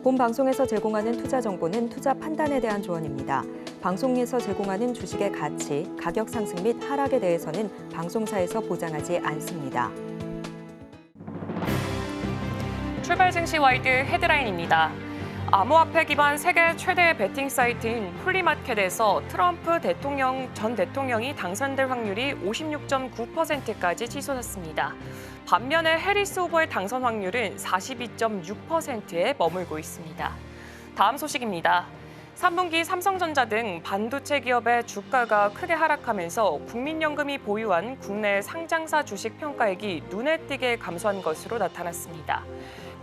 본 방송에서 제공하는 투자 정보는 투자 판단에 대한 조언입니다. 방송에서 제공하는 주식의 가치, 가격 상승 및 하락에 대해서는 방송사에서 보장하지 않습니다. 출발 증시 와이드 헤드라인입니다. 암호화폐 기반 세계 최대 베팅 사이트인 폴리마켓에서 트럼프 전 대통령이 당선될 확률이 56.9%까지 치솟았습니다. 반면에 해리스 후보의 당선 확률은 42.6%에 머물고 있습니다. 다음 소식입니다. 3분기 삼성전자 등 반도체 기업의 주가가 크게 하락하면서 국민연금이 보유한 국내 상장사 주식 평가액이 눈에 띄게 감소한 것으로 나타났습니다.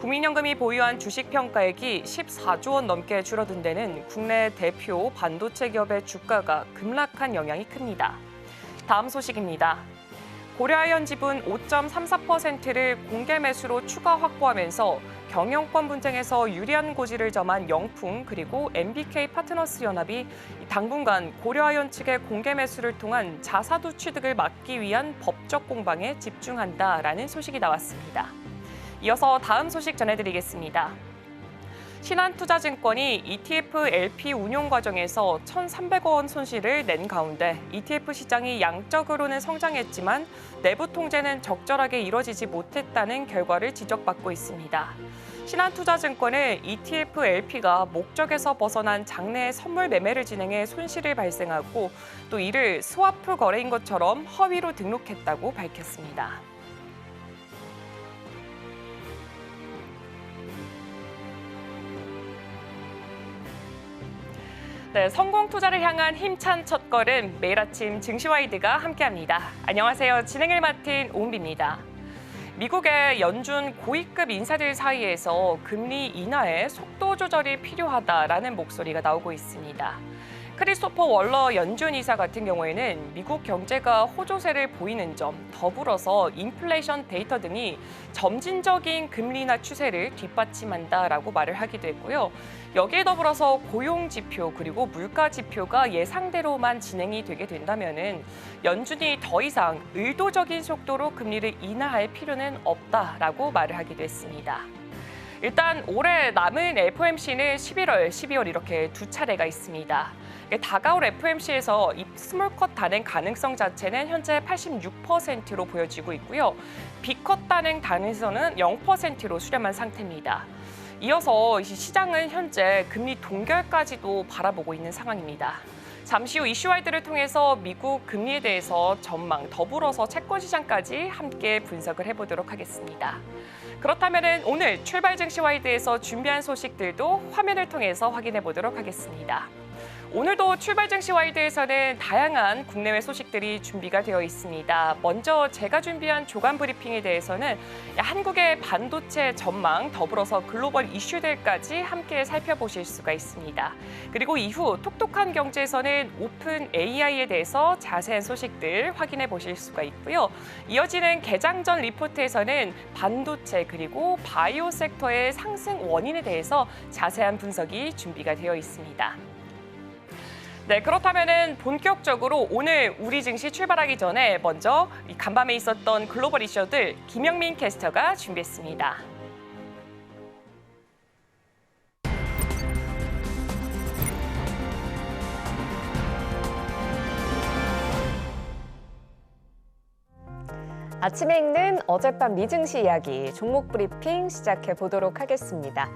국민연금이 보유한 주식 평가액이 14조 원 넘게 줄어든 데는 국내 대표 반도체 기업의 주가가 급락한 영향이 큽니다. 다음 소식입니다. 고려아연 지분 5.34%를 공개 매수로 추가 확보하면서 경영권 분쟁에서 유리한 고지를 점한 영풍 그리고 MBK 파트너스 연합이 당분간 고려아연 측의 공개 매수를 통한 자사두 취득을 막기 위한 법적 공방에 집중한다라는 소식이 나왔습니다. 이어서 다음 소식 전해드리겠습니다. 신한투자증권이 ETF LP 운용 과정에서 1,300억 원 손실을 낸 가운데 ETF 시장이 양적으로는 성장했지만 내부 통제는 적절하게 이뤄지지 못했다는 결과를 지적받고 있습니다. 신한투자증권은 ETF LP가 목적에서 벗어난 장내 선물 매매를 진행해 손실을 발생하고 또 이를 스와프 거래인 것처럼 허위로 등록했다고 밝혔습니다. 네, 성공 투자를 향한 힘찬 첫걸음 매일 아침 증시와이드가 함께합니다. 안녕하세요. 진행을 맡은 오은비입니다. 미국의 연준 고위급 인사들 사이에서 금리 인하에 속도 조절이 필요하다라는 목소리가 나오고 있습니다. 크리스토퍼 월러 연준 이사 같은 경우에는 미국 경제가 호조세를 보이는 점, 더불어서 인플레이션 데이터 등이 점진적인 금리 인하 추세를 뒷받침한다라고 말을 하기도 했고요. 여기에 더불어서 고용 지표 그리고 물가 지표가 예상대로만 진행이 되게 된다면은 연준이 더 이상 의도적인 속도로 금리를 인하할 필요는 없다라고 말을 하기도 했습니다. 일단 올해 남은 FOMC는 11월, 12월 이렇게 두 차례가 있습니다. 다가올 FOMC에서 이 스몰컷 단행 가능성 자체는 현재 86%로 보여지고 있고요. 빅컷 단행 가능성은 0%로 수렴한 상태입니다. 이어서 시장은 현재 금리 동결까지도 바라보고 있는 상황입니다. 잠시 후 이슈와이드를 통해서 미국 금리에 대해서 전망, 더불어서 채권 시장까지 함께 분석을 해보도록 하겠습니다. 그렇다면 오늘 출발 증시 와이드에서 준비한 소식들도 화면을 통해서 확인해 보도록 하겠습니다. 오늘도 출발 증시 와이드에서는 다양한 국내외 소식들이 준비가 되어 있습니다. 먼저 제가 준비한 조간 브리핑에 대해서는 한국의 반도체 전망, 더불어서 글로벌 이슈들까지 함께 살펴보실 수가 있습니다. 그리고 이후 똑똑한 경제에서는 오픈 AI에 대해서 자세한 소식들 확인해 보실 수가 있고요. 이어지는 개장전 리포트에서는 반도체 그리고 바이오 섹터의 상승 원인에 대해서 자세한 분석이 준비가 되어 있습니다. 네, 그렇다면은 본격적으로 오늘 우리 증시 출발하기 전에 먼저 간밤에 있었던 글로벌 이슈들 김영민 캐스터가 준비했습니다. 아침에 읽는 어젯밤 미증시 이야기 종목 브리핑 시작해 보도록 하겠습니다.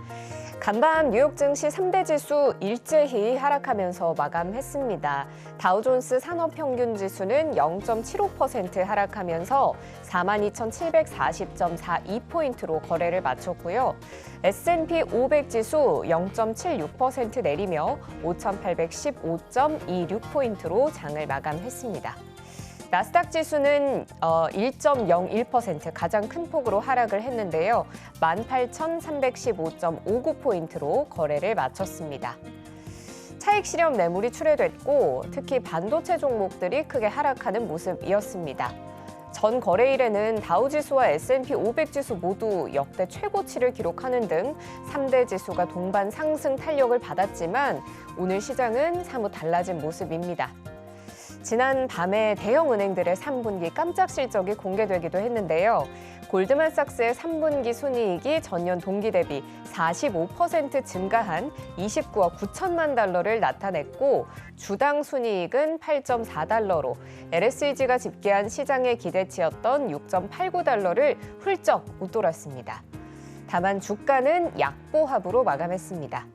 간밤 뉴욕 증시 3대 지수 일제히 하락하면서 마감했습니다. 다우존스 산업평균 지수는 0.75% 하락하면서 42,740.42포인트로 거래를 마쳤고요. S&P 500 지수 0.76% 내리며 5,815.26포인트로 장을 마감했습니다. 나스닥 지수는 1.01% 가장 큰 폭으로 하락을 했는데요. 18,315.59포인트로 거래를 마쳤습니다. 차익 실현 매물이 출회됐고 특히 반도체 종목들이 크게 하락하는 모습이었습니다. 전 거래일에는 다우지수와 S&P 500 지수 모두 역대 최고치를 기록하는 등 3대 지수가 동반 상승 탄력을 받았지만 오늘 시장은 사뭇 달라진 모습입니다. 지난 밤에 대형 은행들의 3분기 깜짝 실적이 공개되기도 했는데요. 골드만삭스의 3분기 순이익이 전년 동기 대비 45% 증가한 29억 9천만 달러를 나타냈고 주당 순이익은 8.4달러로 LSEG가 집계한 시장의 기대치였던 6.89달러를 훌쩍 웃돌았습니다. 다만 주가는 약보합으로 마감했습니다.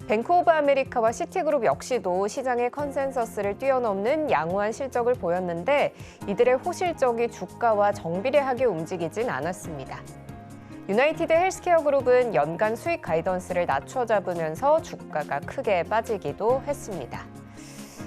뱅크 오브 아메리카와 시티그룹 역시도 시장의 컨센서스를 뛰어넘는 양호한 실적을 보였는데 이들의 호실적이 주가와 정비례하게 움직이진 않았습니다. 유나이티드 헬스케어 그룹은 연간 수익 가이던스를 낮춰 잡으면서 주가가 크게 빠지기도 했습니다.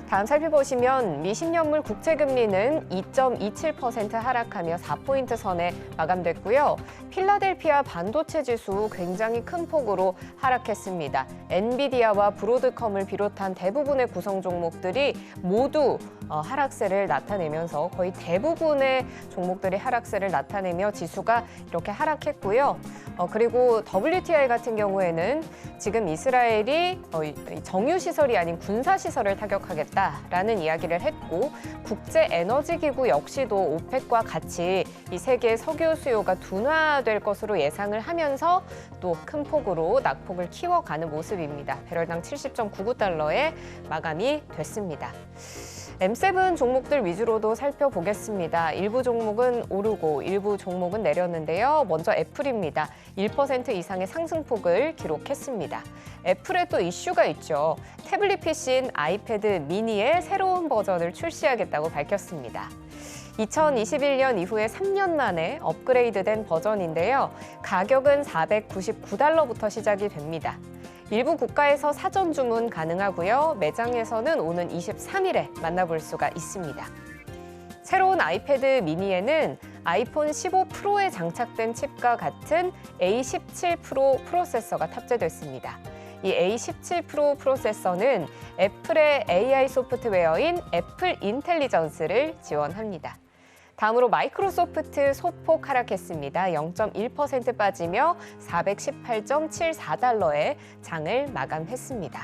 다음 살펴보시면 미 10년물 국채금리는 2.27% 하락하며 4포인트 선에 마감됐고요. 필라델피아 반도체 지수 굉장히 큰 폭으로 하락했습니다. 엔비디아와 브로드컴을 비롯한 대부분의 구성 종목들이 모두 하락세를 나타내면서 거의 대부분의 종목들이 하락세를 나타내며 지수가 이렇게 하락했고요. 그리고 WTI 같은 경우에는 지금 이스라엘이 정유시설이 아닌 군사시설을 타격하겠다라는 이야기를 했고 국제에너지기구 역시도 오펙과 같이 이 세계 석유 수요가 둔화될 것으로 예상을 하면서 또 큰 폭으로 낙폭을 키워가는 모습입니다. 배럴당 70.99달러에 마감이 됐습니다. M7 종목들 위주로도 살펴보겠습니다. 일부 종목은 오르고 일부 종목은 내렸는데요. 먼저 애플입니다. 1% 이상의 상승폭을 기록했습니다. 애플에 또 이슈가 있죠. 태블릿 PC인 아이패드 미니의 새로운 버전을 출시하겠다고 밝혔습니다. 2021년 이후에 3년 만에 업그레이드된 버전인데요. 가격은 499달러부터 시작이 됩니다. 일부 국가에서 사전 주문 가능하고요. 매장에서는 오는 23일에 만나볼 수가 있습니다. 새로운 아이패드 미니에는 아이폰 15 프로에 장착된 칩과 같은 A17 프로 프로세서가 탑재됐습니다. 이 A17 프로 프로세서는 애플의 AI 소프트웨어인 애플 인텔리전스를 지원합니다. 다음으로 마이크로소프트 소폭 하락했습니다. 0.1% 빠지며 418.74달러에 장을 마감했습니다.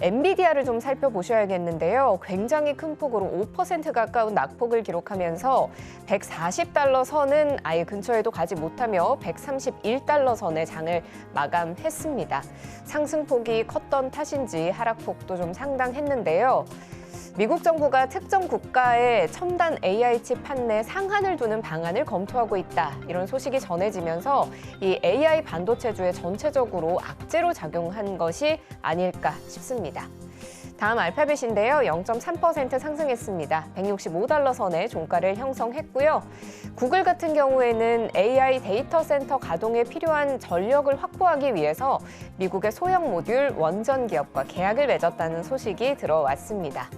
엔비디아를 좀 살펴보셔야겠는데요. 굉장히 큰 폭으로 5% 가까운 낙폭을 기록하면서 140달러 선은 아예 근처에도 가지 못하며 131달러 선에 장을 마감했습니다. 상승폭이 컸던 탓인지 하락폭도 좀 상당했는데요. 미국 정부가 특정 국가의 첨단 AI 칩 판매 상한을 두는 방안을 검토하고 있다. 이런 소식이 전해지면서 이 AI 반도체주에 전체적으로 악재로 작용한 것이 아닐까 싶습니다. 다음 알파벳인데요. 0.3% 상승했습니다. 165달러 선에 종가를 형성했고요. 구글 같은 경우에는 AI 데이터 센터 가동에 필요한 전력을 확보하기 위해서 미국의 소형 모듈 원전 기업과 계약을 맺었다는 소식이 들어왔습니다.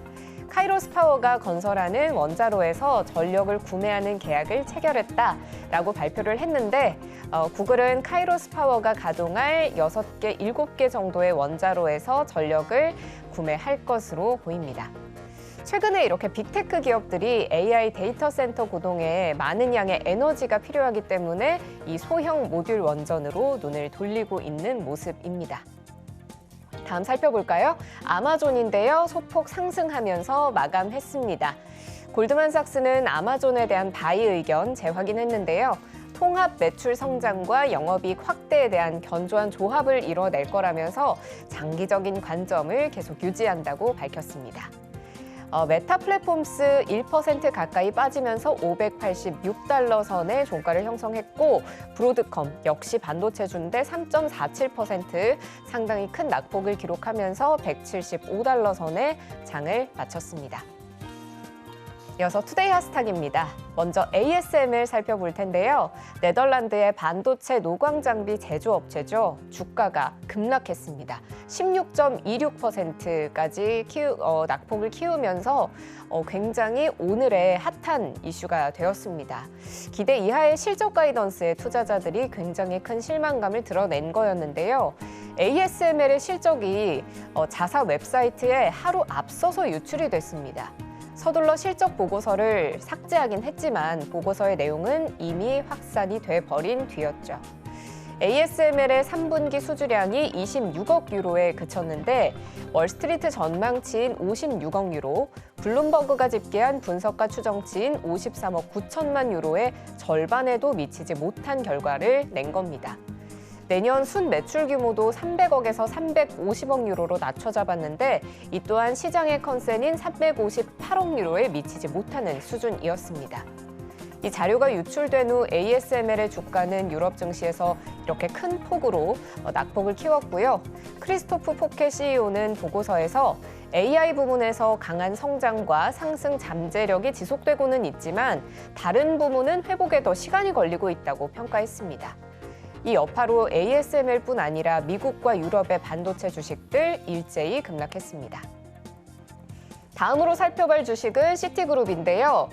카이로스 파워가 건설하는 원자로에서 전력을 구매하는 계약을 체결했다라고 발표를 했는데 구글은 카이로스 파워가 가동할 6개, 7개 정도의 원자로에서 전력을 구매할 것으로 보입니다. 최근에 이렇게 빅테크 기업들이 AI 데이터 센터 구동에 많은 양의 에너지가 필요하기 때문에 이 소형 모듈 원전으로 눈을 돌리고 있는 모습입니다. 다음 살펴볼까요? 아마존인데요. 소폭 상승하면서 마감했습니다. 골드만삭스는 아마존에 대한 바이 의견 재확인했는데요. 통합 매출 성장과 영업이익 확대에 대한 견조한 조합을 이뤄낼 거라면서 장기적인 관점을 계속 유지한다고 밝혔습니다. 메타 플랫폼스 1% 가까이 빠지면서 586달러 선의 종가를 형성했고 브로드컴 역시 반도체주인데 3.47% 상당히 큰 낙폭을 기록하면서 175달러 선의 장을 마쳤습니다. 이어서 투데이 핫스탁입니다. 먼저 ASML 살펴볼 텐데요. 네덜란드의 반도체 노광 장비 제조업체죠. 주가가 급락했습니다. 16.26%까지 낙폭을 키우면서 굉장히 오늘의 핫한 이슈가 되었습니다. 기대 이하의 실적 가이던스에 투자자들이 굉장히 큰 실망감을 드러낸 거였는데요. ASML의 실적이 자사 웹사이트에 하루 앞서서 유출이 됐습니다. 서둘러 실적 보고서를 삭제하긴 했지만 보고서의 내용은 이미 확산이 돼버린 뒤였죠. ASML의 3분기 수주량이 26억 유로에 그쳤는데 월스트리트 전망치인 56억 유로, 블룸버그가 집계한 분석가 추정치인 53억 9천만 유로의 절반에도 미치지 못한 결과를 낸 겁니다. 내년 순 매출 규모도 300억에서 350억 유로로 낮춰 잡았는데 이 또한 시장의 컨센인 358억 유로에 미치지 못하는 수준이었습니다. 이 자료가 유출된 후 ASML의 주가는 유럽 증시에서 이렇게 큰 폭으로 낙폭을 키웠고요. 크리스토프 포케 CEO는 보고서에서 AI 부문에서 강한 성장과 상승 잠재력이 지속되고는 있지만 다른 부문은 회복에 더 시간이 걸리고 있다고 평가했습니다. 이 여파로 ASML뿐 아니라 미국과 유럽의 반도체 주식들 일제히 급락했습니다. 다음으로 살펴볼 주식은 시티그룹인데요.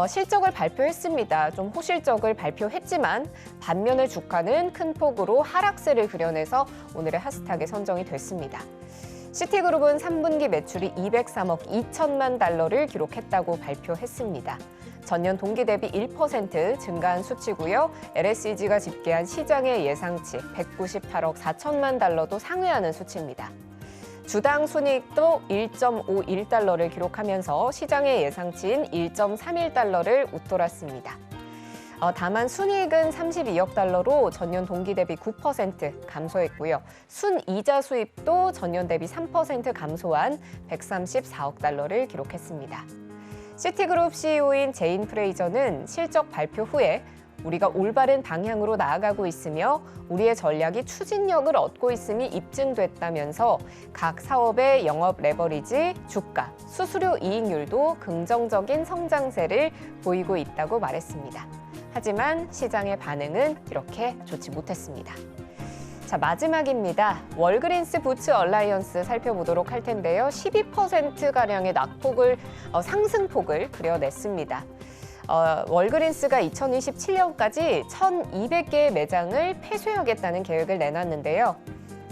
실적을 발표했습니다. 좀 호실적을 발표했지만 반면에 주가는 큰 폭으로 하락세를 그려내서 오늘의 핫스탁에 선정이 됐습니다. 시티그룹은 3분기 매출이 203억 2천만 달러를 기록했다고 발표했습니다. 전년 동기 대비 1% 증가한 수치고요. LSEG가 집계한 시장의 예상치 198억 4천만 달러도 상회하는 수치입니다. 주당 순이익도 1.51달러를 기록하면서 시장의 예상치인 1.31달러를 웃돌았습니다. 다만 순이익은 32억 달러로 전년 동기 대비 9% 감소했고요. 순이자 수입도 전년 대비 3% 감소한 134억 달러를 기록했습니다. 시티그룹 CEO인 제인 프레이저는 실적 발표 후에 우리가 올바른 방향으로 나아가고 있으며 우리의 전략이 추진력을 얻고 있음이 입증됐다면서 각 사업의 영업 레버리지, 주가, 수수료 이익률도 긍정적인 성장세를 보이고 있다고 말했습니다. 하지만 시장의 반응은 이렇게 좋지 못했습니다. 자, 마지막입니다. 월그린스 부츠 얼라이언스 살펴보도록 할 텐데요. 12%가량의 상승폭을 그려냈습니다. 월그린스가 2027년까지 1,200개의 매장을 폐쇄하겠다는 계획을 내놨는데요.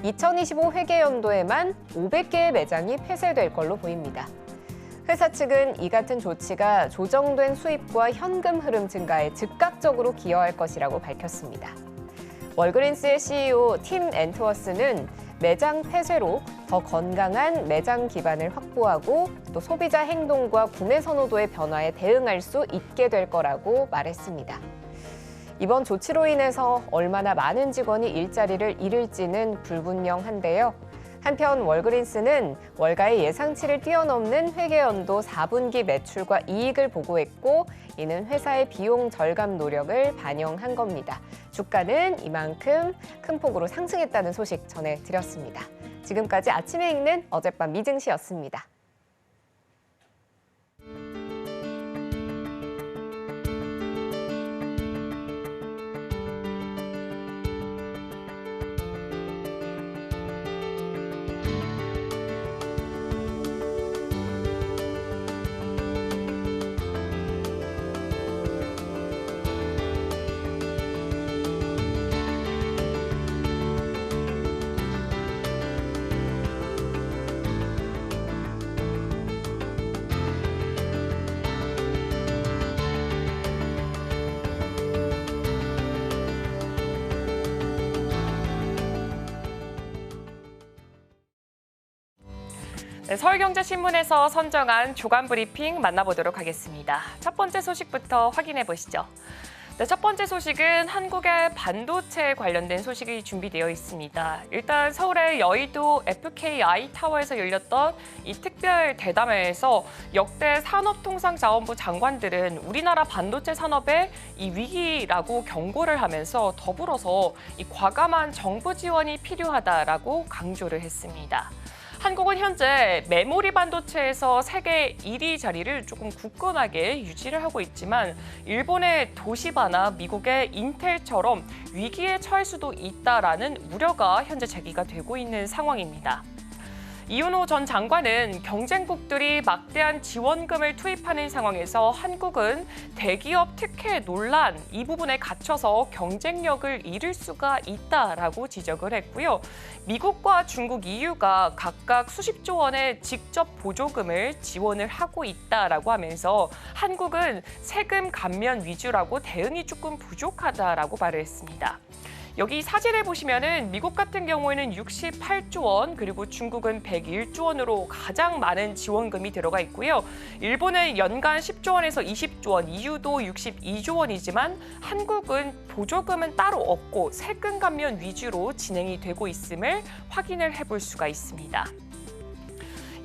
2025 회계연도에만 500개의 매장이 폐쇄될 걸로 보입니다. 회사 측은 이 같은 조치가 조정된 수입과 현금 흐름 증가에 즉각적으로 기여할 것이라고 밝혔습니다. 월그린스의 CEO 팀 앤트워스는 매장 폐쇄로 더 건강한 매장 기반을 확보하고 또 소비자 행동과 구매 선호도의 변화에 대응할 수 있게 될 거라고 말했습니다. 이번 조치로 인해서 얼마나 많은 직원이 일자리를 잃을지는 불분명한데요. 한편 월그린스는 월가의 예상치를 뛰어넘는 회계연도 4분기 매출과 이익을 보고했고 이는 회사의 비용 절감 노력을 반영한 겁니다. 주가는 이만큼 큰 폭으로 상승했다는 소식 전해드렸습니다. 지금까지 아침에 읽는 어젯밤 미증시였습니다. 네, 서울경제신문에서 선정한 조간 브리핑 만나보도록 하겠습니다. 첫 번째 소식부터 확인해 보시죠. 네, 첫 번째 소식은 한국의 반도체 관련된 소식이 준비되어 있습니다. 일단 서울의 여의도 FKI 타워에서 열렸던 이 특별 대담회에서 역대 산업통상자원부 장관들은 우리나라 반도체 산업의 이 위기라고 경고를 하면서 더불어서 이 과감한 정부 지원이 필요하다라고 강조를 했습니다. 한국은 현재 메모리 반도체에서 세계 1위 자리를 조금 굳건하게 유지를 하고 있지만 일본의 도시바나 미국의 인텔처럼 위기에 처할 수도 있다라는 우려가 현재 제기가 되고 있는 상황입니다. 이윤호 전 장관은 경쟁국들이 막대한 지원금을 투입하는 상황에서 한국은 대기업 특혜 논란 이 부분에 갇혀서 경쟁력을 잃을 수가 있다라고 지적을 했고요. 미국과 중국, EU가 각각 수십조 원의 직접 보조금을 지원을 하고 있다라고 하면서 한국은 세금 감면 위주라고 대응이 조금 부족하다라고 말을 했습니다. 여기 사진을 보시면은 미국 같은 경우에는 68조 원, 그리고 중국은 101조 원으로 가장 많은 지원금이 들어가 있고요. 일본은 연간 10조 원에서 20조 원, EU도 62조 원이지만 한국은 보조금은 따로 없고 세금 감면 위주로 진행이 되고 있음을 확인을 해볼 수가 있습니다.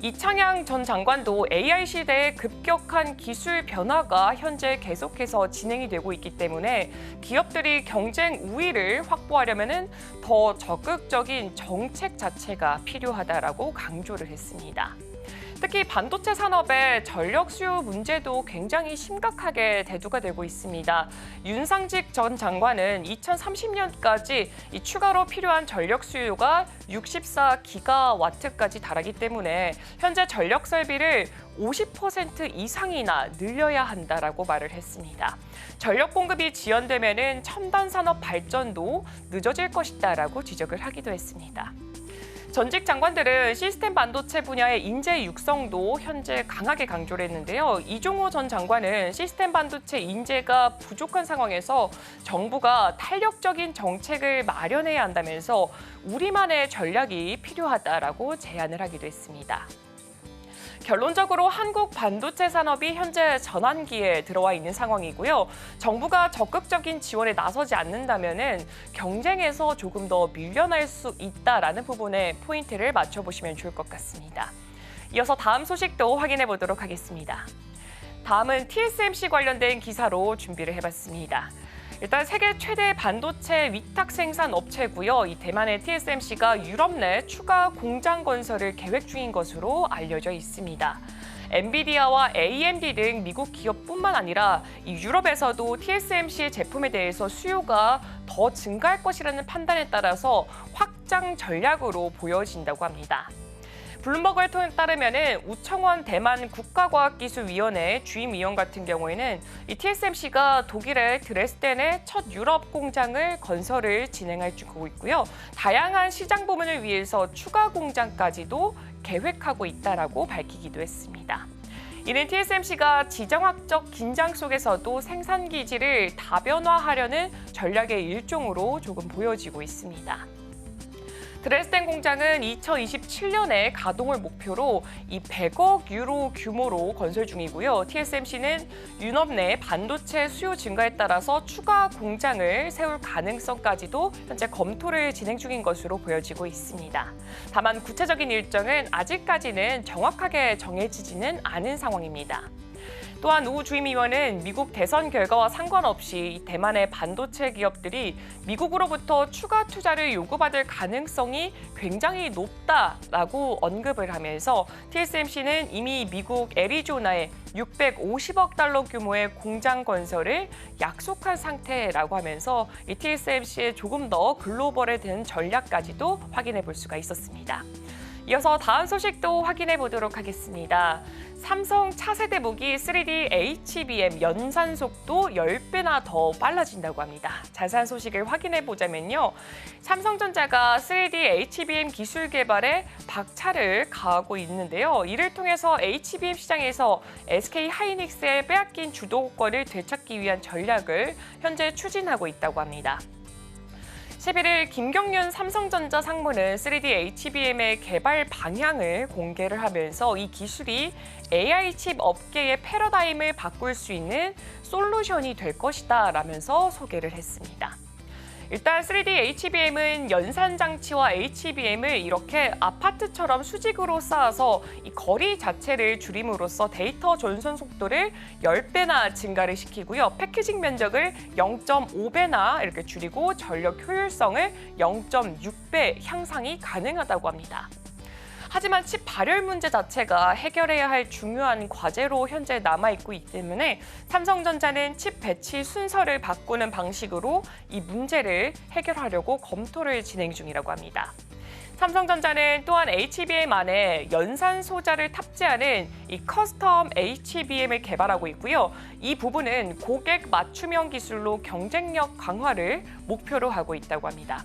이창양 전 장관도 AI 시대의 급격한 기술 변화가 현재 계속해서 진행이 되고 있기 때문에 기업들이 경쟁 우위를 확보하려면 더 적극적인 정책 자체가 필요하다라고 강조를 했습니다. 특히 반도체 산업의 전력 수요 문제도 굉장히 심각하게 대두가 되고 있습니다. 윤상직 전 장관은 2030년까지 이 추가로 필요한 전력 수요가 64기가와트까지 달하기 때문에 현재 전력 설비를 50% 이상이나 늘려야 한다라고 말을 했습니다. 전력 공급이 지연되면은 첨단 산업 발전도 늦어질 것이다라고 지적을 하기도 했습니다. 전직 장관들은 시스템 반도체 분야의 인재 육성도 현재 강하게 강조를 했는데요. 이종호 전 장관은 시스템 반도체 인재가 부족한 상황에서 정부가 탄력적인 정책을 마련해야 한다면서 우리만의 전략이 필요하다라고 제안을 하기도 했습니다. 결론적으로 한국 반도체 산업이 현재 전환기에 들어와 있는 상황이고요. 정부가 적극적인 지원에 나서지 않는다면은 경쟁에서 조금 더 밀려날 수 있다라는 부분에 포인트를 맞춰보시면 좋을 것 같습니다. 이어서 다음 소식도 확인해 보도록 하겠습니다. 다음은 TSMC 관련된 기사로 준비를 해봤습니다. 일단 세계 최대 반도체 위탁 생산 업체고요. 이 대만의 TSMC가 유럽 내 추가 공장 건설을 계획 중인 것으로 알려져 있습니다. 엔비디아와 AMD 등 미국 기업뿐만 아니라 이 유럽에서도 TSMC의 제품에 대해서 수요가 더 증가할 것이라는 판단에 따라서 확장 전략으로 보여진다고 합니다. 블룸버그에 따르면 우청원 대만 국가과학기술위원회 주임위원 같은 경우에는 이 TSMC가 독일의 드레스덴의 첫 유럽 공장을 건설을 진행할 고 있고요. 다양한 시장 부문을 위해서 추가 공장까지도 계획하고 있다라고 밝히기도 했습니다. 이는 TSMC가 지정학적 긴장 속에서도 생산 기지를 다변화하려는 전략의 일종으로 조금 보여지고 있습니다. 드레스덴 공장은 2027년에 가동을 목표로 이 100억 유로 규모로 건설 중이고요. TSMC는 유럽 내 반도체 수요 증가에 따라서 추가 공장을 세울 가능성까지도 현재 검토를 진행 중인 것으로 보여지고 있습니다. 다만 구체적인 일정은 아직까지는 정확하게 정해지지는 않은 상황입니다. 또한 우 주임위원은 미국 대선 결과와 상관없이 대만의 반도체 기업들이 미국으로부터 추가 투자를 요구받을 가능성이 굉장히 높다라고 언급을 하면서 TSMC는 이미 미국 애리조나에 650억 달러 규모의 공장 건설을 약속한 상태라고 하면서 이 TSMC의 조금 더 글로벌화된 전략까지도 확인해 볼 수가 있었습니다. 이어서 다음 소식도 확인해 보도록 하겠습니다. 삼성 차세대 무기 3D HBM 연산 속도 10배나 더 빨라진다고 합니다. 자세한 소식을 확인해 보자면요. 삼성전자가 3D HBM 기술 개발에 박차를 가하고 있는데요. 이를 통해서 HBM 시장에서 SK 하이닉스의 빼앗긴 주도권을 되찾기 위한 전략을 현재 추진하고 있다고 합니다. 11일 김경윤 삼성전자 상무는 3D HBM의 개발 방향을 공개를 하면서 이 기술이 AI 칩 업계의 패러다임을 바꿀 수 있는 솔루션이 될 것이다 라면서 소개를 했습니다. 일단 3D HBM은 연산 장치와 HBM을 이렇게 아파트처럼 수직으로 쌓아서 이 거리 자체를 줄임으로써 데이터 전송 속도를 10배나 증가를 시키고요. 패키징 면적을 0.5배나 이렇게 줄이고 전력 효율성을 0.6배 향상이 가능하다고 합니다. 하지만 칩 발열 문제 자체가 해결해야 할 중요한 과제로 현재 남아있고 있기 때문에 삼성전자는 칩 배치 순서를 바꾸는 방식으로 이 문제를 해결하려고 검토를 진행 중이라고 합니다. 삼성전자는 또한 HBM 안에 연산 소자를 탑재하는 이 커스텀 HBM을 개발하고 있고요. 이 부분은 고객 맞춤형 기술로 경쟁력 강화를 목표로 하고 있다고 합니다.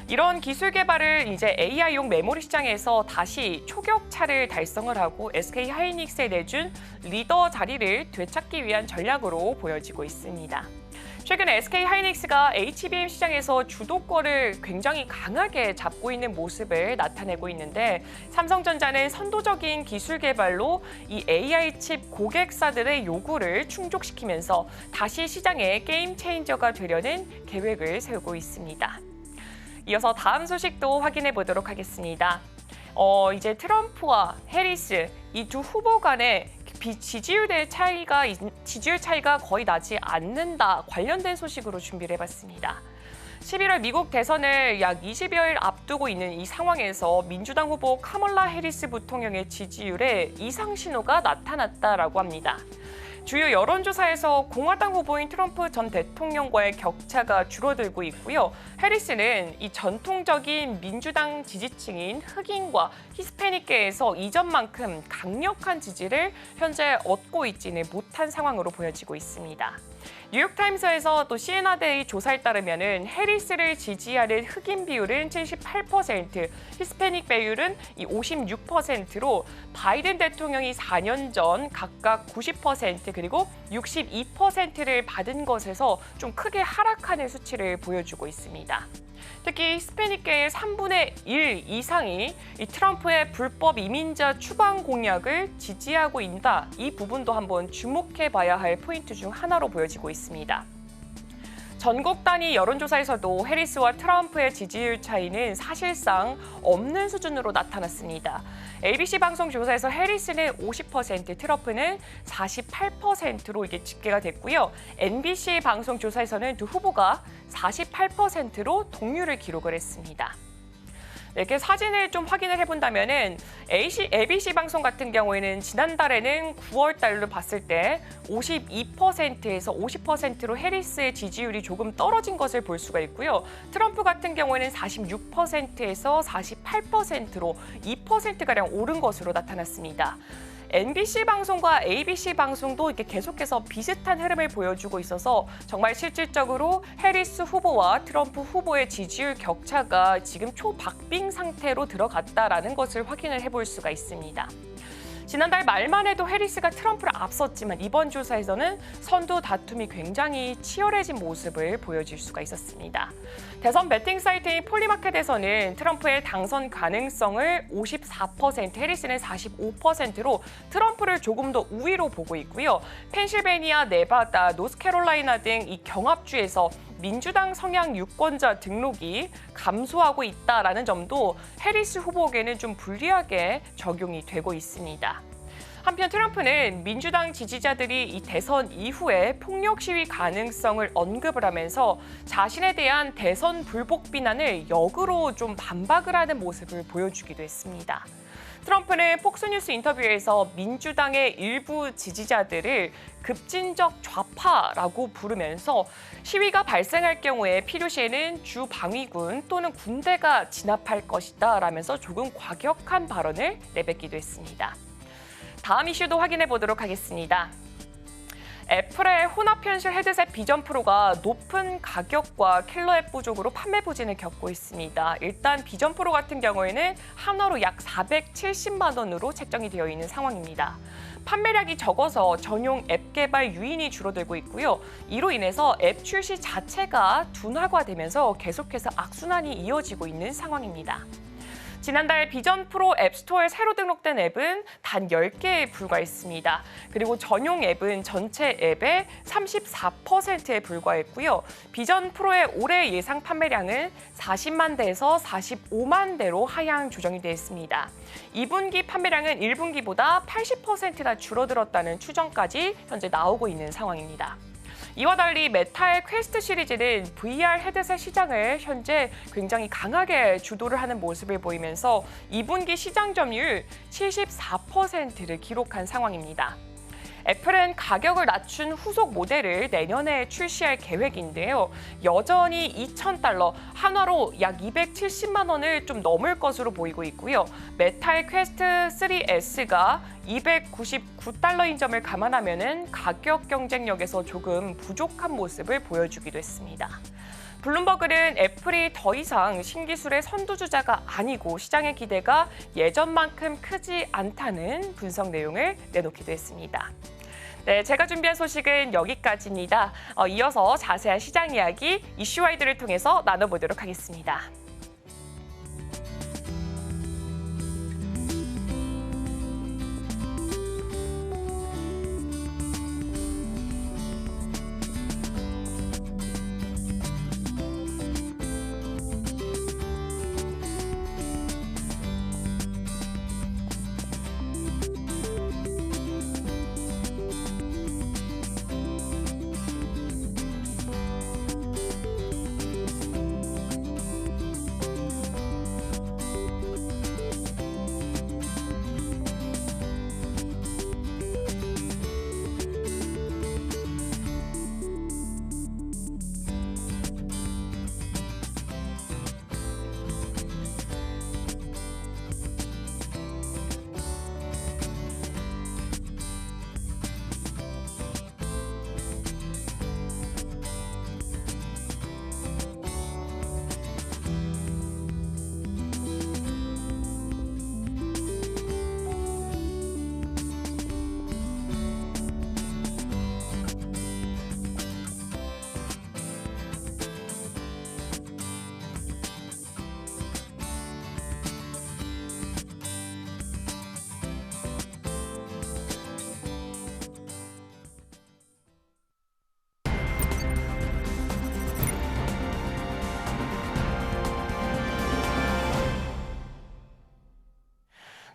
이런 기술 개발을 이제 AI용 메모리 시장에서 다시 초격차를 달성을 하고 SK 하이닉스에 내준 리더 자리를 되찾기 위한 전략으로 보여지고 있습니다. 최근 SK 하이닉스가 HBM 시장에서 주도권을 굉장히 강하게 잡고 있는 모습을 나타내고 있는데 삼성전자는 선도적인 기술 개발로 이 AI 칩 고객사들의 요구를 충족시키면서 다시 시장의 게임 체인저가 되려는 계획을 세우고 있습니다. 이어서 다음 소식도 확인해 보도록 하겠습니다. 이제 트럼프와 해리스 이 두 후보 간의 지지율 차이가 거의 나지 않는다 관련된 소식으로 준비를 해봤습니다. 11월 미국 대선을 약 20여일 앞두고 있는 이 상황에서 민주당 후보 카멀라 해리스 부통령의 지지율에 이상 신호가 나타났다라고 합니다. 주요 여론조사에서 공화당 후보인 트럼프 전 대통령과의 격차가 줄어들고 있고요. 해리스는 이 전통적인 민주당 지지층인 흑인과 히스패닉계에서 이전만큼 강력한 지지를 현재 얻고 있지는 못한 상황으로 보여지고 있습니다. 뉴욕타임스에서 또 시에나데이 조사에 따르면 해리스를 지지하는 흑인 비율은 78%, 히스패닉 비율은 56%로 바이든 대통령이 4년 전 각각 90% 그리고 62%를 받은 것에서 좀 크게 하락하는 수치를 보여주고 있습니다. 특히 히스패닉계의 3분의 1 이상이 이 트럼프의 불법 이민자 추방 공약을 지지하고 있다. 이 부분도 한번 주목해봐야 할 포인트 중 하나로 보여지고 있습니다. 전국 단위 여론조사에서도 해리스와 트럼프의 지지율 차이는 사실상 없는 수준으로 나타났습니다. ABC 방송 조사에서 해리스는 50%, 트럼프는 48%로 이게 집계가 됐고요. NBC 방송 조사에서는 두 후보가 48%로 동률을 기록을 했습니다. 이렇게 사진을 좀 확인을 해본다면은 ABC 방송 같은 경우에는 지난달에는 9월 달로 봤을 때 52%에서 50%로 해리스의 지지율이 조금 떨어진 것을 볼 수가 있고요. 트럼프 같은 경우에는 46%에서 48%로 2%가량 오른 것으로 나타났습니다. NBC 방송과 ABC 방송도 이렇게 계속해서 비슷한 흐름을 보여주고 있어서 정말 실질적으로 해리스 후보와 트럼프 후보의 지지율 격차가 지금 초박빙 상태로 들어갔다라는 것을 확인을 해볼 수가 있습니다. 지난달 말만 해도 해리스가 트럼프를 앞섰지만 이번 조사에서는 선두 다툼이 굉장히 치열해진 모습을 보여줄 수가 있었습니다. 대선 배팅 사이트인 폴리마켓에서는 트럼프의 당선 가능성을 54%, 해리스는 45%로 트럼프를 조금 더 우위로 보고 있고요. 펜실베니아, 네바다, 노스캐롤라이나 등 이 경합주에서 민주당 성향 유권자 등록이 감소하고 있다라는 점도 해리스 후보에게는 좀 불리하게 적용이 되고 있습니다. 한편 트럼프는 민주당 지지자들이 이 대선 이후에 폭력 시위 가능성을 언급을 하면서 자신에 대한 대선 불복 비난을 역으로 좀 반박을 하는 모습을 보여주기도 했습니다. 트럼프는 폭스뉴스 인터뷰에서 민주당의 일부 지지자들을 급진적 좌파라고 부르면서 시위가 발생할 경우에 필요시에는 주 방위군 또는 군대가 진압할 것이다 라면서 조금 과격한 발언을 내뱉기도 했습니다. 다음 이슈도 확인해 보도록 하겠습니다. 애플의 혼합현실 헤드셋 비전 프로가 높은 가격과 킬러 앱 부족으로 판매 부진을 겪고 있습니다. 일단 비전 프로 같은 경우에는 한화로 약 470만 원으로 책정이 되어 있는 상황입니다. 판매량이 적어서 전용 앱 개발 유인이 줄어들고 있고요. 이로 인해서 앱 출시 자체가 둔화가되면서 계속해서 악순환이 이어지고 있는 상황입니다. 지난달 비전 프로 앱스토어에 새로 등록된 앱은 단 10개에 불과했습니다. 그리고 전용 앱은 전체 앱의 34%에 불과했고요. 비전 프로의 올해 예상 판매량은 40만 대에서 45만 대로 하향 조정이 되었습니다. 2분기 판매량은 1분기보다 80%나 줄어들었다는 추정까지 현재 나오고 있는 상황입니다. 이와 달리 메타의 퀘스트 시리즈는 VR 헤드셋 시장을 현재 굉장히 강하게 주도를 하는 모습을 보이면서 2분기 시장 점유율 74%를 기록한 상황입니다. 애플은 가격을 낮춘 후속 모델을 내년에 출시할 계획인데요. 여전히 $2,000, 한화로 약 270만 원을 좀 넘을 것으로 보이고 있고요. 메타의 퀘스트 3S가 $299인 점을 감안하면 가격 경쟁력에서 조금 부족한 모습을 보여주기도 했습니다. 블룸버그는 애플이 더 이상 신기술의 선두주자가 아니고 시장의 기대가 예전만큼 크지 않다는 분석 내용을 내놓기도 했습니다. 네, 제가 준비한 소식은 여기까지입니다. 이어서 자세한 시장 이야기 이슈와이드를 통해서 나눠보도록 하겠습니다.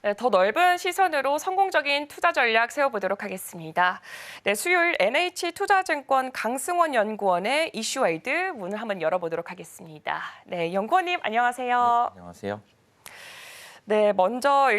네, 더 넓은 시선으로 성공적인 투자 전략 세워보도록 하겠습니다. 네, 수요일 NH투자증권 강승원 연구원의 이슈와이드 문을 한번 열어보도록 하겠습니다. 네, 연구원님 안녕하세요. 네, 안녕하세요. 네, 먼저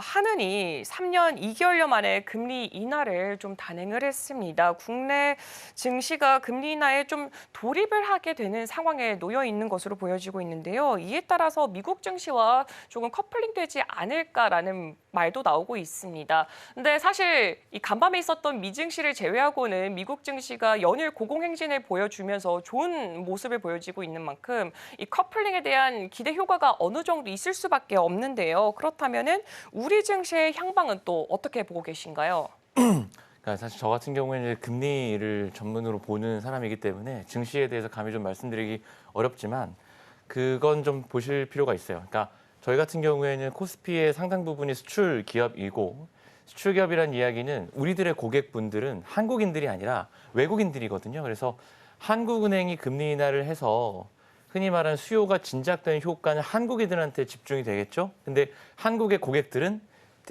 한은이 3년 2개월여 만에 금리 인하를 좀 단행을 했습니다. 국내 증시가 금리 인하에 좀 돌입을 하게 되는 상황에 놓여 있는 것으로 보여지고 있는데요. 이에 따라서 미국 증시와 조금 커플링되지 않을까라는 말도 나오고 있습니다. 근데 사실 이 간밤에 있었던 미증시를 제외하고는 미국 증시가 연일 고공행진을 보여주면서 좋은 모습을 보여지고 있는 만큼 이 커플링에 대한 기대 효과가 어느 정도 있을 수밖에 없는데요. 그렇다면은 우리 증시의 향방은 또 어떻게 보고 계신가요? 그러니까 사실 저 같은 경우에는 금리를 전문으로 보는 사람이기 때문에 증시에 대해서 감히 좀 말씀드리기 어렵지만 그건 좀 보실 필요가 있어요. 그러니까 저희 같은 경우에는 코스피의 상당 부분이 수출 기업이고 수출 기업이라는 이야기는 우리들의 고객분들은 한국인들이 아니라 외국인들이거든요. 그래서 한국은행이 금리 인하를 해서 흔히 말하는 수요가 진작되는 효과는 한국인들한테 집중이 되겠죠. 근데 한국의 고객들은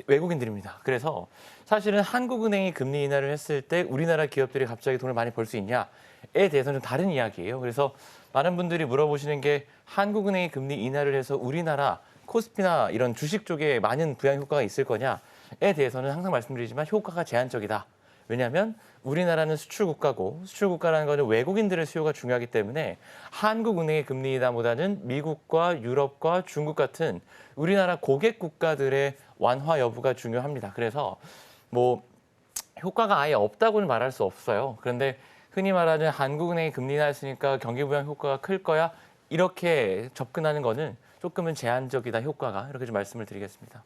외국인들입니다. 그래서 사실은 한국은행이 금리 인하를 했을 때 우리나라 기업들이 갑자기 돈을 많이 벌 수 있냐에 대해서는 좀 다른 이야기예요. 그래서 많은 분들이 물어보시는 게 한국은행이 금리 인하를 해서 우리나라 코스피나 이런 주식 쪽에 많은 부양 효과가 있을 거냐에 대해서는 항상 말씀드리지만 효과가 제한적이다. 왜냐하면 우리나라는 수출 국가고 수출 국가라는 것은 외국인들의 수요가 중요하기 때문에 한국은행의 금리 인하보다는 미국과 유럽과 중국 같은 우리나라 고객 국가들의 완화 여부가 중요합니다. 그래서 뭐 효과가 아예 없다고는 말할 수 없어요. 그런데 흔히 말하는 한국은행이 금리 인하했으니까 경기 부양 효과가 클 거야 이렇게 접근하는 거는 조금은 제한적이다 효과가 이렇게 좀 말씀을 드리겠습니다.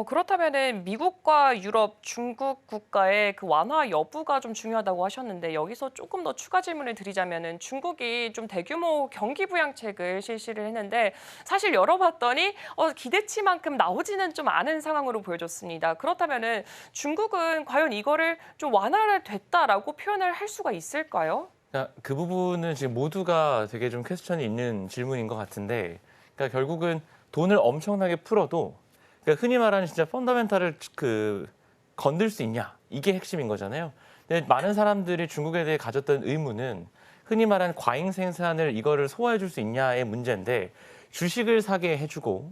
그렇다면은 미국과 유럽, 중국 국가의 그 완화 여부가 좀 중요하다고 하셨는데 여기서 조금 더 추가 질문을 드리자면은 중국이 좀 대규모 경기 부양책을 실시를 했는데 사실 열어봤더니 기대치만큼 나오지는 좀 않은 상황으로 보여졌습니다. 그렇다면은 중국은 과연 이거를 좀 완화를 됐다라고 표현을 할 수가 있을까요? 그러니까 그 부분은 지금 모두가 되게 좀 퀘스천이 있는 질문인 것 같은데, 그러니까 결국은 돈을 엄청나게 풀어도, 그러니까 흔히 말하는 진짜 펀더멘탈을 건들 수 있냐 이게 핵심인 거잖아요. 근데 많은 사람들이 중국에 대해 가졌던 의문은 흔히 말하는 과잉 생산을 이거를 소화해줄 수 있냐의 문제인데 주식을 사게 해주고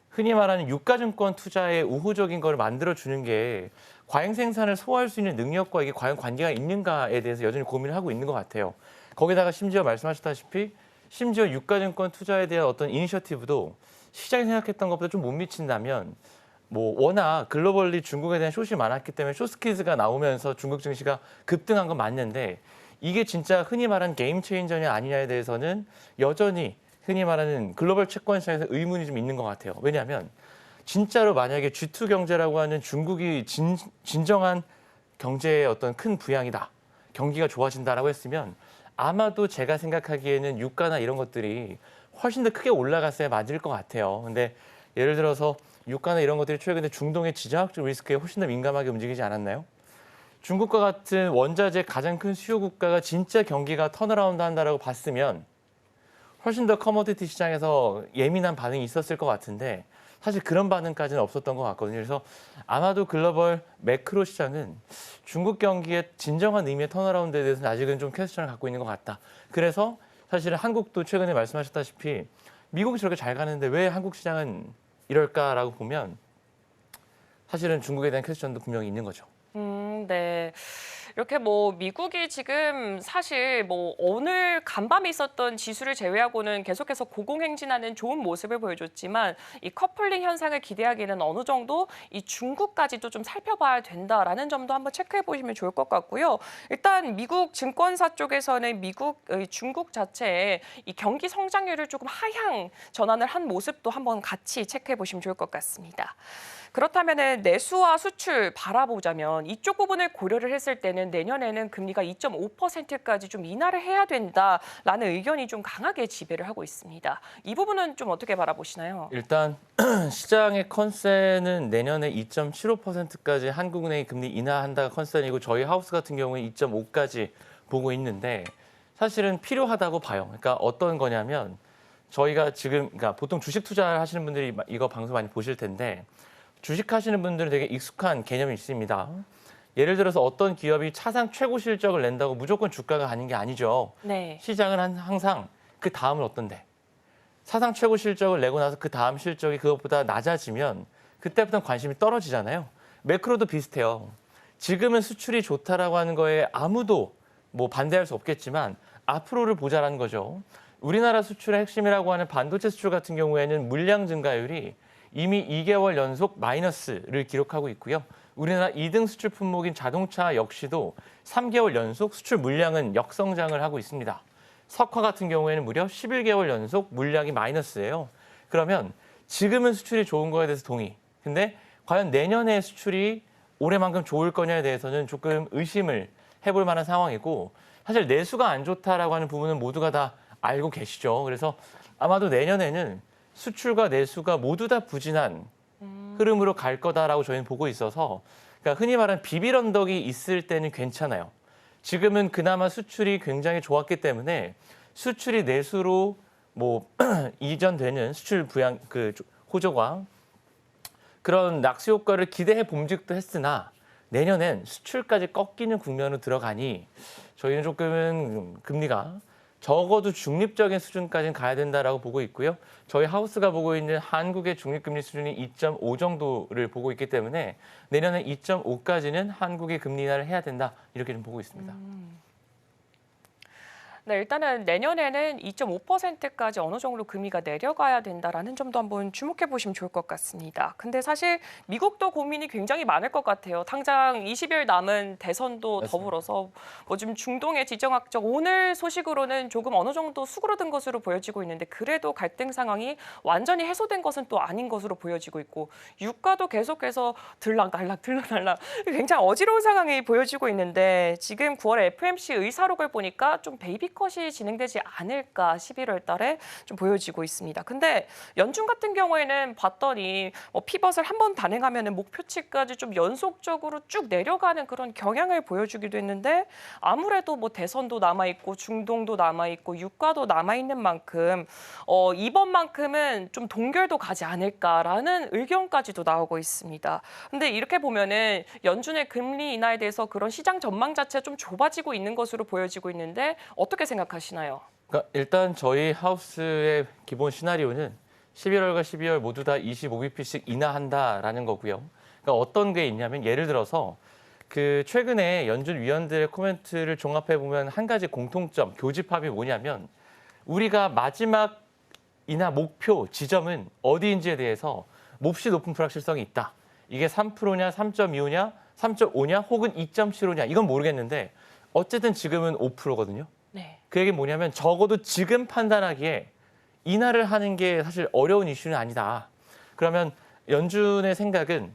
흔히 말하는 유가증권 투자에 우호적인 걸 만들어주는 게 과잉 생산을 소화할 수 있는 능력과 이게 과연 관계가 있는가에 대해서 여전히 고민을 하고 있는 것 같아요. 거기다가 심지어 말씀하셨다시피 심지어 유가증권 투자에 대한 어떤 이니셔티브도 시장이 생각했던 것보다 좀 못 미친다면 뭐 워낙 글로벌리 중국에 대한 숏이 많았기 때문에 숏스퀴즈가 나오면서 중국 증시가 급등한 건 맞는데 이게 진짜 흔히 말하는 게임 체인저냐 아니냐에 대해서는 여전히 흔히 말하는 글로벌 채권 시장에서 의문이 좀 있는 것 같아요. 왜냐하면 진짜로 만약에 G2 경제라고 하는 중국이 진정한 경제의 어떤 큰 부양이다, 경기가 좋아진다라고 했으면 아마도 제가 생각하기에는 유가나 이런 것들이 훨씬 더 크게 올라갔어야 맞을 것 같아요. 근데 예를 들어서 유가나 이런 것들이 최근에 중동의 지정학적 리스크에 훨씬 더 민감하게 움직이지 않았나요? 중국과 같은 원자재 가장 큰 수요 국가가 진짜 경기가 턴어라운드 한다라고 봤으면 훨씬 더 커머디티 시장에서 예민한 반응이 있었을 것 같은데 사실 그런 반응까지는 없었던 것 같거든요. 그래서 아마도 글로벌 매크로 시장은 중국 경기의 진정한 의미의 턴어라운드에 대해서는 아직은 좀 퀘스천을 갖고 있는 것 같다. 그래서 사실은 한국도 최근에 말씀하셨다시피 미국이 저렇게 잘 가는데 왜 한국 시장은 이럴까라고 보면 사실은 중국에 대한 퀘스천도 분명히 있는 거죠. 네. 이렇게 뭐 미국이 지금 사실 뭐 오늘 간밤에 있었던 지수를 제외하고는 계속해서 고공행진하는 좋은 모습을 보여줬지만 이 커플링 현상을 기대하기는 어느 정도 이 중국까지도 좀 살펴봐야 된다라는 점도 한번 체크해 보시면 좋을 것 같고요. 일단 미국 증권사 쪽에서는 중국 자체의 이 경기 성장률을 조금 하향 전환을 한 모습도 한번 같이 체크해 보시면 좋을 것 같습니다. 그렇다면 내수와 수출 바라보자면 이쪽 부분을 고려를 했을 때는 내년에는 금리가 2.5%까지 좀 인하를 해야 된다라는 의견이 좀 강하게 지배를 하고 있습니다. 이 부분은 좀 어떻게 바라보시나요? 일단 시장의 컨센은 내년에 2.75%까지 한국은행이 금리 인하한다가 컨센이고 저희 하우스 같은 경우는 2.5까지 보고 있는데 사실은 필요하다고 봐요. 그러니까 어떤 거냐면 저희가 지금 그러니까 보통 주식 투자를 하시는 분들이 이거 방송 많이 보실 텐데 주식하시는 분들은 되게 익숙한 개념이 있습니다. 예를 들어서 어떤 기업이 차상 최고 실적을 낸다고 무조건 주가가 가는 게 아니죠. 네. 시장은 항상 그 다음은 어떤데? 사상 최고 실적을 내고 나서 그 다음 실적이 그것보다 낮아지면 그때부터 관심이 떨어지잖아요. 매크로도 비슷해요. 지금은 수출이 좋다라고 하는 거에 아무도 뭐 반대할 수 없겠지만 앞으로를 보자라는 거죠. 우리나라 수출의 핵심이라고 하는 반도체 수출 같은 경우에는 물량 증가율이 이미 2개월 연속 마이너스를 기록하고 있고요. 우리나라 2등 수출 품목인 자동차 역시도 3개월 연속 수출 물량은 역성장을 하고 있습니다. 석화 같은 경우에는 무려 11개월 연속 물량이 마이너스예요. 그러면 지금은 수출이 좋은 거에 대해서 동의. 근데 과연 내년에 수출이 올해만큼 좋을 거냐에 대해서는 조금 의심을 해볼 만한 상황이고 사실 내수가 안 좋다라고 하는 부분은 모두가 다 알고 계시죠. 그래서 아마도 내년에는 수출과 내수가 모두 다 부진한 흐름으로 갈 거다라고 저희는 보고 있어서 그러니까 흔히 말하는 비빌 언덕이 있을 때는 괜찮아요. 지금은 그나마 수출이 굉장히 좋았기 때문에 수출이 내수로 뭐 이전되는 수출 부양 그 호조가 그런 낙수 효과를 기대해 봄직도 했으나 내년엔 수출까지 꺾이는 국면으로 들어가니 저희는 조금은 금리가 적어도 중립적인 수준까지는 가야 된다라고 보고 있고요. 저희 하우스가 보고 있는 한국의 중립금리 수준이 2.5 정도를 보고 있기 때문에 내년에 2.5까지는 한국이 금리 인하를 해야 된다 이렇게 좀 보고 있습니다. 네, 일단은 내년에는 2.5%까지 어느 정도 금리가 내려가야 된다라는 점도 한번 주목해 보시면 좋을 것 같습니다. 근데 사실 미국도 고민이 굉장히 많을 것 같아요. 당장 20일 남은 대선도 맞습니다. 더불어서 뭐 지금 중동의 지정학적 오늘 소식으로는 조금 어느 정도 수그러든 것으로 보여지고 있는데 그래도 갈등 상황이 완전히 해소된 것은 또 아닌 것으로 보여지고 있고 유가도 계속해서 들락날락 굉장히 어지러운 상황이 보여지고 있는데 지금 9월에 FOMC 의사록을 보니까 좀 베이비 컷이 진행되지 않을까 11월 달에 좀 보여지고 있습니다. 근데 연준 같은 경우에는 봤더니 피벗을 한번 단행하면 목표치까지 좀 연속적으로 쭉 내려가는 그런 경향을 보여주기도 했는데 아무래도 뭐 대선도 남아있고 중동도 남아있고 유가도 남아있는 만큼 이번만큼은 좀 동결도 가지 않을까라는 의견까지도 나오고 있습니다. 근데 이렇게 보면은 연준의 금리 인하에 대해서 그런 시장 전망 자체가 좀 좁아지고 있는 것으로 보여지고 있는데 어떻게 생각하시나요? 그러니까 일단 저희 하우스의 기본 시나리오는 11월과 12월 모두 다 25bp씩 인하한다라는 거고요. 그러니까 어떤 게 있냐면 예를 들어서 그 최근에 연준 위원들의 코멘트를 종합해 보면 한 가지 공통점, 교집합이 뭐냐면 우리가 마지막 인하 목표 지점은 어디인지에 대해서 몹시 높은 불확실성이 있다. 이게 3%냐, 3.25냐, 3.5냐, 혹은 2.75냐 이건 모르겠는데 어쨌든 지금은 5%거든요. 네. 그 얘기는 뭐냐면 적어도 지금 판단하기에 인하를 하는 게 사실 어려운 이슈는 아니다. 그러면 연준의 생각은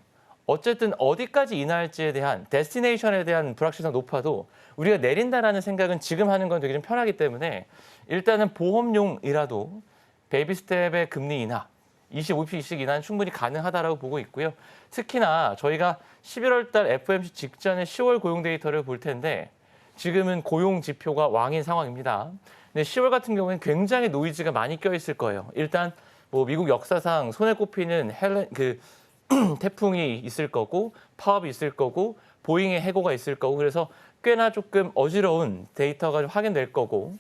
어쨌든 어디까지 인하할지에 대한 데스티네이션에 대한 불확실성 높아도 우리가 내린다라는 생각은 지금 하는 건 되게 좀 편하기 때문에 일단은 보험용이라도 베이비 스텝의 금리 인하 25bp씩 인하는 충분히 가능하다라고 보고 있고요. 특히나 저희가 11월 달 FOMC 직전에 10월 고용 데이터를 볼 텐데 지금은 고용 지표가 왕인 상황입니다. 근데 10월 같은 경우에는 굉장히 노이즈가 많이 껴있을 거예요. 일단 뭐 미국 역사상 손에 꼽히는 태풍이 있을 거고 파업이 있을 거고 보잉의 해고가 있을 거고 그래서 꽤나 조금 어지러운 데이터가 확인될 거고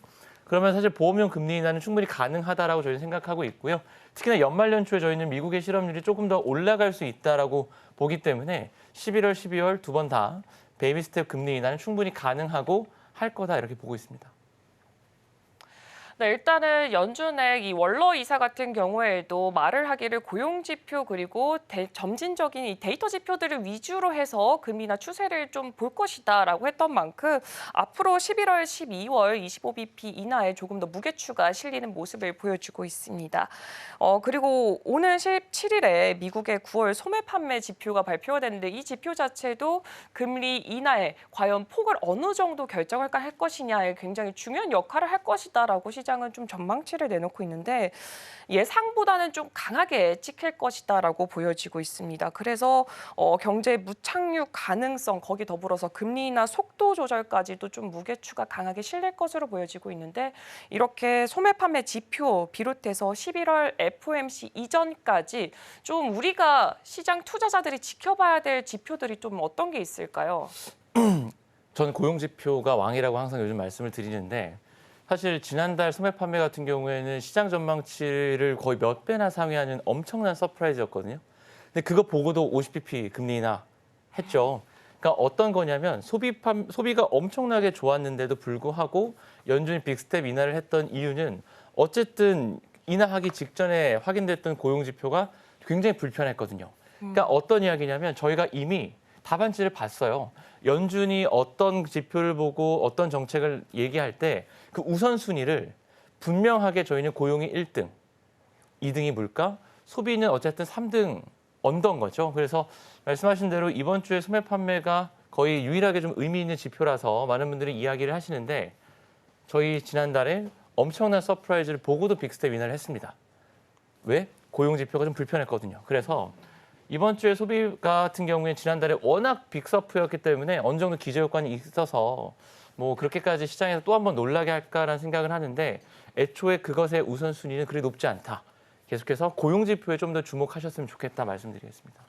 그러면 사실 보험용 금리 인하는 충분히 가능하다라고 저희는 생각하고 있고요. 특히나 연말 연초에 저희는 미국의 실업률이 조금 더 올라갈 수 있다라고 보기 때문에 11월, 12월 두 번 다 베이비 스텝 금리 인하는 충분히 가능하고 할 거다 이렇게 보고 있습니다. 네, 일단은 연준의 이 월러 이사 같은 경우에도 말을 하기를 고용 지표 그리고 점진적인 이 데이터 지표들을 위주로 해서 금리나 추세를 좀 볼 것이다라고 했던 만큼 앞으로 11월, 12월 25bp 인하에 조금 더 무게추가 실리는 모습을 보여주고 있습니다. 그리고 오늘 17일에 미국의 9월 소매 판매 지표가 발표가 됐는데 이 지표 자체도 금리 인하에 과연 폭을 어느 정도 결정을 할 것이냐에 굉장히 중요한 역할을 할 것이다라고 시장은 좀 전망치를 내놓고 있는데 예상보다는 좀 강하게 찍힐 것이다라고 보여지고 있습니다. 그래서 경제 무착륙 가능성 거기 더불어서 금리 인하 속도 조절까지도 좀 무게추가 강하게 실릴 것으로 보여지고 있는데 이렇게 소매 판매 지표 비롯해서 11월 FOMC 이전까지 좀 우리가 시장 투자자들이 지켜봐야 될 지표들이 좀 어떤 게 있을까요? 저는 고용 지표가 왕이라고 항상 요즘 말씀을 드리는데 사실 지난달 소매 판매 같은 경우에는 시장 전망치를 거의 몇 배나 상회하는 엄청난 서프라이즈였거든요. 근데 그거 보고도 50bp 금리 인하 했죠. 그러니까 어떤 거냐면 소비가 엄청나게 좋았는데도 불구하고 연준이 빅스텝 인하를 했던 이유는 어쨌든 인하하기 직전에 확인됐던 고용 지표가 굉장히 불편했거든요. 그러니까 어떤 이야기냐면 저희가 이미 답안지를 봤어요. 연준이 어떤 지표를 보고 어떤 정책을 얘기할 때 그 우선순위를 분명하게 저희는 고용이 1등, 2등이 물가, 소비는 어쨌든 3등 언더인 거죠. 그래서 말씀하신 대로 이번 주에 소매 판매가 거의 유일하게 좀 의미 있는 지표라서 많은 분들이 이야기를 하시는데 저희 지난달에 엄청난 서프라이즈를 보고도 빅스텝 인하를 했습니다. 왜? 고용 지표가 좀 불편했거든요. 그래서 이번 주에 소비 같은 경우에 지난달에 워낙 빅서프였기 때문에 어느 정도 기저효과는 있어서 뭐 그렇게까지 시장에서 또 한 번 놀라게 할까라는 생각을 하는데 애초에 그것의 우선순위는 그리 높지 않다. 계속해서 고용 지표에 좀 더 주목하셨으면 좋겠다 말씀드리겠습니다.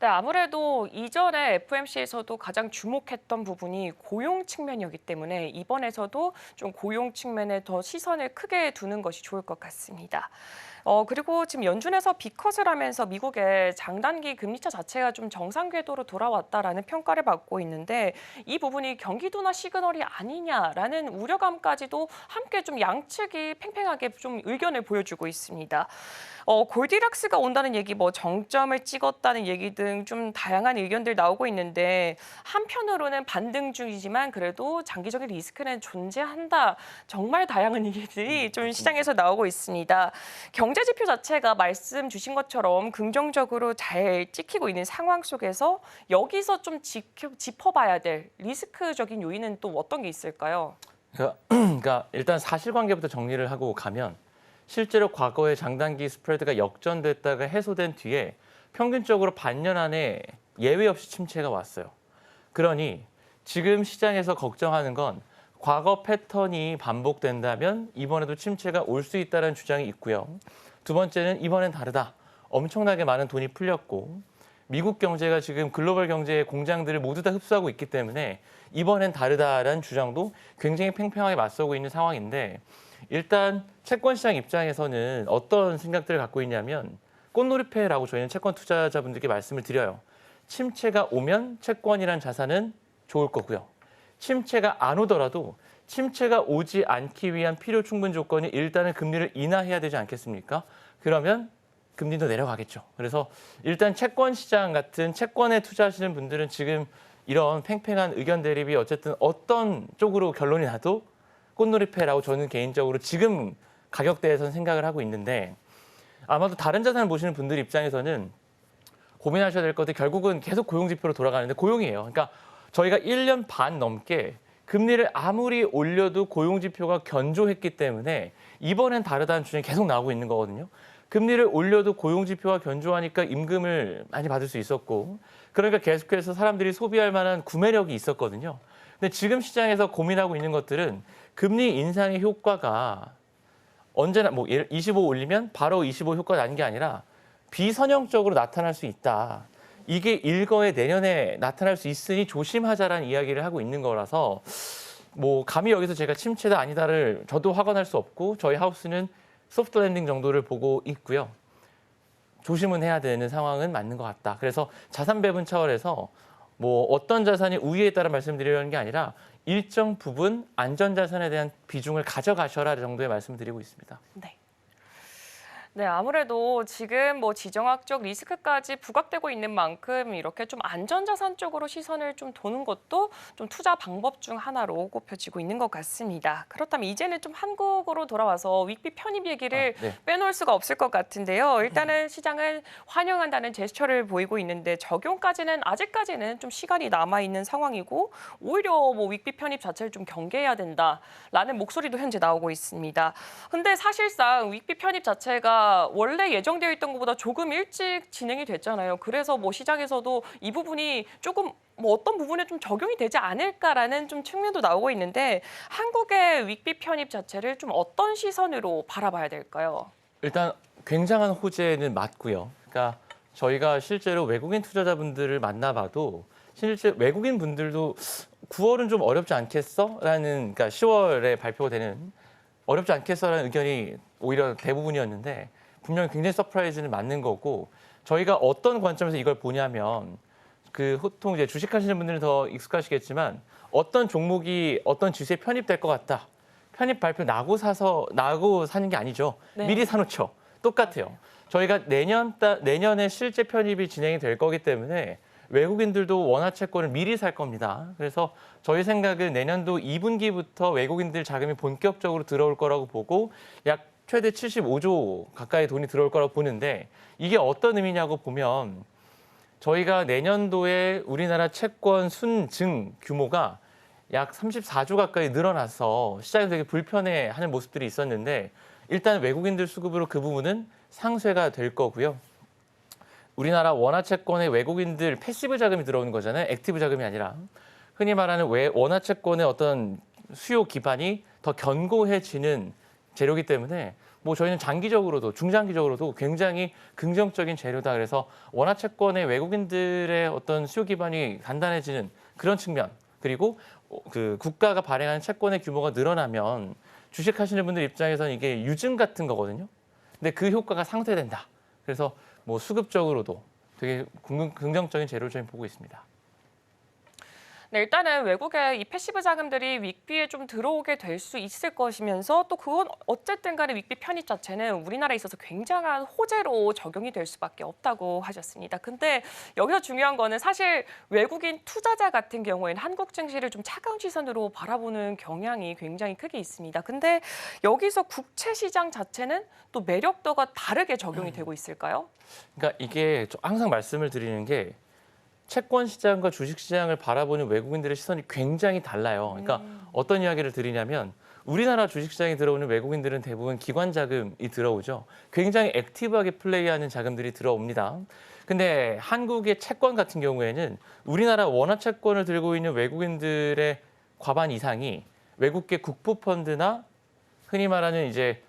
네, 아무래도 이전에 FOMC에서도 가장 주목했던 부분이 고용 측면이었기 때문에 이번에서도 좀 고용 측면에 더 시선을 크게 두는 것이 좋을 것 같습니다. 그리고 지금 연준에서 빅컷을 하면서 미국의 장단기 금리차 자체가 좀 정상 궤도로 돌아왔다라는 평가를 받고 있는데 이 부분이 경기도나 시그널이 아니냐라는 우려감까지도 함께 좀 양측이 팽팽하게 좀 의견을 보여주고 있습니다. 골디락스가 온다는 얘기, 뭐 정점을 찍었다는 얘기 등 좀 다양한 의견들 나오고 있는데 한편으로는 반등주의지만 그래도 장기적인 리스크는 존재한다. 정말 다양한 얘기들이 좀 시장에서 나오고 있습니다. 경제 지표 자체가 말씀 주신 것처럼 긍정적으로 잘 찍히고 있는 상황 속에서 여기서 좀 짚어봐야 될 리스크적인 요인은 또 어떤 게 있을까요? 그러니까 일단 사실관계부터 정리를 하고 가면 실제로 과거에 장단기 스프레드가 역전됐다가 해소된 뒤에 평균적으로 반년 안에 예외 없이 침체가 왔어요. 그러니 지금 시장에서 걱정하는 건 과거 패턴이 반복된다면 이번에도 침체가 올 수 있다는 주장이 있고요. 두 번째는 이번엔 다르다. 엄청나게 많은 돈이 풀렸고 미국 경제가 지금 글로벌 경제의 공장들을 모두 다 흡수하고 있기 때문에 이번엔 다르다라는 주장도 굉장히 팽팽하게 맞서고 있는 상황인데 일단 채권 시장 입장에서는 어떤 생각들을 갖고 있냐면 꽃놀이패라고 저희는 채권 투자자분들께 말씀을 드려요. 침체가 오면 채권이란 자산은 좋을 거고요. 침체가 안 오더라도 침체가 오지 않기 위한 필요 충분 조건이 일단은 금리를 인하해야 되지 않겠습니까? 그러면 금리도 내려가겠죠. 그래서 일단 채권 시장 같은 채권에 투자하시는 분들은 지금 이런 팽팽한 의견 대립이 어쨌든 어떤 쪽으로 결론이 나도 꽃놀이패라고 저는 개인적으로 지금 가격대에서는 생각을 하고 있는데 아마도 다른 자산을 보시는 분들 입장에서는 고민하셔야 될 것들 결국은 계속 고용 지표로 돌아가는데 고용이에요. 그러니까 저희가 1년 반 넘게 금리를 아무리 올려도 고용 지표가 견조했기 때문에 이번엔 다르다는 주장이 계속 나오고 있는 거거든요. 금리를 올려도 고용 지표가 견조하니까 임금을 많이 받을 수 있었고 그러니까 계속해서 사람들이 소비할 만한 구매력이 있었거든요. 근데 지금 시장에서 고민하고 있는 것들은 금리 인상의 효과가 언제나 뭐 25 올리면 바로 25 효과 나는 게 아니라 비선형적으로 나타날 수 있다. 이게 일거에 내년에 나타날 수 있으니 조심하자라는 이야기를 하고 있는 거라서 뭐 감히 여기서 제가 침체다 아니다를 저도 확언할 수 없고 저희 하우스는 소프트 랜딩 정도를 보고 있고요. 조심은 해야 되는 상황은 맞는 것 같다. 그래서 자산 배분 차원에서 뭐 어떤 자산이 우위에 따라 말씀드리려는 게 아니라 일정 부분 안전자산에 대한 비중을 가져가셔라 정도의 말씀드리고 있습니다. 네. 네, 아무래도 지금 뭐 지정학적 리스크까지 부각되고 있는 만큼 이렇게 좀 안전자산 쪽으로 시선을 좀 도는 것도 좀 투자 방법 중 하나로 꼽혀지고 있는 것 같습니다. 그렇다면 이제는 좀 한국으로 돌아와서 윅비 편입 얘기를 네. 빼놓을 수가 없을 것 같은데요. 일단은 시장은 환영한다는 제스처를 보이고 있는데 적용까지는 아직까지는 좀 시간이 남아 있는 상황이고 오히려 뭐 윅비 편입 자체를 좀 경계해야 된다라는 목소리도 현재 나오고 있습니다. 근데 사실상 윅비 편입 자체가 원래 예정되어 있던 것보다 조금 일찍 진행이 됐잖아요. 그래서 뭐 시장에서도 이 부분이 조금 뭐 어떤 부분에 좀 적용이 되지 않을까라는 좀 측면도 나오고 있는데 한국의 윅비 편입 자체를 좀 어떤 시선으로 바라봐야 될까요? 일단 굉장한 호재는 맞고요. 그러니까 저희가 실제로 외국인 투자자분들을 만나봐도 실제 외국인 분들도 9월은 좀 어렵지 않겠어?라는 그러니까 10월에 발표가 되는 어렵지 않겠어라는 의견이 오히려 대부분이었는데 분명히 굉장히 서프라이즈는 맞는 거고 저희가 어떤 관점에서 이걸 보냐면 그 보통 이제 주식하시는 분들은 더 익숙하시겠지만 어떤 종목이 어떤 지수에 편입될 것 같다. 편입 발표 나고 사는 게 아니죠. 네. 미리 사놓죠. 똑같아요. 저희가 내년에 실제 편입이 진행이 될 거기 때문에 외국인들도 원화 채권을 미리 살 겁니다. 그래서 저희 생각은 내년도 2분기부터 외국인들 자금이 본격적으로 들어올 거라고 보고 약 최대 75조 가까이 돈이 들어올 거라고 보는데 이게 어떤 의미냐고 보면 저희가 내년도에 우리나라 채권 순증 규모가 약 34조 가까이 늘어나서 시장에서 되게 불편해하는 모습들이 있었는데 일단 외국인들 수급으로 그 부분은 상쇄가 될 거고요. 우리나라 원화 채권에 외국인들 패시브 자금이 들어오는 거잖아요. 액티브 자금이 아니라. 흔히 말하는 원화 채권의 어떤 수요 기반이 더 견고해지는 재료이기 때문에 뭐 저희는 장기적으로도 중장기적으로도 굉장히 긍정적인 재료다. 그래서 원화 채권의 외국인들의 어떤 수요 기반이 단단해지는 그런 측면 그리고 그 국가가 발행하는 채권의 규모가 늘어나면 주식하시는 분들 입장에서는 이게 유증 같은 거거든요. 근데 그 효과가 상쇄된다. 그래서 뭐 수급적으로도 되게 긍정적인 재료를 저희 보고 있습니다. 네, 일단은 외국의 이 패시브 자금들이 윅비에 좀 들어오게 될 수 있을 것이면서 또 그건 어쨌든 간에 윅비 편입 자체는 우리나라에 있어서 굉장한 호재로 적용이 될 수밖에 없다고 하셨습니다. 근데 여기서 중요한 거는 사실 외국인 투자자 같은 경우에는 한국 증시를 좀 차가운 시선으로 바라보는 경향이 굉장히 크게 있습니다. 근데 여기서 국채 시장 자체는 또 매력도가 다르게 적용이 되고 있을까요? 그러니까 이게 항상 말씀을 드리는 게 채권 시장과 주식 시장을 바라보는 외국인들의 시선이 굉장히 달라요. 그러니까 어떤 이야기를 드리냐면 우리나라 주식 시장에 들어오는 외국인들은 대부분 기관 자금이 들어오죠. 굉장히 액티브하게 플레이하는 자금들이 들어옵니다. 근데 한국의 채권 같은 경우에는 우리나라 원화 채권을 들고 있는 외국인들의 과반 이상이 외국계 국부 펀드나 흔히 말하는 이제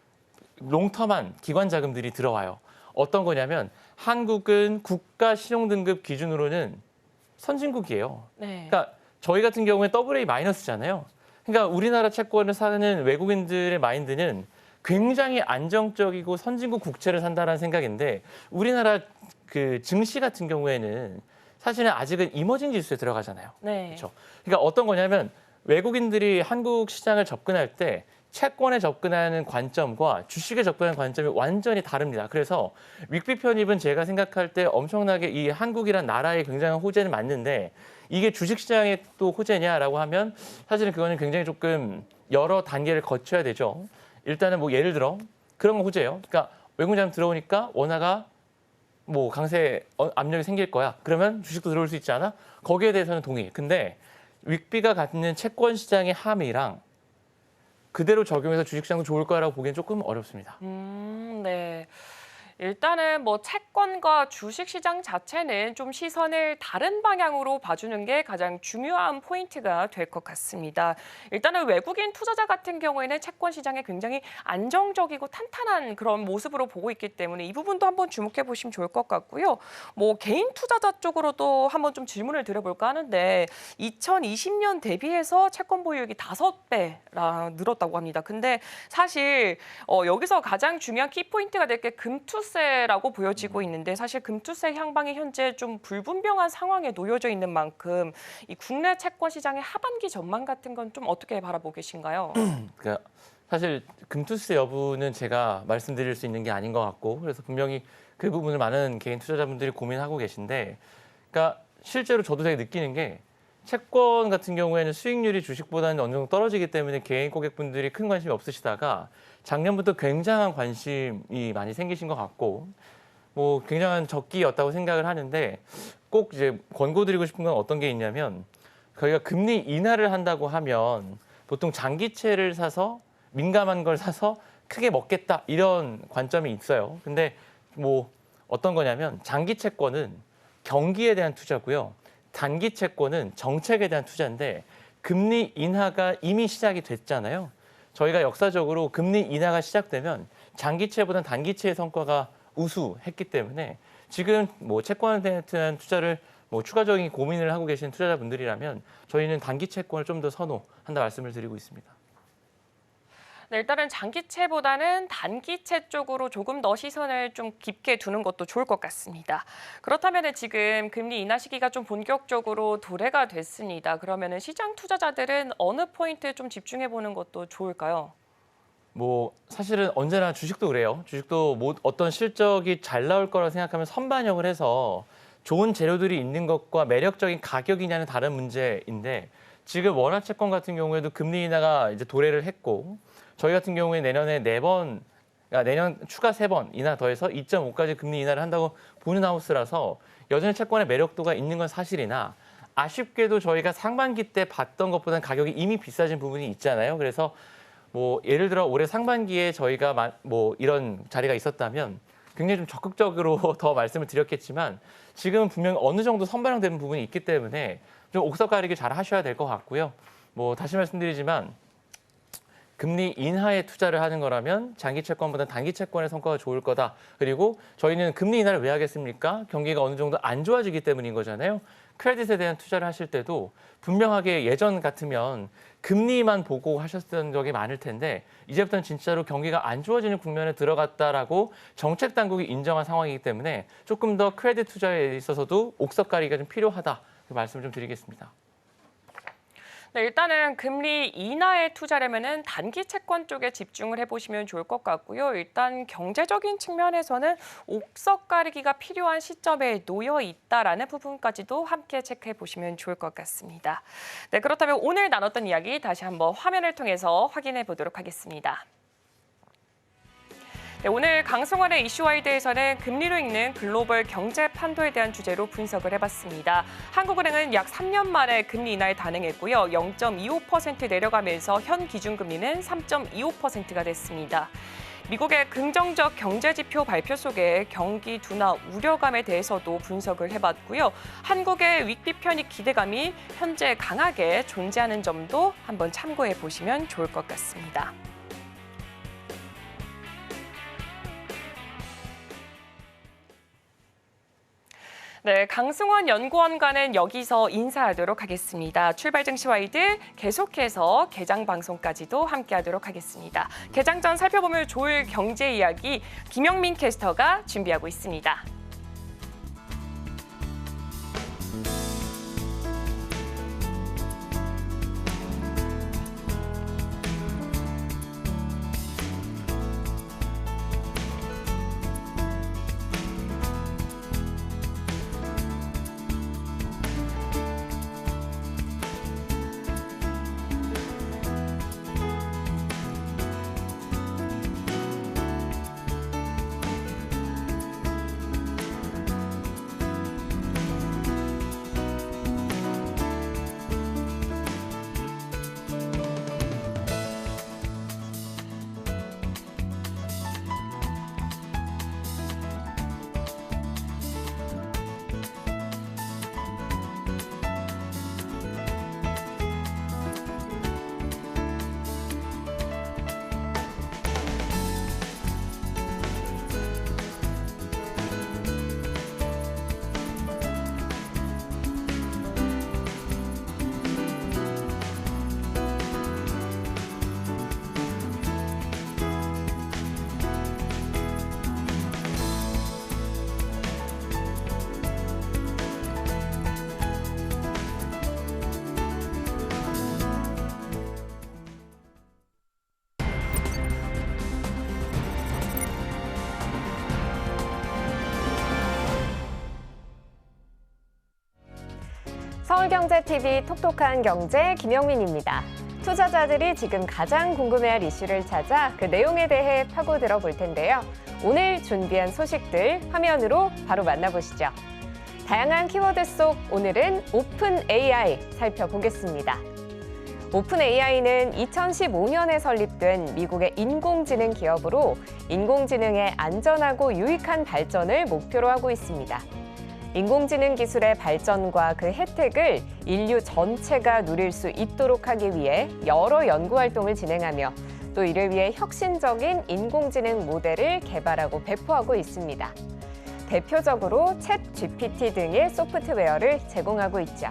롱텀한 기관 자금들이 들어와요. 어떤 거냐면 한국은 국가 신용 등급 기준으로는 선진국이에요. 네. 그러니까 저희 같은 경우에 AA 마이너스잖아요. 그러니까 우리나라 채권을 사는 외국인들의 마인드는 굉장히 안정적이고 선진국 국채를 산다라는 생각인데 우리나라 그 증시 같은 경우에는 사실은 아직은 이머징 지수에 들어가잖아요. 네. 그렇죠. 그러니까 어떤 거냐면 외국인들이 한국 시장을 접근할 때 채권에 접근하는 관점과 주식에 접근하는 관점이 완전히 다릅니다. 그래서 윅비 편입은 제가 생각할 때 엄청나게 이 한국이란 나라의 굉장한 호재는 맞는데 이게 주식시장의 또 호재냐라고 하면 사실은 그거는 굉장히 조금 여러 단계를 거쳐야 되죠. 일단은 뭐 예를 들어 그런 거 호재예요. 그러니까 외국인 자금 들어오니까 원화가 뭐 강세 압력이 생길 거야. 그러면 주식도 들어올 수 있지 않아? 거기에 대해서는 동의. 근데 윅비가 갖는 채권 시장의 함의랑 그대로 적용해서 주식시장도 좋을 거라고 보기엔 조금 어렵습니다. 네. 일단은 뭐 채권과 주식시장 자체는 좀 시선을 다른 방향으로 봐주는 게 가장 중요한 포인트가 될 것 같습니다. 일단은 외국인 투자자 같은 경우에는 채권 시장에 굉장히 안정적이고 탄탄한 그런 모습으로 보고 있기 때문에 이 부분도 한번 주목해 보시면 좋을 것 같고요. 뭐 개인 투자자 쪽으로도 한번 좀 질문을 드려볼까 하는데 2020년 대비해서 채권 보유액이 5배나 늘었다고 합니다. 근데 사실 여기서 가장 중요한 키포인트가 될 게 금투세라고 보여지고 있는데 사실 금투세 향방이 현재 좀 불분명한 상황에 놓여져 있는 만큼 이 국내 채권 시장의 하반기 전망 같은 건 좀 어떻게 바라보고 계신가요? 그러니까 사실 금투세 여부는 제가 말씀드릴 수 있는 게 아닌 것 같고 그래서 분명히 그 부분을 많은 개인 투자자분들이 고민하고 계신데 그러니까 실제로 저도 되게 느끼는 게 채권 같은 경우에는 수익률이 주식보다는 어느 정도 떨어지기 때문에 개인 고객분들이 큰 관심이 없으시다가 작년부터 굉장한 관심이 많이 생기신 것 같고 뭐 굉장한 적기였다고 생각을 하는데 꼭 이제 권고드리고 싶은 건 어떤 게 있냐면 저희가 금리 인하를 한다고 하면 보통 장기채를 사서 민감한 걸 사서 크게 먹겠다 이런 관점이 있어요. 근데 뭐 어떤 거냐면 장기 채권은 경기에 대한 투자고요. 단기 채권은 정책에 대한 투자인데 금리 인하가 이미 시작이 됐잖아요. 저희가 역사적으로 금리 인하가 시작되면 장기채보다는 단기채의 성과가 우수했기 때문에 지금 뭐 채권에 대한 투자를 뭐 추가적인 고민을 하고 계신 투자자분들이라면 저희는 단기 채권을 좀 더 선호한다 말씀을 드리고 있습니다. 네, 일단은 장기채보다는 단기채 쪽으로 조금 더 시선을 좀 깊게 두는 것도 좋을 것 같습니다. 그렇다면 지금 금리 인하 시기가 좀 본격적으로 도래가 됐습니다. 그러면 시장 투자자들은 어느 포인트에 좀 집중해 보는 것도 좋을까요? 뭐 사실은 언제나 주식도 그래요. 주식도 뭐 어떤 실적이 잘 나올 거라 생각하면 선반영을 해서 좋은 재료들이 있는 것과 매력적인 가격이냐는 다른 문제인데 지금 원화 채권 같은 경우에도 금리 인하가 이제 도래를 했고 저희 같은 경우에 내년에 4번, 그러니까 내년 추가 3번 인하 더해서 2.5까지 금리 인하를 한다고 보는 하우스라서 여전히 채권의 매력도가 있는 건 사실이나 아쉽게도 저희가 상반기 때 봤던 것보다는 가격이 이미 비싸진 부분이 있잖아요. 그래서 뭐 예를 들어 올해 상반기에 저희가 뭐 이런 자리가 있었다면 굉장히 좀 적극적으로 더 말씀을 드렸겠지만 지금은 분명히 어느 정도 선반영되는 부분이 있기 때문에 좀 옥석 가리기 잘 하셔야 될 것 같고요. 뭐 다시 말씀드리지만 금리 인하에 투자를 하는 거라면 장기 채권보다 단기 채권의 성과가 좋을 거다. 그리고 저희는 금리 인하를 왜 하겠습니까? 경기가 어느 정도 안 좋아지기 때문인 거잖아요. 크레딧에 대한 투자를 하실 때도 분명하게 예전 같으면 금리만 보고 하셨던 적이 많을 텐데 이제부터는 진짜로 경기가 안 좋아지는 국면에 들어갔다라고 정책 당국이 인정한 상황이기 때문에 조금 더 크레딧 투자에 있어서도 옥석 가리기가 좀 필요하다. 그 말씀을 좀 드리겠습니다. 네, 일단은 금리 인하에 투자하려면은 단기 채권 쪽에 집중을 해보시면 좋을 것 같고요. 일단 경제적인 측면에서는 옥석 가리기가 필요한 시점에 놓여 있다라는 부분까지도 함께 체크해 보시면 좋을 것 같습니다. 네, 그렇다면 오늘 나눴던 이야기 다시 한번 화면을 통해서 확인해 보도록 하겠습니다. 네, 오늘 강승환의 이슈와이드에서는 금리로 읽는 글로벌 경제 판도에 대한 주제로 분석을 해봤습니다. 한국은행은 약 3년 만에 금리 인하에 단행했고요. 0.25% 내려가면서 현 기준금리는 3.25%가 됐습니다. 미국의 긍정적 경제지표 발표 속에 경기 둔화 우려감에 대해서도 분석을 해봤고요. 한국의 윅비 편입 기대감이 현재 강하게 존재하는 점도 한번 참고해 보시면 좋을 것 같습니다. 네, 강승환 연구원과는 여기서 인사하도록 하겠습니다. 출발 증시 와이드 계속해서 개장 방송까지도 함께하도록 하겠습니다. 개장 전 살펴보면 좋을 경제 이야기 김영민 캐스터가 준비하고 있습니다. 서울경제TV 톡톡한 경제 김영민입니다. 투자자들이 지금 가장 궁금해할 이슈를 찾아 그 내용에 대해 파고들어 볼 텐데요. 오늘 준비한 소식들 화면으로 바로 만나보시죠. 다양한 키워드 속 오늘은 오픈 AI 살펴보겠습니다. 오픈 AI는 2015년에 설립된 미국의 인공지능 기업으로 인공지능의 안전하고 유익한 발전을 목표로 하고 있습니다. 인공지능 기술의 발전과 그 혜택을 인류 전체가 누릴 수 있도록 하기 위해 여러 연구 활동을 진행하며 또 이를 위해 혁신적인 인공지능 모델을 개발하고 배포하고 있습니다. 대표적으로 챗GPT 등의 소프트웨어를 제공하고 있죠.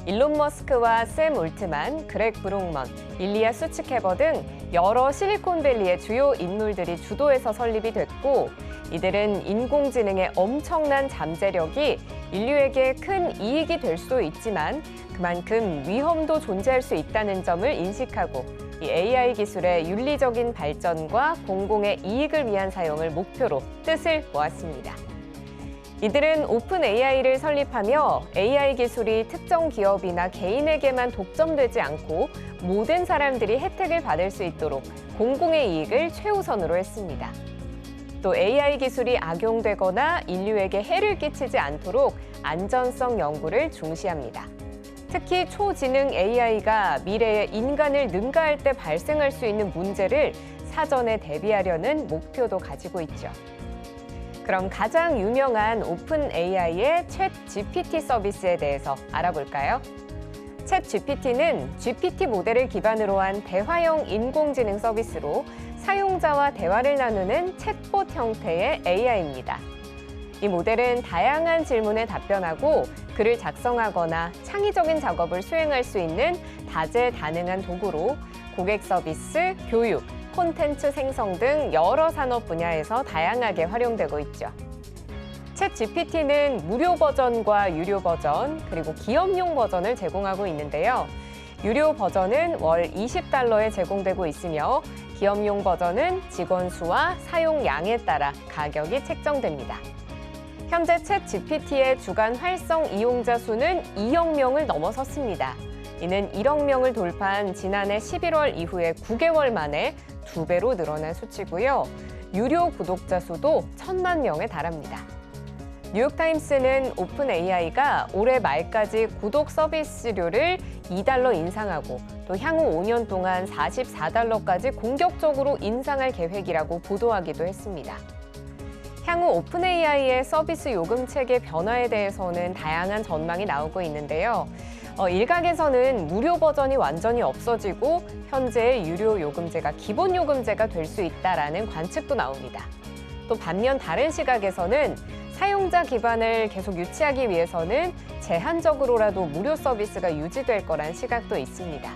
일론 머스크와 샘 올트만, 그렉 브룩먼, 일리아 수츠케버 등 여러 실리콘밸리의 주요 인물들이 주도해서 설립이 됐고 이들은 인공지능의 엄청난 잠재력이 인류에게 큰 이익이 될 수도 있지만 그만큼 위험도 존재할 수 있다는 점을 인식하고 이 AI 기술의 윤리적인 발전과 공공의 이익을 위한 사용을 목표로 뜻을 모았습니다. 이들은 오픈 AI를 설립하며 AI 기술이 특정 기업이나 개인에게만 독점되지 않고 모든 사람들이 혜택을 받을 수 있도록 공공의 이익을 최우선으로 했습니다. 또 AI 기술이 악용되거나 인류에게 해를 끼치지 않도록 안전성 연구를 중시합니다. 특히 초지능 AI가 미래에 인간을 능가할 때 발생할 수 있는 문제를 사전에 대비하려는 목표도 가지고 있죠. 그럼 가장 유명한 오픈 AI의 챗GPT 서비스에 대해서 알아볼까요? 챗GPT는 GPT 모델을 기반으로 한 대화형 인공지능 서비스로 사용자와 대화를 나누는 챗봇 형태의 AI입니다. 이 모델은 다양한 질문에 답변하고 글을 작성하거나 창의적인 작업을 수행할 수 있는 다재다능한 도구로 고객 서비스, 교육, 콘텐츠 생성 등 여러 산업 분야에서 다양하게 활용되고 있죠. 챗GPT는 무료 버전과 유료 버전, 그리고 기업용 버전을 제공하고 있는데요. 유료 버전은 월 $20에 제공되고 있으며 기업용 버전은 직원 수와 사용량에 따라 가격이 책정됩니다. 현재 챗GPT의 주간 활성 이용자 수는 2억 명을 넘어섰습니다. 이는 1억 명을 돌파한 지난해 11월 이후에 9개월 만에 2배로 늘어난 수치고요. 유료 구독자 수도 1,000만 명에 달합니다. 뉴욕타임스는 오픈 AI가 올해 말까지 구독 서비스료를 $2 인상하고 또 향후 5년 동안 $44까지 공격적으로 인상할 계획이라고 보도하기도 했습니다. 향후 오픈 AI의 서비스 요금 체계 변화에 대해서는 다양한 전망이 나오고 있는데요. 일각에서는 무료 버전이 완전히 없어지고 현재의 유료 요금제가 기본 요금제가 될 수 있다라는 관측도 나옵니다. 또 반면 다른 시각에서는 사용자 기반을 계속 유치하기 위해서는 제한적으로라도 무료 서비스가 유지될 거란 시각도 있습니다.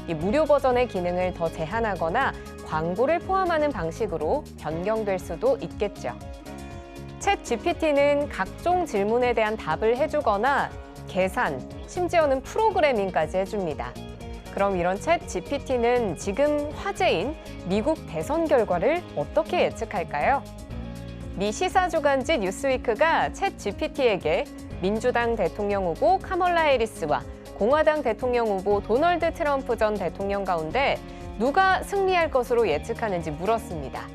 이 무료 버전의 기능을 더 제한하거나 광고를 포함하는 방식으로 변경될 수도 있겠죠. 챗GPT는 각종 질문에 대한 답을 해주거나 계산, 심지어는 프로그래밍까지 해줍니다. 그럼 이런 챗GPT는 지금 화제인 미국 대선 결과를 어떻게 예측할까요? 미 시사주간지 뉴스위크가 챗GPT에게 민주당 대통령 후보 카멀라 해리스와 공화당 대통령 후보 도널드 트럼프 전 대통령 가운데 누가 승리할 것으로 예측하는지 물었습니다.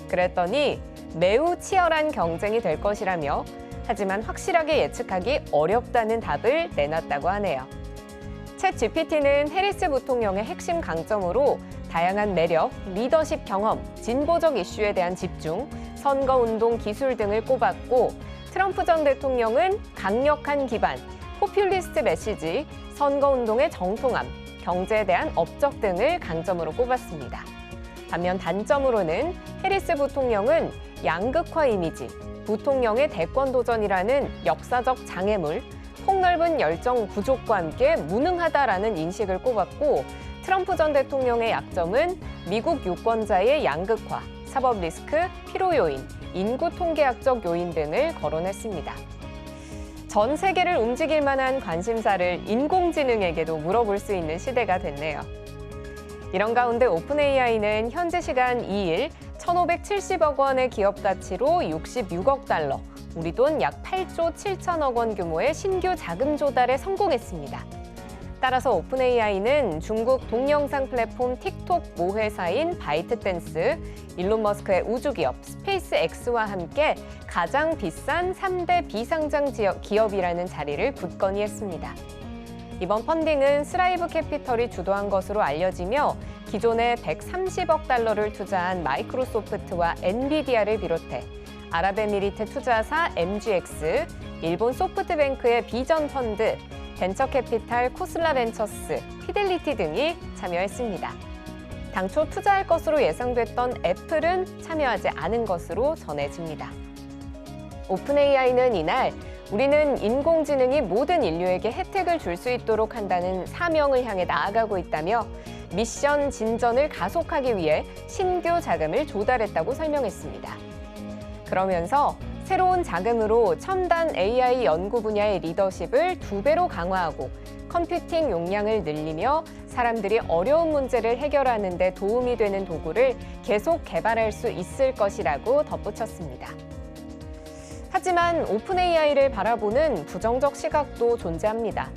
그랬더니 매우 치열한 경쟁이 될 것이라며 하지만 확실하게 예측하기 어렵다는 답을 내놨다고 하네요. 챗GPT는 해리스 부통령의 핵심 강점으로 다양한 매력, 리더십 경험, 진보적 이슈에 대한 집중, 선거운동 기술 등을 꼽았고 트럼프 전 대통령은 강력한 기반, 포퓰리스트 메시지, 선거운동의 정통함, 경제에 대한 업적 등을 강점으로 꼽았습니다. 반면 단점으로는 해리스 부통령은 양극화 이미지, 부통령의 대권 도전이라는 역사적 장애물, 폭넓은 열정 부족과 함께 무능하다라는 인식을 꼽았고 트럼프 전 대통령의 약점은 미국 유권자의 양극화, 사법 리스크, 피로 요인, 인구 통계학적 요인 등을 거론했습니다. 전 세계를 움직일 만한 관심사를 인공지능에게도 물어볼 수 있는 시대가 됐네요. 이런 가운데 오픈 AI는 현지 시간 2일 1,570억 원의 기업 가치로 66억 달러, 우리 돈 약 8조 7천억 원 규모의 신규 자금 조달에 성공했습니다. 따라서 오픈AI는 중국 동영상 플랫폼 틱톡 모회사인 바이트댄스, 일론 머스크의 우주기업 스페이스X와 함께 가장 비싼 3대 비상장 기업이라는 자리를 굳건히 했습니다. 이번 펀딩은 스라이브 캐피털이 주도한 것으로 알려지며 기존에 130억 달러를 투자한 마이크로소프트와 엔비디아를 비롯해 아랍에미리트 투자사 MGX, 일본 소프트뱅크의 비전 펀드, 벤처캐피탈 코슬라 벤처스, 피델리티 등이 참여했습니다. 당초 투자할 것으로 예상됐던 애플은 참여하지 않은 것으로 전해집니다. 오픈AI는 이날 우리는 인공지능이 모든 인류에게 혜택을 줄 수 있도록 한다는 사명을 향해 나아가고 있다며 미션 진전을 가속하기 위해 신규 자금을 조달했다고 설명했습니다. 그러면서 새로운 자금으로 첨단 AI 연구 분야의 리더십을 2배로 강화하고 컴퓨팅 용량을 늘리며 사람들이 어려운 문제를 해결하는 데 도움이 되는 도구를 계속 개발할 수 있을 것이라고 덧붙였습니다. 하지만 오픈AI를 바라보는 부정적 시각도 존재합니다.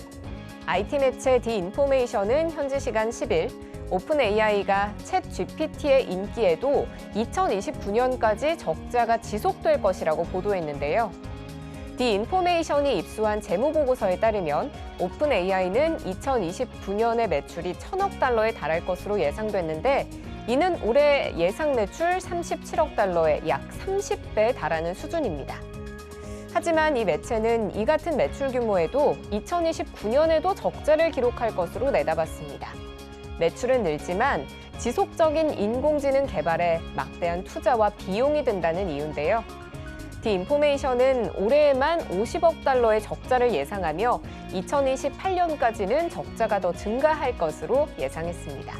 IT 매체 디인포메이션은 현지 시간 10일 오픈AI가 챗GPT의 인기에도 2029년까지 적자가 지속될 것이라고 보도했는데요. 디인포메이션이 입수한 재무보고서에 따르면 오픈AI는 2029년에 매출이 1,000억 달러에 달할 것으로 예상됐는데 이는 올해 예상 매출 37억 달러에 약 30배에 달하는 수준입니다. 하지만 이 매체는 이 같은 매출 규모에도 2029년에도 적자를 기록할 것으로 내다봤습니다. 매출은 늘지만 지속적인 인공지능 개발에 막대한 투자와 비용이 든다는 이유인데요. 디인포메이션은 올해에만 50억 달러의 적자를 예상하며 2028년까지는 적자가 더 증가할 것으로 예상했습니다.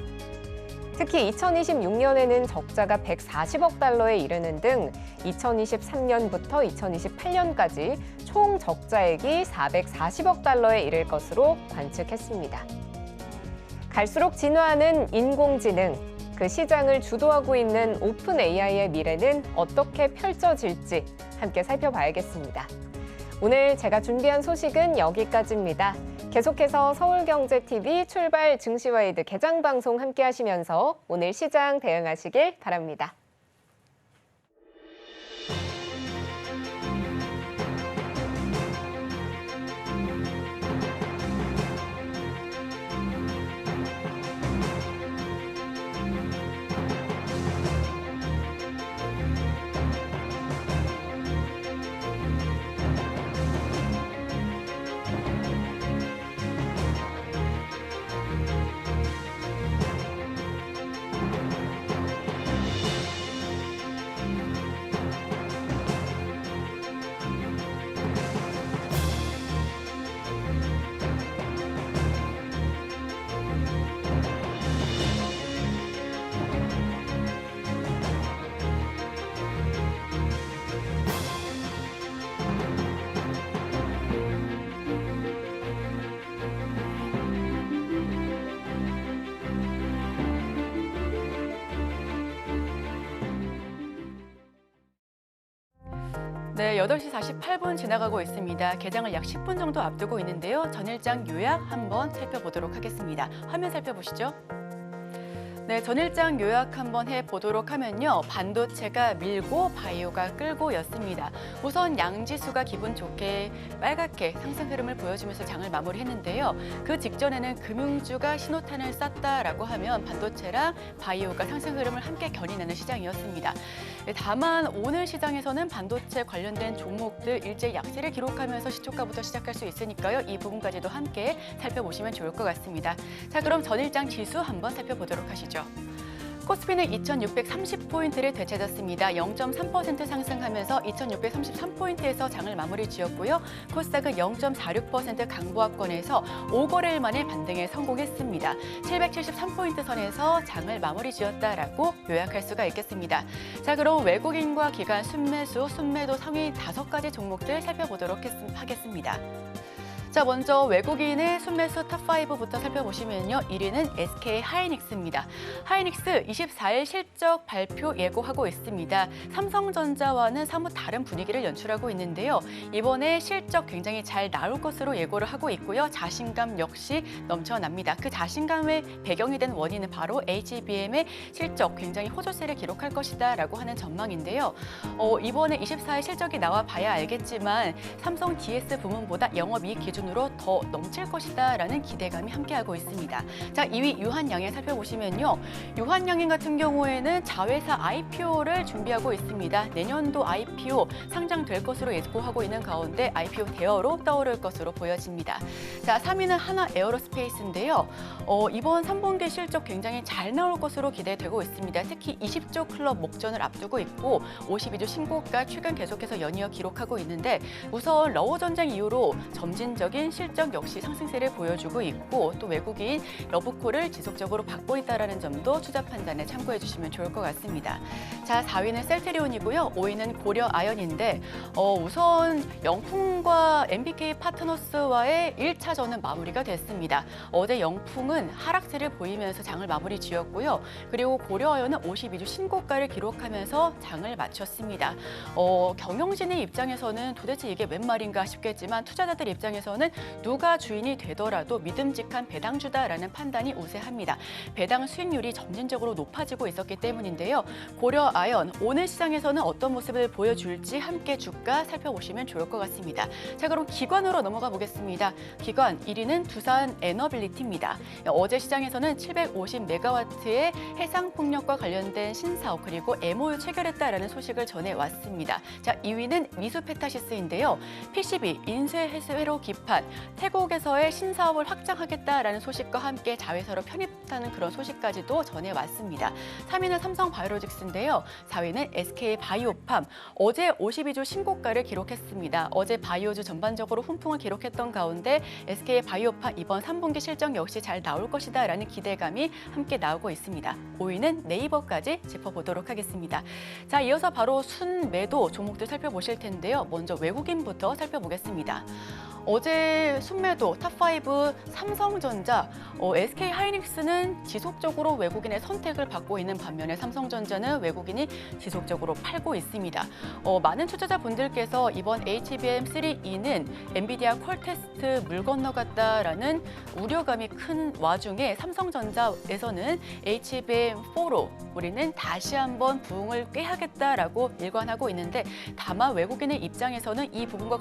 특히 2026년에는 적자가 140억 달러에 이르는 등 2023년부터 2028년까지 총 적자액이 440억 달러에 이를 것으로 관측했습니다. 갈수록 진화하는 인공지능, 그 시장을 주도하고 있는 오픈AI의 미래는 어떻게 펼쳐질지 함께 살펴봐야겠습니다. 오늘 제가 준비한 소식은 여기까지입니다. 계속해서 서울경제TV 출발 증시와이드 개장방송 함께 하시면서 오늘 시장 대응하시길 바랍니다. 네, 8시 48분 지나가고 있습니다. 개장을 약 10분 정도 앞두고 있는데요. 전일장 요약 한번 살펴보도록 하겠습니다. 화면 살펴보시죠. 네, 전일장 요약 한번 해보도록 하면요. 반도체가 밀고 바이오가 끌고였습니다. 우선 양지수가 기분 좋게 빨갛게 상승 흐름을 보여주면서 장을 마무리했는데요. 그 직전에는 금융주가 신호탄을 쐈다라고 하면 반도체랑 바이오가 상승 흐름을 함께 견인하는 시장이었습니다. 다만 오늘 시장에서는 반도체 관련된 종목들 일제 약세를 기록하면서 시초가부터 시작할 수 있으니까요. 이 부분까지도 함께 살펴보시면 좋을 것 같습니다. 자, 그럼 전일장 지수 한번 살펴보도록 하시죠. 코스피는 2,630포인트를 되찾았습니다. 0.3% 상승하면서 2,633포인트에서 장을 마무리 지었고요. 코스닥은 0.46% 강보합권에서 5거래일 만에 반등에 성공했습니다. 773포인트 선에서 장을 마무리 지었다라고 요약할 수가 있겠습니다. 자, 그럼 외국인과 기관 순매수, 순매도 상위 5가지 종목들 살펴보도록 하겠습니다. 자, 먼저 외국인의 순매수 탑5부터 살펴보시면요. 1위는 SK 하이닉스입니다. 하이닉스 24일 실적 발표 예고하고 있습니다. 삼성전자와는 사뭇 다른 분위기를 연출하고 있는데요. 이번에 실적 굉장히 잘 나올 것으로 예고를 하고 있고요. 자신감 역시 넘쳐납니다. 그 자신감의 배경이 된 원인은 바로 HBM의 실적 굉장히 호조세를 기록할 것이다라고 하는 전망인데요. 이번에 24일 실적이 나와 봐야 알겠지만 삼성 DS 부문보다 영업이익 기준으로 더 넘칠 것이다라는 기대감이 함께하고 있습니다. 자, 2위 유한양행 살펴보시면요. 유한양행 같은 경우에는 자회사 IPO를 준비하고 있습니다. 내년도 IPO 상장될 것으로 예고하고 있는 가운데 IPO 대어로 떠오를 것으로 보여집니다. 자, 3위는 하나 에어로스페이스인데요. 이번 3분기 실적 굉장히 잘 나올 것으로 기대되고 있습니다. 특히 20조 클럽 목전을 앞두고 있고 52조 신고가 최근 계속해서 연이어 기록하고 있는데 우선 러우 전쟁 이후로 점진적인 실적 역시 상승세를 보여주고 있고 또 외국인 러브콜을 지속적으로 받고 있다는 점도 투자 판단에 참고해 주시면 좋을 것 같습니다. 자, 4위는 셀트리온이고요. 5위는 고려아연인데 우선 영풍과 MBK 파트너스와의 1차전은 마무리가 됐습니다. 어제 영풍은 하락세를 보이면서 장을 마무리 지었고요. 그리고 고려아연은 52주 신고가를 기록하면서 장을 마쳤습니다. 경영진의 입장에서는 도대체 이게 웬 말인가 싶겠지만 투자자들 입장에서는 누가 주인이 되더라도 믿음직한 배당주다라는 판단이 우세합니다. 배당 수익률이 점진적으로 높아지고 있었기 때문인데요. 고려아연 오늘 시장에서는 어떤 모습을 보여줄지 함께 주가 살펴보시면 좋을 것 같습니다. 자, 그럼 기관으로 넘어가 보겠습니다. 기관 1위는 두산 에너빌리티입니다. 어제 시장에서는 750메가와트의 해상풍력과 관련된 신사업 그리고 MOU 체결했다라는 소식을 전해왔습니다. 자, 2위는 미수페타시스인데요. PCB 인쇄회로 기판 태국에서의 신사업을 확장하겠다라는 소식과 함께 자회사로 편입하는 그런 소식까지도 전해왔습니다. 3위는 삼성바이오로직스인데요. 4위는 SK바이오팜. 어제 52주 신고가를 기록했습니다. 어제 바이오주 전반적으로 훈풍을 기록했던 가운데 SK바이오팜 이번 3분기 실적 역시 잘 나올 것이다라는 기대감이 함께 나오고 있습니다. 5위는 네이버까지 짚어보도록 하겠습니다. 자, 이어서 바로 순매도 종목들 살펴보실 텐데요. 먼저 외국인부터 살펴보겠습니다. 어제 순매도 탑5 삼성전자, SK 하이닉스는 지속적으로 외국인의 선택을 받고 있는 반면에 삼성전자는 외국인이 지속적으로 팔고 있습니다. 많은 투자자분들께서 이번 HBM3E는 엔비디아 퀄테스트 물 건너갔다라는 우려감이 큰 와중에 삼성전자에서는 HBM4로 우리는 다시 한번 부흥을 꾀하겠다라고 일관하고 있는데 다만 외국인의 입장에서는 이 부분과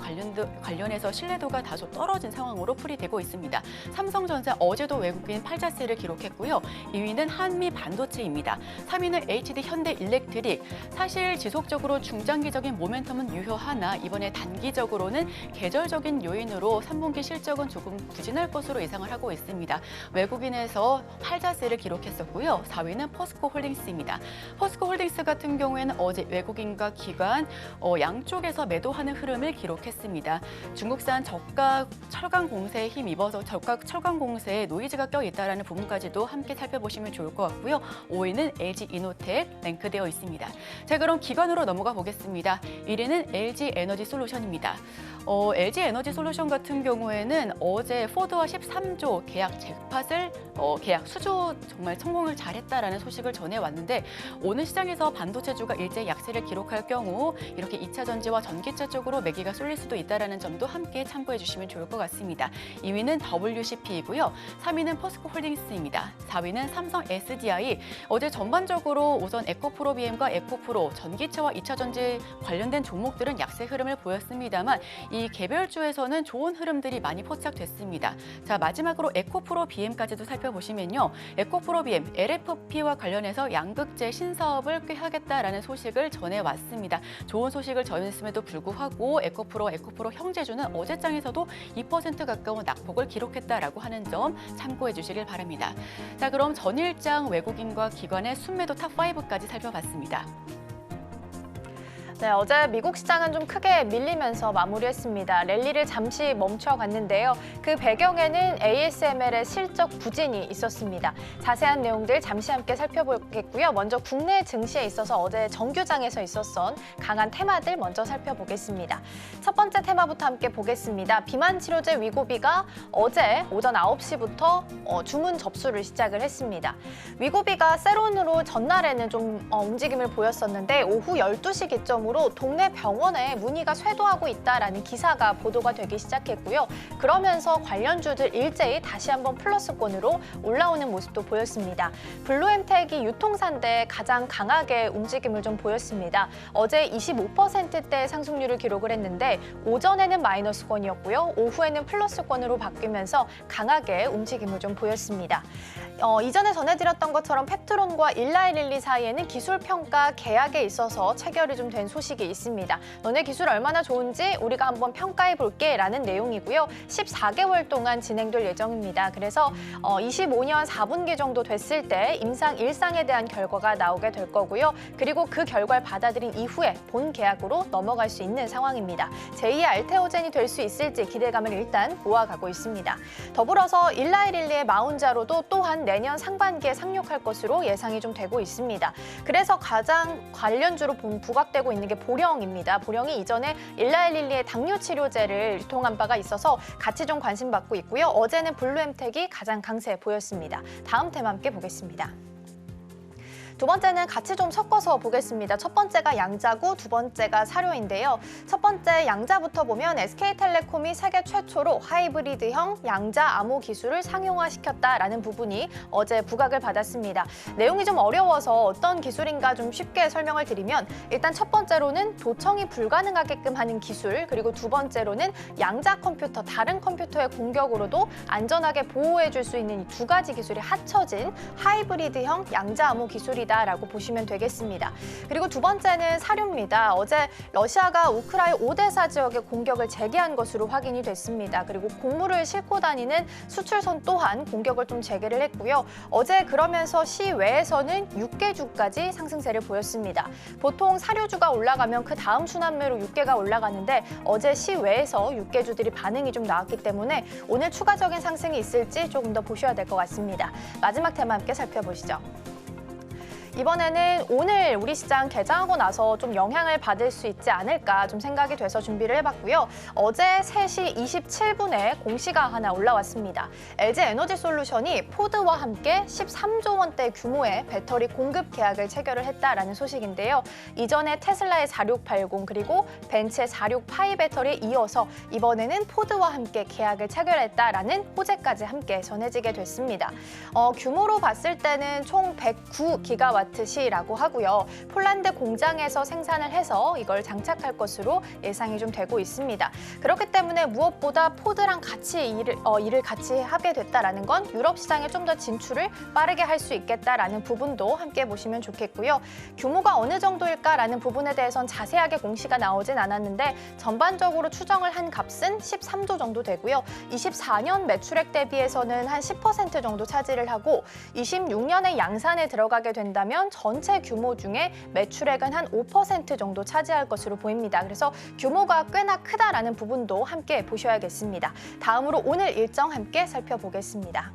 관련해서 신뢰도가 다소 떨어진 상황으로 풀이되고 있습니다. 삼성전자 어제도 외국인 팔자세를 기록했고요. 2위는 한미 반도체입니다. 3위는 HD 현대일렉트릭. 사실 지속적으로 중장기적인 모멘텀은 유효하나 이번에 단기적으로는 계절적인 요인으로 3분기 실적은 조금 부진할 것으로 예상을 하고 있습니다. 외국인에서 팔자세를 기록했었고요. 4위는 포스코홀딩스입니다. 포스코홀딩스 같은 경우에는 어제 외국인과 기관 양쪽에서 매도하는 흐름을 기록했습니다. 중국산 저가 철강 공세에 힘입어서 저가 철강 공세에 노이즈가 껴있다라는 부분까지도 함께 살펴보시면 좋을 것 같고요. 5위는 LG 이노텍 랭크되어 있습니다. 자, 그럼 기관으로 넘어가 보겠습니다. 1위는 LG 에너지 솔루션입니다. LG 에너지 솔루션 같은 경우에는 어제 포드와 13조 계약 잭팟을 계약 수주 정말 성공을 잘했다라는 소식을 전해왔는데 오늘 시장에서 반도체주가 일제 약세를 기록할 경우 이렇게 2차 전지와 전기차 쪽으로 매기가 쏠릴 수도 있다는 점도 함께 참고해 주시면 좋을 것 같습니다. 2위는 WCP이고요. 3위는 포스코홀딩스입니다. 4위는 삼성 SDI. 어제 전반적으로 우선 에코프로비엠과 에코프로 전기차와 2차 전지 관련된 종목들은 약세 흐름을 보였습니다만 이 개별주에서는 좋은 흐름들이 많이 포착됐습니다. 자, 마지막으로 에코프로 BM까지도 살펴보시면요. 에코프로 BM, LFP와 관련해서 양극재 신사업을 꾀하겠다라는 소식을 전해왔습니다. 좋은 소식을 전했음에도 불구하고 에코프로 형제주는 어제장에서도 2% 가까운 낙폭을 기록했다라고 하는 점 참고해 주시길 바랍니다. 자, 그럼 전일장 외국인과 기관의 순매도 탑5까지 살펴봤습니다. 네, 어제 미국 시장은 좀 크게 밀리면서 마무리했습니다. 랠리를 잠시 멈춰갔는데요. 그 배경에는 ASML의 실적 부진이 있었습니다. 자세한 내용들 잠시 함께 살펴보겠고요. 먼저 국내 증시에 있어서 어제 정규장에서 있었던 강한 테마들 먼저 살펴보겠습니다. 첫 번째 테마부터 함께 보겠습니다. 비만 치료제 위고비가 어제 오전 9시부터 주문 접수를 시작을 했습니다. 위고비가 세론으로 전날에는 좀 움직임을 보였었는데 오후 12시 기점으로 동네 병원에 문의가 쇄도하고 있다라는 기사가 보도가 되기 시작했고요. 그러면서 관련주들 일제히 다시 한번 플러스권으로 올라오는 모습도 보였습니다. 블루엠텍이 유통사인데 가장 강하게 움직임을 좀 보였습니다. 어제 25%대 상승률을 기록을 했는데 오전에는 마이너스권이었고요. 오후에는 플러스권으로 바뀌면서 강하게 움직임을 좀 보였습니다. 이전에 전해드렸던 것처럼 펩트론과 일라이릴리 사이에는 기술평가 계약에 있어서 체결이 좀 된 소식이 있습니다. 너네 기술 얼마나 좋은지 우리가 한번 평가해 볼게 라는 내용이고요. 14개월 동안 진행될 예정입니다. 그래서 25년 4분기 정도 됐을 때 임상 1상에 대한 결과가 나오게 될 거고요. 그리고 그 결과를 받아들인 이후에 본 계약으로 넘어갈 수 있는 상황입니다. 제2의 알테오젠이 될 수 있을지 기대감을 일단 모아가고 있습니다. 더불어서 일라이릴리의 마운자로도 또한 내년 상반기에 상륙할 것으로 예상이 좀 되고 있습니다. 그래서 가장 관련주로 부각되고 있는 게 보령입니다. 보령이 이전에 일라이릴리의 당뇨 치료제를 유통한 바가 있어서 같이 좀 관심받고 있고요. 어제는 블루엠텍이 가장 강세 보였습니다. 다음 테마 함께 보겠습니다. 두 번째는 같이 좀 섞어서 보겠습니다. 첫 번째가 양자고 두 번째가 사료인데요. 첫 번째 양자부터 보면 SK텔레콤이 세계 최초로 하이브리드형 양자 암호 기술을 상용화시켰다라는 부분이 어제 부각을 받았습니다. 내용이 좀 어려워서 어떤 기술인가 좀 쉽게 설명을 드리면 일단 첫 번째로는 도청이 불가능하게끔 하는 기술, 그리고 두 번째로는 양자 컴퓨터, 다른 컴퓨터의 공격으로도 안전하게 보호해 줄 수 있는 이 두 가지 기술이 합쳐진 하이브리드형 양자 암호 기술이 라고 보시면 되겠습니다. 그리고 두 번째는 사료입니다. 어제 러시아가 우크라이나 오데사 지역에 공격을 재개한 것으로 확인이 됐습니다. 그리고 곡물을 싣고 다니는 수출선 또한 공격을 좀 재개를 했고요. 어제 그러면서 시외에서는 육개주까지 상승세를 보였습니다. 보통 사료주가 올라가면 그 다음 순환매로 육개가 올라가는데 어제 시외에서 육개주들이 반응이 좀 나왔기 때문에 오늘 추가적인 상승이 있을지 조금 더 보셔야 될 것 같습니다. 마지막 테마 함께 살펴보시죠. 이번에는 오늘 우리 시장 개장하고 나서 좀 영향을 받을 수 있지 않을까 좀 생각이 돼서 준비를 해봤고요. 어제 3시 27분에 공시가 하나 올라왔습니다. LG에너지솔루션이 포드와 함께 13조 원대 규모의 배터리 공급 계약을 체결을 했다라는 소식인데요. 이전에 테슬라의 4680 그리고 벤츠의 46파이 배터리에 이어서 이번에는 포드와 함께 계약을 체결했다라는 호재까지 함께 전해지게 됐습니다. 규모로 봤을 때는 총 109기가와트 시라고 하고요. 폴란드 공장에서 생산을 해서 이걸 장착할 것으로 예상이 좀 되고 있습니다. 그렇기 때문에 무엇보다 포드랑 같이 일을 같이 하게 됐다라는 건 유럽 시장에 좀 더 진출을 빠르게 할 수 있겠다라는 부분도 함께 보시면 좋겠고요. 규모가 어느 정도일까라는 부분에 대해선 자세하게 공시가 나오진 않았는데 전반적으로 추정을 한 값은 13조 정도 되고요. 24년 매출액 대비해서는 한 10% 정도 차지를 하고 26년에 양산에 들어가게 된다면 전체 규모 중에 매출액은 한 5% 정도 차지할 것으로 보입니다. 그래서 규모가 꽤나 크다라는 부분도 함께 보셔야겠습니다. 다음으로 오늘 일정 함께 살펴보겠습니다.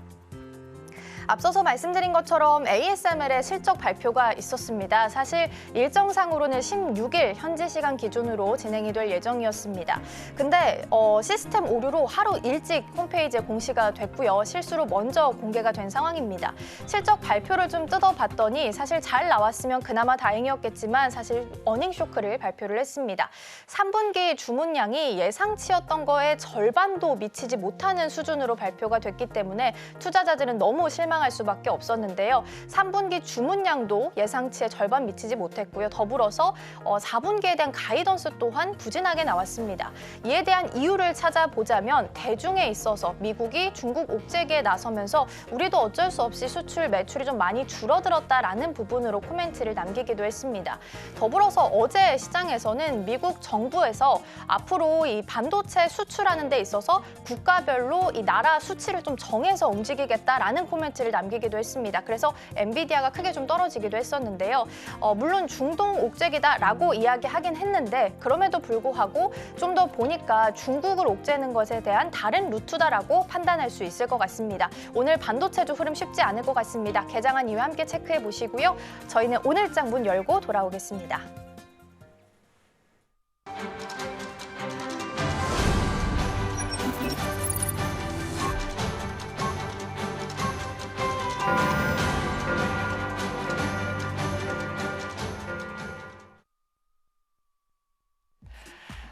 앞서서 말씀드린 것처럼 ASML의 실적 발표가 있었습니다. 사실 일정상으로는 16일 현지 시간 기준으로 진행이 될 예정이었습니다. 근데 시스템 오류로 하루 일찍 홈페이지에 공시가 됐고요. 실수로 먼저 공개가 된 상황입니다. 실적 발표를 좀 뜯어봤더니 사실 잘 나왔으면 그나마 다행이었겠지만 사실 어닝 쇼크를 발표를 했습니다. 3분기 주문량이 예상치였던 거에 절반도 미치지 못하는 수준으로 발표가 됐기 때문에 투자자들은 너무 실망할 수밖에 없었는데요. 3분기 주문량도 예상치의 절반 미치지 못했고요. 더불어서 4분기에 대한 가이던스 또한 부진하게 나왔습니다. 이에 대한 이유를 찾아보자면 대중에 있어서 미국이 중국 옥죄기에 나서면서 우리도 어쩔 수 없이 수출 매출이 좀 많이 줄어들었다라는 부분으로 코멘트를 남기기도 했습니다. 더불어서 어제 시장에서는 미국 정부에서 앞으로 이 반도체 수출하는 데 있어서 국가별로 이 나라 수치를 좀 정해서 움직이겠다라는 코멘트를 마이너스를 남기기도 했습니다. 그래서 엔비디아가 크게 좀 떨어지기도 했었는데요. 물론 중동 옥죄기다라고 이야기하긴 했는데 그럼에도 불구하고 좀 더 보니까 중국을 옥죄는 것에 대한 다른 루트다라고 판단할 수 있을 것 같습니다. 오늘 반도체주 흐름 쉽지 않을 것 같습니다. 개장한 이후 함께 체크해 보시고요. 저희는 오늘장 문 열고 돌아오겠습니다.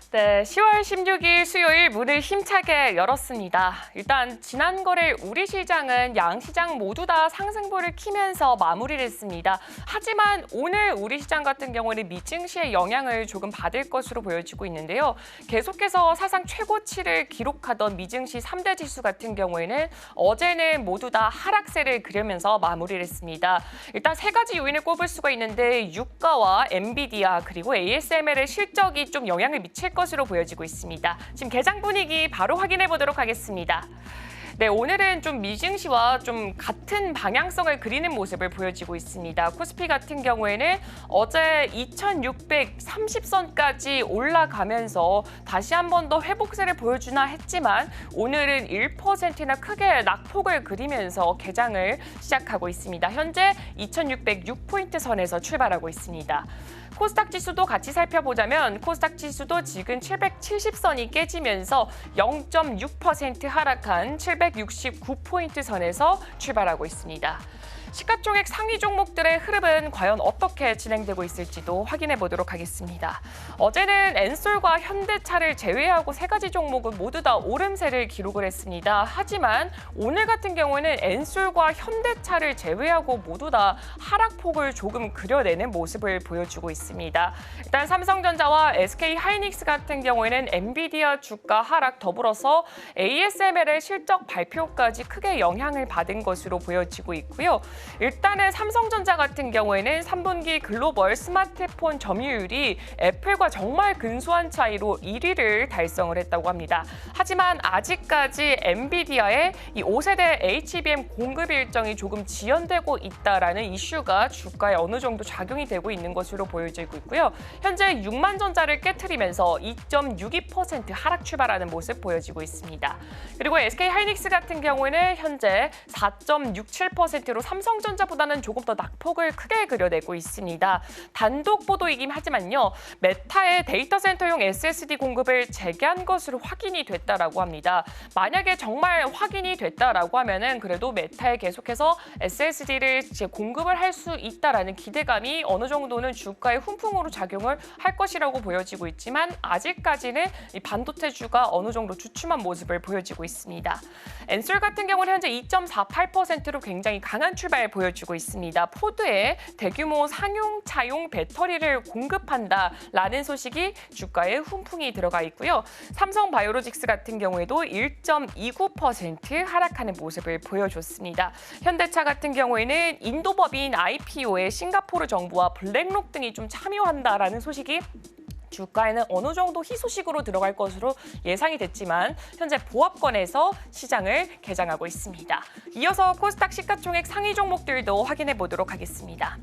네, 10월 16일 수요일 문을 힘차게 열었습니다. 일단 지난 거래일 우리 시장은 양 시장 모두 다 상승폭을 키면서 마무리를 했습니다. 하지만 오늘 우리 시장 같은 경우에는 미증시의 영향을 조금 받을 것으로 보여지고 있는데요. 계속해서 사상 최고치를 기록하던 미증시 3대 지수 같은 경우에는 어제는 모두 다 하락세를 그리면서 마무리를 했습니다. 일단 세 가지 요인을 꼽을 수가 있는데 유가와 엔비디아 그리고 ASML의 실적이 좀 영향을 미칠 것으로 보여지고 있습니다. 지금 개장 분위기 바로 확인해 보도록 하겠습니다. 네, 오늘은 좀 미증시와 좀 같은 방향성을 그리는 모습을 보여지고 있습니다. 코스피 같은 경우에는 어제 2630선까지 올라가면서 다시 한 번 더 회복세를 보여주나 했지만 오늘은 1%나 크게 낙폭을 그리면서 개장을 시작하고 있습니다. 현재 2606포인트 선에서 출발하고 있습니다. 코스닥 지수도 같이 살펴보자면 코스닥 지수도 지금 770선이 깨지면서 0.6% 하락한 769포인트 선에서 출발하고 있습니다. 시가총액 상위 종목들의 흐름은 과연 어떻게 진행되고 있을지도 확인해 보도록 하겠습니다. 어제는 엔솔과 현대차를 제외하고 세 가지 종목은 모두 다 오름세를 기록을 했습니다. 하지만 오늘 같은 경우에는 엔솔과 현대차를 제외하고 모두 다 하락폭을 조금 그려내는 모습을 보여주고 있습니다. 일단 삼성전자와 SK하이닉스 같은 경우에는 엔비디아 주가 하락 더불어서 ASML의 실적 발표까지 크게 영향을 받은 것으로 보여지고 있고요. 일단은 삼성전자 같은 경우에는 3분기 글로벌 스마트폰 점유율이 애플과 정말 근소한 차이로 1위를 달성을 했다고 합니다. 하지만 아직까지 엔비디아의 이 5세대 HBM 공급 일정이 조금 지연되고 있다라는 이슈가 주가에 어느 정도 작용이 되고 있는 것으로 보여지고 있고요. 현재 6만 전자를 깨트리면서 2.62% 하락 출발하는 모습 보여지고 있습니다. 그리고 SK하이닉스 같은 경우에는 현재 4.67%로 삼성전자보다는 조금 더 낙폭을 크게 그려내고 있습니다. 단독 보도이긴 하지만요. 메타의 데이터 센터용 SSD 공급을 재개한 것으로 확인이 됐다라고 합니다. 만약에 정말 확인이 됐다라고 하면은 그래도 메타에 계속해서 SSD를 공급을 할 수 있다라는 기대감이 어느 정도는 주가의 훈풍으로 작용을 할 것이라고 보여지고 있지만 아직까지는 이 반도체주가 어느 정도 주춤한 모습을 보여지고 있습니다. 엔솔 같은 경우는 현재 2.48%로 굉장히 강한 출발 보여주고 있습니다. 포드에 대규모 상용차용 배터리를 공급한다라는 소식이 주가에 훈풍이 들어가 있고요. 삼성바이오로직스 같은 경우에도 1.29% 하락하는 모습을 보여줬습니다. 현대차 같은 경우에는 인도법인 IPO에 싱가포르 정부와 블랙록 등이 좀 참여한다라는 소식이 주가에는 어느 정도 희소식으로 들어갈 것으로 예상이 됐지만 현재 보합권에서 시장을 개장하고 있습니다. 이어서 코스닥 시가총액 상위 종목들도 확인해 보도록 하겠습니다.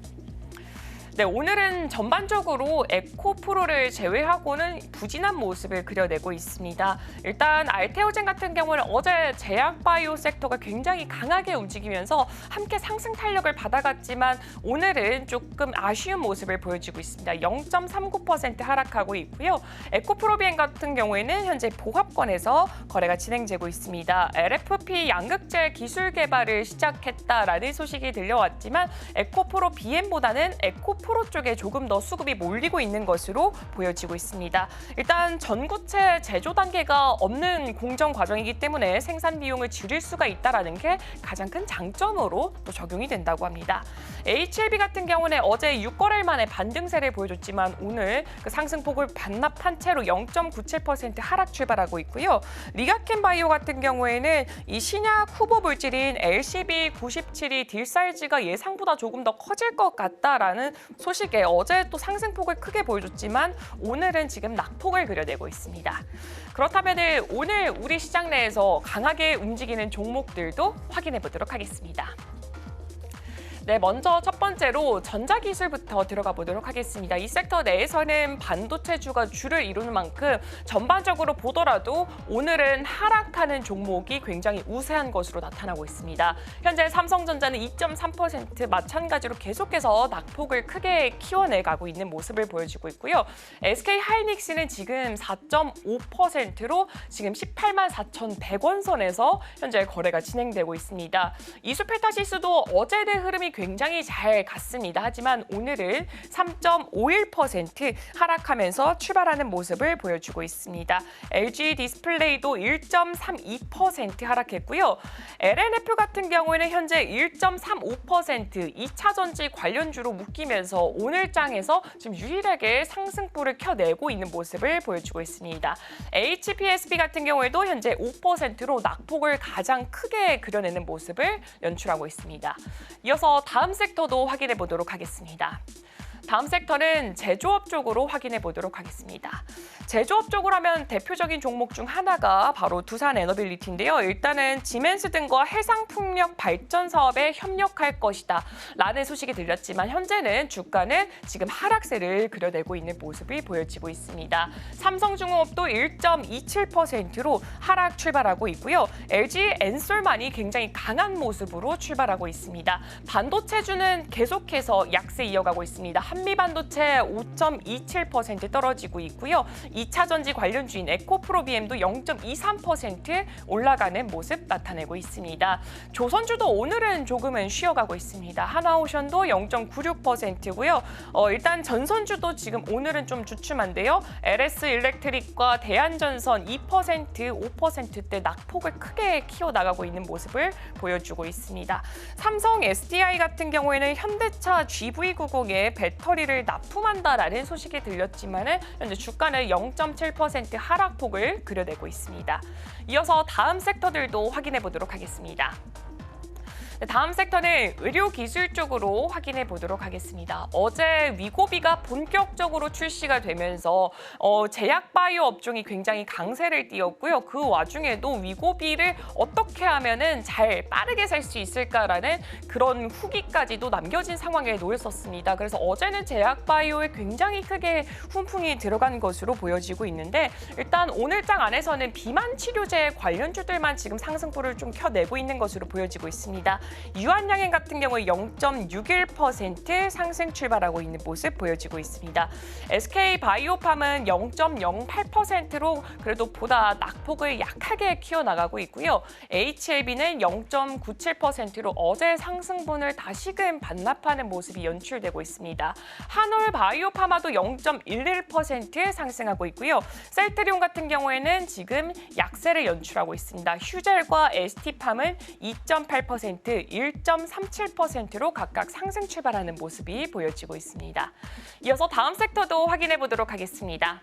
네, 오늘은 전반적으로 에코프로를 제외하고는 부진한 모습을 그려내고 있습니다. 일단 알테오젠 같은 경우는 어제 제약바이오 섹터가 굉장히 강하게 움직이면서 함께 상승 탄력을 받아갔지만 오늘은 조금 아쉬운 모습을 보여주고 있습니다. 0.39% 하락하고 있고요. 에코프로비엔 같은 경우에는 현재 보합권에서 거래가 진행되고 있습니다. LFP 양극재 기술 개발을 시작했다라는 소식이 들려왔지만 에코프로비엔보다는 에코프로 쪽에 조금 더 수급이 몰리고 있는 것으로 보여지고 있습니다. 일단 전구체 제조 단계가 없는 공정 과정이기 때문에 생산 비용을 줄일 수가 있다는 게 가장 큰 장점으로 또 적용이 된다고 합니다. HLB 같은 경우는 어제 6거래일 만에 반등세를 보여줬지만 오늘 그 상승폭을 반납한 채로 0.97% 하락 출발하고 있고요. 리가켄바이오 같은 경우에는 이 신약 후보 물질인 LCB97이 딜 사이즈가 예상보다 조금 더 커질 것 같다라는 소식에 어제 또 상승폭을 크게 보여줬지만 오늘은 지금 낙폭을 그려내고 있습니다. 그렇다면 오늘 우리 시장 내에서 강하게 움직이는 종목들도 확인해 보도록 하겠습니다. 네, 먼저 첫 번째로 전자기술부터 들어가 보도록 하겠습니다. 이 섹터 내에서는 반도체주가 주를 이루는 만큼 전반적으로 보더라도 오늘은 하락하는 종목이 굉장히 우세한 것으로 나타나고 있습니다. 현재 삼성전자는 2.3% 마찬가지로 계속해서 낙폭을 크게 키워내가고 있는 모습을 보여주고 있고요. SK하이닉스는 지금 4.5%로 지금 18만 4,100원 선에서 현재 거래가 진행되고 있습니다. 이수페타시스도 어제 내 흐름이 굉장히 잘 갔습니다. 하지만 오늘은 3.51% 하락하면서 출발하는 모습을 보여주고 있습니다. LG 디스플레이도 1.32% 하락했고요. LNF 같은 경우에는 현재 1.35% 2차 전지 관련주로 묶이면서 오늘 장에서 지금 유일하게 상승폭을 켜내고 있는 모습을 보여주고 있습니다. HPSB 같은 경우에도 현재 5%로 낙폭을 가장 크게 그려내는 모습을 연출하고 있습니다. 이어서 다음 섹터도 확인해 보도록 하겠습니다. 다음 섹터는 제조업 쪽으로 확인해 보도록 하겠습니다. 제조업 쪽으로 하면 대표적인 종목 중 하나가 바로 두산에너빌리티인데요. 일단은 지멘스 등과 해상풍력 발전 사업에 협력할 것이다 라는 소식이 들렸지만 현재는 주가는 지금 하락세를 그려내고 있는 모습이 보여지고 있습니다. 삼성중공업도 1.27%로 하락 출발하고 있고요. LG 엔솔만이 굉장히 강한 모습으로 출발하고 있습니다. 반도체주는 계속해서 약세 이어가고 있습니다. 한미반도체 5.27% 떨어지고 있고요. 2차 전지 관련주인 에코프로비엠도 0.23% 올라가는 모습 나타내고 있습니다. 조선주도 오늘은 조금은 쉬어가고 있습니다. 하나오션도 0.96%고요. 일단 전선주도 지금 오늘은 좀 주춤한데요. LS 일렉트릭과 대한전선 2%, 5%대 낙폭을 크게 키워나가고 있는 모습을 보여주고 있습니다. 삼성 SDI 같은 경우에는 현대차 GV90에 배터리를 납품한다라는 소식이 들렸지만 현재 주가는 0.7% 하락폭을 그려내고 있습니다. 이어서 다음 섹터들도 확인해 보도록 하겠습니다. 다음 섹터는 의료기술 쪽으로 확인해 보도록 하겠습니다. 어제 위고비가 본격적으로 출시가 되면서 제약바이오 업종이 굉장히 강세를 띄었고요. 그 와중에도 위고비를 어떻게 하면은 잘 빠르게 살 수 있을까라는 그런 후기까지도 남겨진 상황에 놓였었습니다. 그래서 어제는 제약바이오에 굉장히 크게 훈풍이 들어간 것으로 보여지고 있는데 일단 오늘장 안에서는 비만 치료제 관련주들만 지금 상승폭을 좀 켜내고 있는 것으로 보여지고 있습니다. 유한양행 같은 경우에 0.61% 상승 출발하고 있는 모습 보여지고 있습니다. SK바이오팜은 0.08%로 그래도 보다 낙폭을 약하게 키워나가고 있고요. HLB는 0.97%로 어제 상승분을 다시금 반납하는 모습이 연출되고 있습니다. 한올바이오파마도 0.11% 상승하고 있고요. 셀트리온 같은 경우에는 지금 약세를 연출하고 있습니다. 휴젤과 ST팜은 2.8%, 1.37%로 각각 상승 출발하는 모습이 보여지고 있습니다. 이어서 다음 섹터도 확인해 보도록 하겠습니다.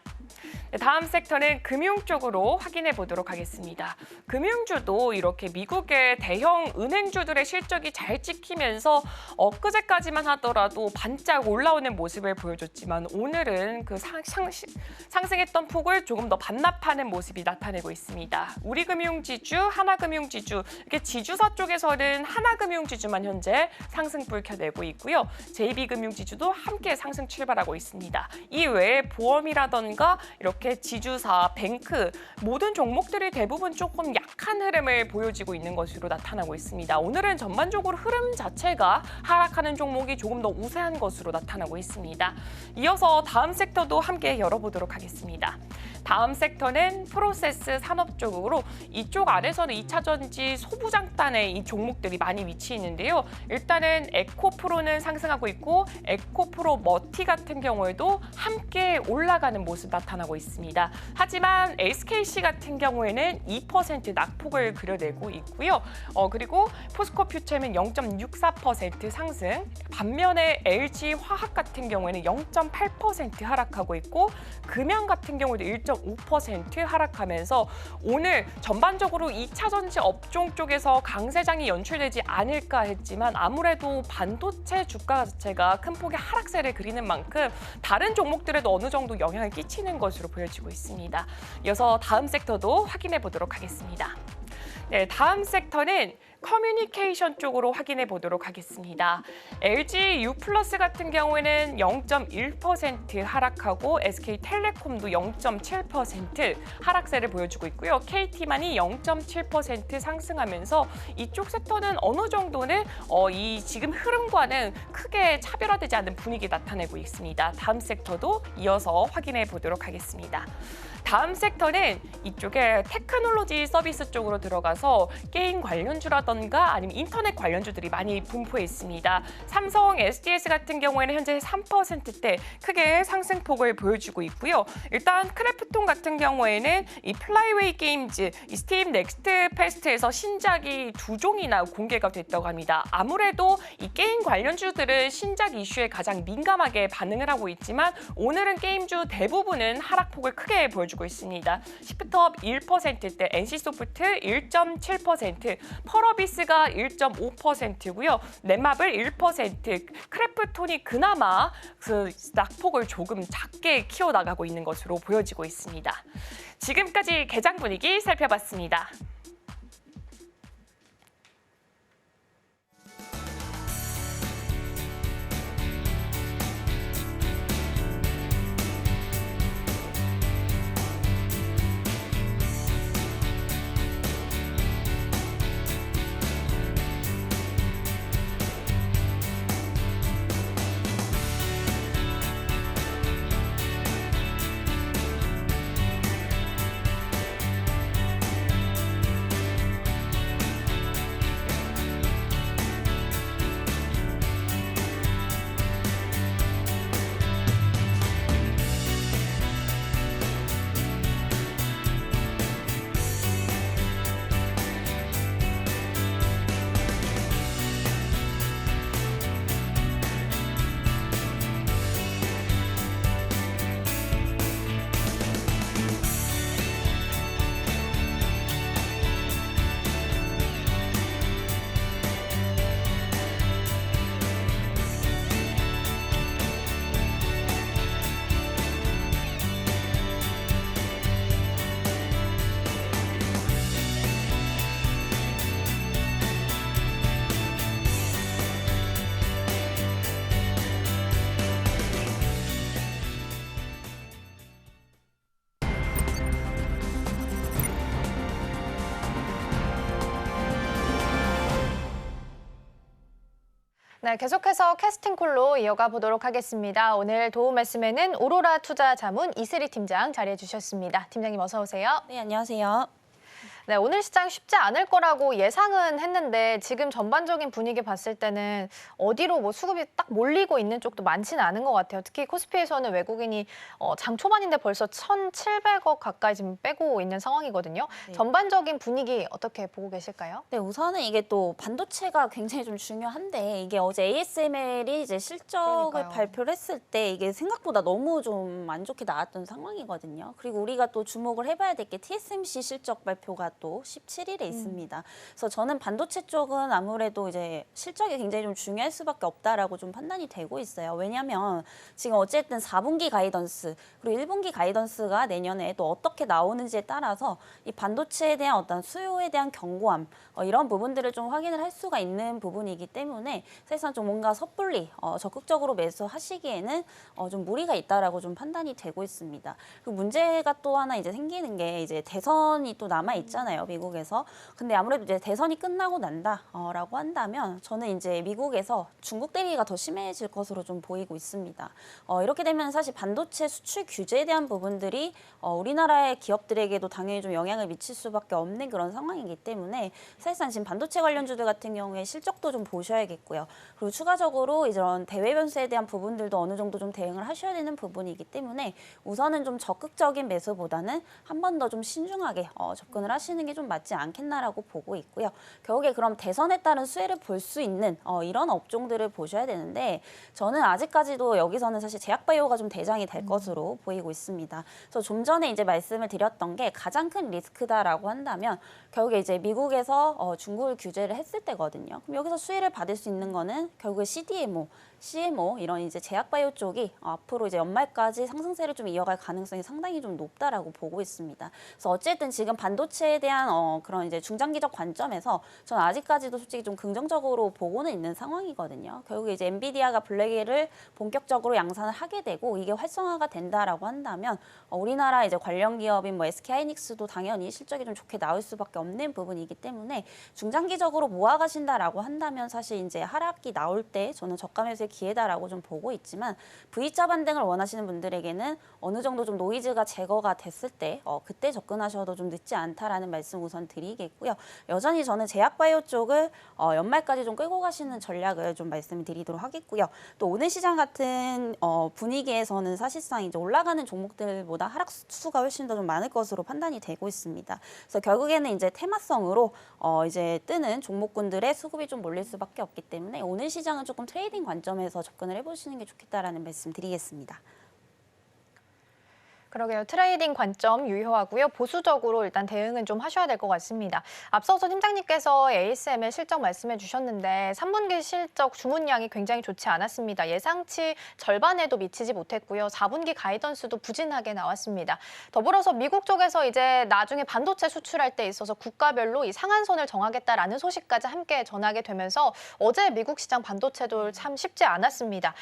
다음 섹터는 금융 쪽으로 확인해 보도록 하겠습니다. 금융주도 이렇게 미국의 대형 은행주들의 실적이 잘 찍히면서 엊그제까지만 하더라도 반짝 올라오는 모습을 보여줬지만 오늘은 그 상승했던 폭을 조금 더 반납하는 모습이 나타내고 있습니다. 우리금융지주, 하나금융지주, 이렇게 지주사 쪽에서는 하나금융지주만 현재 상승폭을 켜내고 있고요. JB금융지주도 함께 상승 출발하고 있습니다. 이 외에 보험이라던가 이렇게 지주사, 뱅크 모든 종목들이 대부분 조금 약한 흐름을 보여지고 있는 것으로 나타나고 있습니다. 오늘은 전반적으로 흐름 자체가 하락하는 종목이 조금 더 우세한 것으로 나타나고 있습니다. 이어서 다음 섹터도 함께 열어보도록 하겠습니다. 다음 섹터는 프로세스 산업 쪽으로 이쪽 안에서는 2차 전지 소부장단의 이 종목들이 많이 위치해 있는데요. 일단은 에코프로는 상승하고 있고 에코프로 머티 같은 경우에도 함께 올라가는 모습 나타나고 있습니다. 하지만 SKC 같은 경우에는 2% 낙폭을 그려내고 있고요. 그리고 포스코 퓨처는 0.64% 상승, 반면에 LG 화학 같은 경우에는 0.8% 하락하고 있고 금양 같은 경우도 1.5% 하락하면서 오늘 전반적으로 2차 전지 업종 쪽에서 강세장이 연출되지 않을까 했지만 아무래도 반도체 주가 자체가 큰 폭의 하락세를 그리는 만큼 다른 종목들에도 어느 정도 영향을 끼치는 것으로 보여지고 있습니다. 이어서 다음 섹터도 확인해 보도록 하겠습니다. 네, 다음 섹터는 커뮤니케이션 쪽으로 확인해 보도록 하겠습니다. LG U+ 같은 경우에는 0.1% 하락하고 SK텔레콤도 0.7% 하락세를 보여주고 있고요. KT만이 0.7% 상승하면서 이쪽 섹터는 어느 정도는 이 지금 흐름과는 크게 차별화되지 않는 분위기 나타내고 있습니다. 다음 섹터도 이어서 확인해 보도록 하겠습니다. 다음 섹터는 이쪽에 테크놀로지 서비스 쪽으로 들어가서 게임 관련주라던가 아니면 인터넷 관련주들이 많이 분포해 있습니다. 삼성 SDS 같은 경우에는 현재 3%대 크게 상승폭을 보여주고 있고요. 일단 크래프톤 같은 경우에는 이 플라이웨이 게임즈, 이 스팀 넥스트 페스트에서 신작이 2종이나 공개가 됐다고 합니다. 아무래도 이 게임 관련주들은 신작 이슈에 가장 민감하게 반응을 하고 있지만 오늘은 게임주 대부분은 하락폭을 크게 보여주고 있습니다. 시프트업 1%대, NC소프트 1.7%, 펄어비스가 1.5%고요. 넷마블 1%, 크래프톤이 그나마 그 낙폭을 조금 작게 키워나가고 있는 것으로 보여지고 있습니다. 지금까지 개장 분위기 살펴봤습니다. 네, 계속해서 캐스팅콜로 이어가 보도록 하겠습니다. 오늘 도움 말씀에는 오로라 투자 자문 이슬희 팀장 자리해 주셨습니다. 팀장님 어서 오세요. 네, 안녕하세요. 네, 오늘 시장 쉽지 않을 거라고 예상은 했는데 지금 전반적인 분위기 봤을 때는 어디로 뭐 수급이 딱 몰리고 있는 쪽도 많지는 않은 것 같아요. 특히 코스피에서는 외국인이 장 초반인데 벌써 1,700억 가까이 지금 빼고 있는 상황이거든요. 네. 전반적인 분위기 어떻게 보고 계실까요? 네, 우선은 이게 또 반도체가 굉장히 좀 중요한데 이게 어제 ASML이 이제 실적을 그러니까요. 발표를 했을 때 이게 생각보다 너무 좀 안 좋게 나왔던 상황이거든요. 그리고 우리가 또 주목을 해봐야 될 게 TSMC 실적 발표가 또 17일에 있습니다. 그래서 저는 반도체 쪽은 아무래도 이제 실적이 굉장히 좀 중요할 수밖에 없다라고 좀 판단이 되고 있어요. 왜냐하면 지금 어쨌든 4분기 가이던스 그리고 1분기 가이던스가 내년에 또 어떻게 나오는지에 따라서 이 반도체에 대한 어떤 수요에 대한 견고함 이런 부분들을 좀 확인을 할 수가 있는 부분이기 때문에 사실상 좀 뭔가 섣불리 적극적으로 매수하시기에는 좀 무리가 있다라고 좀 판단이 되고 있습니다. 그리고 문제가 또 하나 이제 생기는 게 이제 대선이 또 남아 있잖아요, 미국에서. 근데 아무래도 이제 대선이 끝나고 난다라고 한다면 저는 이제 미국에서 중국 대리가 더 심해질 것으로 좀 보이고 있습니다. 이렇게 되면 사실 반도체 수출 규제에 대한 부분들이 우리나라의 기업들에게도 당연히 좀 영향을 미칠 수밖에 없는 그런 상황이기 때문에 사실상 지금 반도체 관련주들 같은 경우에 실적도 좀 보셔야겠고요. 그리고 추가적으로 이런 대외 변수에 대한 부분들도 어느 정도 좀 대응을 하셔야 되는 부분이기 때문에 우선은 좀 적극적인 매수보다는 한 번 더 좀 신중하게 접근을 하시는 게 좀 맞지 않겠나라고 보고 있고요. 결국에 그럼 대선에 따른 수혜를 볼 수 있는 이런 업종들을 보셔야 되는데 저는 아직까지도 여기서는 사실 제약바이오가 좀 대장이 될 것으로 보이고 있습니다. 그래서 좀 전에 이제 말씀을 드렸던 게 가장 큰 리스크다라고 한다면 결국에 이제 미국에서 중국을 규제를 했을 때거든요. 그럼 여기서 수혜를 받을 수 있는 거는 결국에 CDMO CMO 이런 이제 제약바이오 쪽이 앞으로 이제 연말까지 상승세를 좀 이어갈 가능성이 상당히 좀 높다라고 보고 있습니다. 그래서 어쨌든 지금 반도체에 대한 그런 이제 중장기적 관점에서 저는 아직까지도 솔직히 좀 긍정적으로 보고는 있는 상황이거든요. 결국에 이제 엔비디아가 블랙을 본격적으로 양산을 하게 되고 이게 활성화가 된다라고 한다면 우리나라 이제 관련 기업인 뭐 SK하이닉스도 당연히 실적이 좀 좋게 나올 수밖에 없는 부분이기 때문에 중장기적으로 모아가신다라고 한다면 사실 이제 하락기 나올 때 저는 저가 매수의 기회다라고 좀 보고 있지만 V자 반등을 원하시는 분들에게는 어느 정도 좀 노이즈가 제거가 됐을 때 그때 접근하셔도 좀 늦지 않다라는 말씀 우선 드리겠고요. 여전히 저는 제약바이오 쪽을 연말까지 좀 끌고 가시는 전략을 좀 말씀드리도록 하겠고요. 또 오늘 시장 같은 분위기에서는 사실상 이제 올라가는 종목들보다 하락수가 훨씬 더 좀 많을 것으로 판단이 되고 있습니다. 그래서 결국에는 이제 테마성으로 이제 뜨는 종목군들의 수급이 좀 몰릴 수밖에 없기 때문에 오늘 시장은 조금 트레이딩 관점에서 접근을 해보시는 게 좋겠다라는 말씀 드리겠습니다. 그러게요. 트레이딩 관점 유효하고요. 보수적으로 일단 대응은 좀 하셔야 될 것 같습니다. 앞서서 팀장님께서 ASML 실적 말씀해 주셨는데 3분기 실적 주문량이 굉장히 좋지 않았습니다. 예상치 절반에도 미치지 못했고요. 4분기 가이던스도 부진하게 나왔습니다. 더불어서 미국 쪽에서 이제 나중에 반도체 수출할 때 있어서 국가별로 이 상한선을 정하겠다라는 소식까지 함께 전하게 되면서 어제 미국 시장 반도체도 참 쉽지 않았습니다.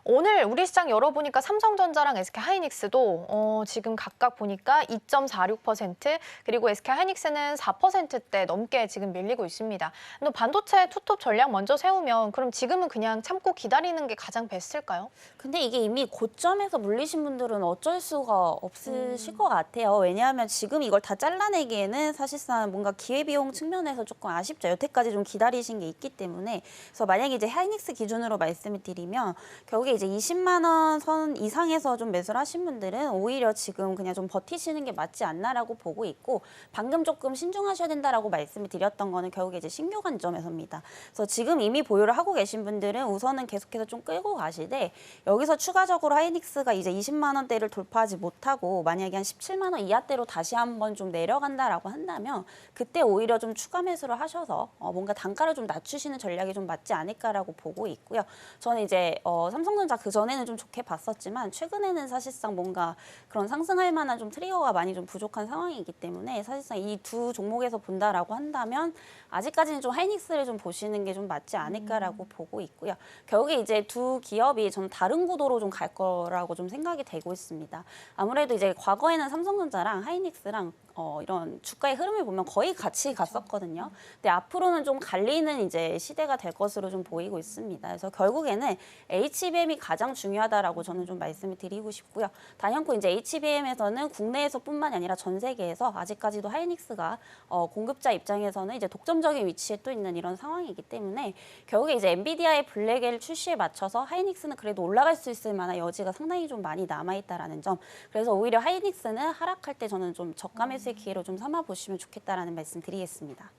오늘 우리 시장 열어보니까 삼성전자랑 SK하이닉스도 지금 각각 보니까 2.46% 그리고 SK하이닉스는 4%대 넘게 지금 밀리고 있습니다. 근데 반도체 투톱 전략 먼저 세우면 그럼 지금은 그냥 참고 기다리는 게 가장 베스트일까요? 근데 이게 이미 고점에서 물리신 분들은 어쩔 수가 없으실 것 같아요. 왜냐하면 지금 이걸 다 잘라내기에는 사실상 뭔가 기회비용 측면에서 조금 아쉽죠. 여태까지 좀 기다리신 게 있기 때문에. 그래서 만약에 이제 하이닉스 기준으로 말씀을 드리면 결국에 이제 20만 원 선 이상에서 좀 매수를 하신 분들은 오히려 지금 그냥 좀 버티시는 게 맞지 않나라고 보고 있고 방금 조금 신중하셔야 된다라고 말씀을 드렸던 거는 결국에 이제 신규 관점에서입니다. 그래서 지금 이미 보유를 하고 계신 분들은 우선은 계속해서 좀 끌고 가시되 여기서 추가적으로 하이닉스가 이제 20만 원대를 돌파하지 못하고 만약에 한 17만 원 이하대로 다시 한번 좀 내려간다라고 한다면 그때 오히려 좀 추가 매수를 하셔서 뭔가 단가를 좀 낮추시는 전략이 좀 맞지 않을까라고 보고 있고요. 저는 이제 삼성전자 그 전에는 좀 좋게 봤었지만 최근에는 사실상 뭔가 그런 상승할 만한 좀 트리거가 많이 좀 부족한 상황이기 때문에 사실상 이 두 종목에서 본다라고 한다면 아직까지는 좀 하이닉스를 좀 보시는 게 좀 맞지 않을까라고 보고 있고요. 결국에 이제 두 기업이 저는 다른 구도로 좀 갈 거라고 좀 생각이 되고 있습니다. 아무래도 이제 과거에는 삼성전자랑 하이닉스랑 이런 주가의 흐름을 보면 거의 같이 갔었거든요. 근데 앞으로는 좀 갈리는 이제 시대가 될 것으로 좀 보이고 있습니다. 그래서 결국에는 HBM이 가장 중요하다라고 저는 좀 말씀을 드리고 싶고요. 단연코 이제 HBM에서는 국내에서뿐만이 아니라 전 세계에서 아직까지도 하이닉스가 공급자 입장에서는 이제 독점적인 위치에 또 있는 이런 상황이기 때문에 결국에 이제 엔비디아의 블랙엘 출시에 맞춰서 하이닉스는 그래도 올라갈 수 있을 만한 여지가 상당히 좀 많이 남아있다라는 점. 그래서 오히려 하이닉스는 하락할 때 저는 좀 저가 매수의 기회로 좀 삼아 보시면 좋겠다라는 말씀 드리겠습니다.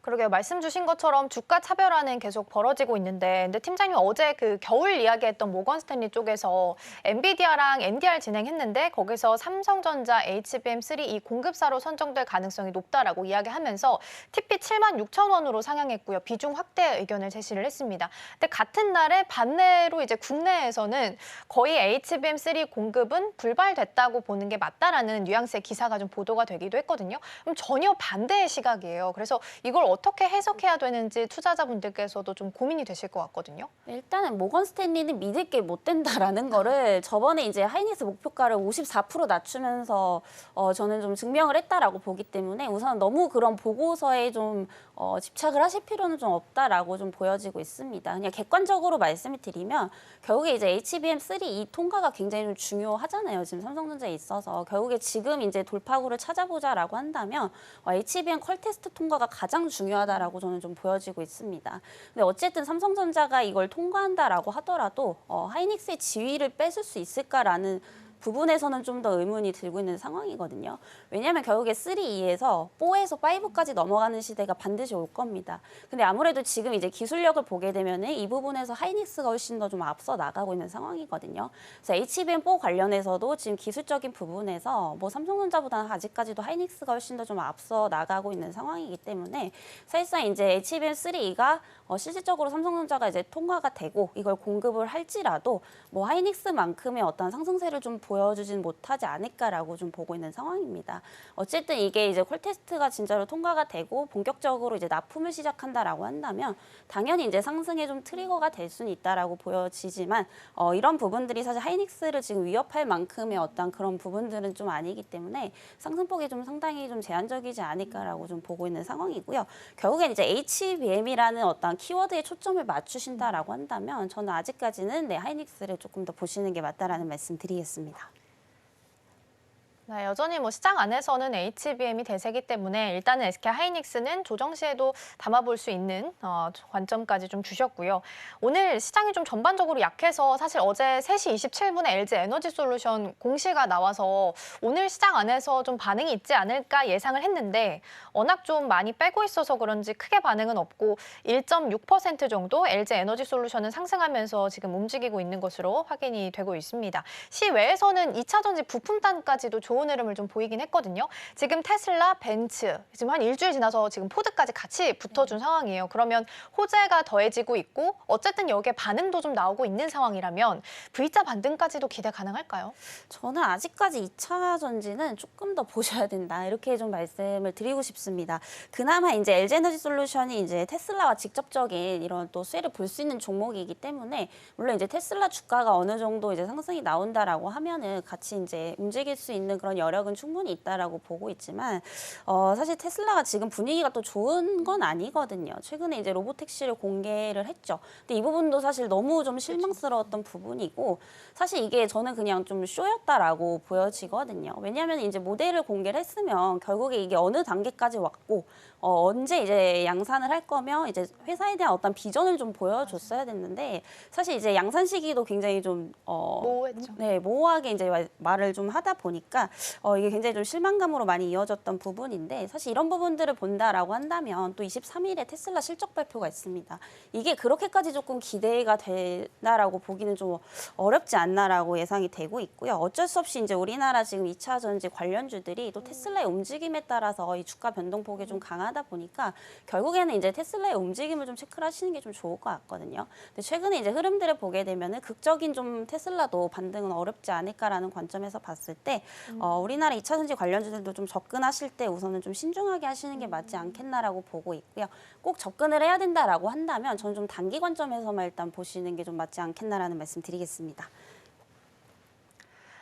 그러게요. 말씀 주신 것처럼 주가 차별화는 계속 벌어지고 있는데 근데 팀장님 어제 그 겨울 이야기했던 모건 스탠리 쪽에서 엔비디아랑 NDR 진행했는데 거기서 삼성전자 HBM3 이 공급사로 선정될 가능성이 높다라고 이야기하면서 TP 76,000원으로 상향했고요. 비중 확대 의견을 제시를 했습니다. 근데 같은 날에 반대로 이제 국내에서는 거의 HBM3 공급은 불발됐다고 보는 게 맞다라는 뉘앙스의 기사가 좀 보도가 되기도 했거든요. 그럼 전혀 반대의 시각이에요. 그래서 이걸 어떻게 해석해야 되는지 투자자분들께서도 좀 고민이 되실 것 같거든요. 일단은 모건 스탠리는 믿을 게 못 된다라는 거를 저번에 이제 하이닉스 목표가를 54% 낮추면서 저는 좀 증명을 했다라고 보기 때문에 우선 너무 그런 보고서에 좀 집착을 하실 필요는 좀 없다라고 좀 보여지고 있습니다. 그냥 객관적으로 말씀을 드리면 결국에 이제 HBM3 이 통과가 굉장히 좀 중요하잖아요. 지금 삼성전자에 있어서 결국에 지금 이제 돌파구를 찾아보자라고 한다면 HBM 퀄 테스트 통과가 가장 중요하다라고 저는 좀 보여지고 있습니다. 근데 어쨌든 삼성전자가 이걸 통과한다라고 하더라도 하이닉스의 지위를 뺏을 수 있을까라는 부분에서는 좀 더 의문이 들고 있는 상황이거든요. 왜냐하면 결국에 3E에서 4에서 5까지 넘어가는 시대가 반드시 올 겁니다. 근데 아무래도 지금 이제 기술력을 보게 되면 이 부분에서 하이닉스가 훨씬 더 좀 앞서 나가고 있는 상황이거든요. 그래서 HBM4 관련해서도 지금 기술적인 부분에서 뭐 삼성전자보다는 아직까지도 하이닉스가 훨씬 더 좀 앞서 나가고 있는 상황이기 때문에 사실상 이제 HBM3가 실질적으로 삼성전자가 이제 통과가 되고 이걸 공급을 할지라도 뭐 하이닉스만큼의 어떤 상승세를 좀 보여주진 못하지 않을까라고 좀 보고 있는 상황입니다. 어쨌든 이게 이제 콜테스트가 진짜로 통과가 되고 본격적으로 이제 납품을 시작한다라고 한다면 당연히 이제 상승에 좀 트리거가 될 수는 있다라고 보여지지만 이런 부분들이 사실 하이닉스를 지금 위협할 만큼의 어떤 그런 부분들은 좀 아니기 때문에 상승폭이 좀 상당히 좀 제한적이지 않을까라고 좀 보고 있는 상황이고요. 결국엔 이제 HBM이라는 어떤 키워드에 초점을 맞추신다라고 한다면 저는 아직까지는 하이닉스를 조금 더 보시는 게 맞다라는 말씀 드리겠습니다. 네, 여전히 뭐 시장 안에서는 HBM이 대세이기 때문에 일단은 SK 하이닉스는 조정 시에도 담아볼 수 있는 관점까지 좀 주셨고요. 오늘 시장이 좀 전반적으로 약해서 사실 어제 3시 27분에 LG 에너지솔루션 공시가 나와서 오늘 시장 안에서 좀 반응이 있지 않을까 예상을 했는데 워낙 좀 많이 빼고 있어서 그런지 크게 반응은 없고 1.6% 정도 LG 에너지솔루션은 상승하면서 지금 움직이고 있는 것으로 확인이 되고 있습니다. 시외에서는 2차 전지 부품단까지도 좋은 흐름을 좀 보이긴 했거든요. 지금 테슬라, 벤츠, 지금 한 일주일 지나서 지금 포드까지 같이 붙어준 상황이에요. 그러면 호재가 더해지고 있고 어쨌든 여기에 반응도 좀 나오고 있는 상황이라면 V자 반등까지도 기대 가능할까요? 저는 아직까지 2차 전지는 조금 더 보셔야 된다. 이렇게 좀 말씀을 드리고 싶습니다. 그나마 이제 LG에너지솔루션이 이제 테슬라와 직접적인 이런 또 수혜를 볼 수 있는 종목이기 때문에 물론 이제 테슬라 주가가 어느 정도 이제 상승이 나온다라고 하면은 같이 이제 움직일 수 있는 그런 여력은 충분히 있다라고 보고 있지만 사실 테슬라가 지금 분위기가 또 좋은 건 아니거든요. 최근에 이제 로보택시를 공개를 했죠. 근데 이 부분도 사실 너무 좀 실망스러웠던 부분이고 사실 이게 저는 그냥 좀 쇼였다라고 보여지거든요. 왜냐하면 이제 모델을 공개를 했으면 결국에 이게 어느 단계까지 왔고 언제 이제 양산을 할 거면 이제 회사에 대한 어떤 비전을 좀 보여줬어야 됐는데 사실 이제 양산 시기도 굉장히 좀 모호했죠. 네, 모호하게 이제 말을 좀 하다 보니까 이게 굉장히 좀 실망감으로 많이 이어졌던 부분인데 사실 이런 부분들을 본다라고 한다면 또 23일에 테슬라 실적 발표가 있습니다. 이게 그렇게까지 조금 기대가 되나라고 보기는 좀 어렵지 않나라고 예상이 되고 있고요. 어쩔 수 없이 이제 우리나라 지금 2차 전지 관련주들이 또 테슬라의 움직임에 따라서 이 주가 변동폭이 좀 강하다 보니까 결국에는 이제 테슬라의 움직임을 좀 체크를 하시는 게 좀 좋을 것 같거든요. 근데 최근에 이제 흐름들을 보게 되면은 극적인 좀 테슬라도 반등은 어렵지 않을까라는 관점에서 봤을 때 우리나라 2차 전지 관련주들도 좀 접근하실 때 우선은 좀 신중하게 하시는 게 맞지 않겠나라고 보고 있고요. 꼭 접근을 해야 된다라고 한다면 저는 좀 단기 관점에서만 일단 보시는 게 좀 맞지 않겠나라는 말씀 드리겠습니다.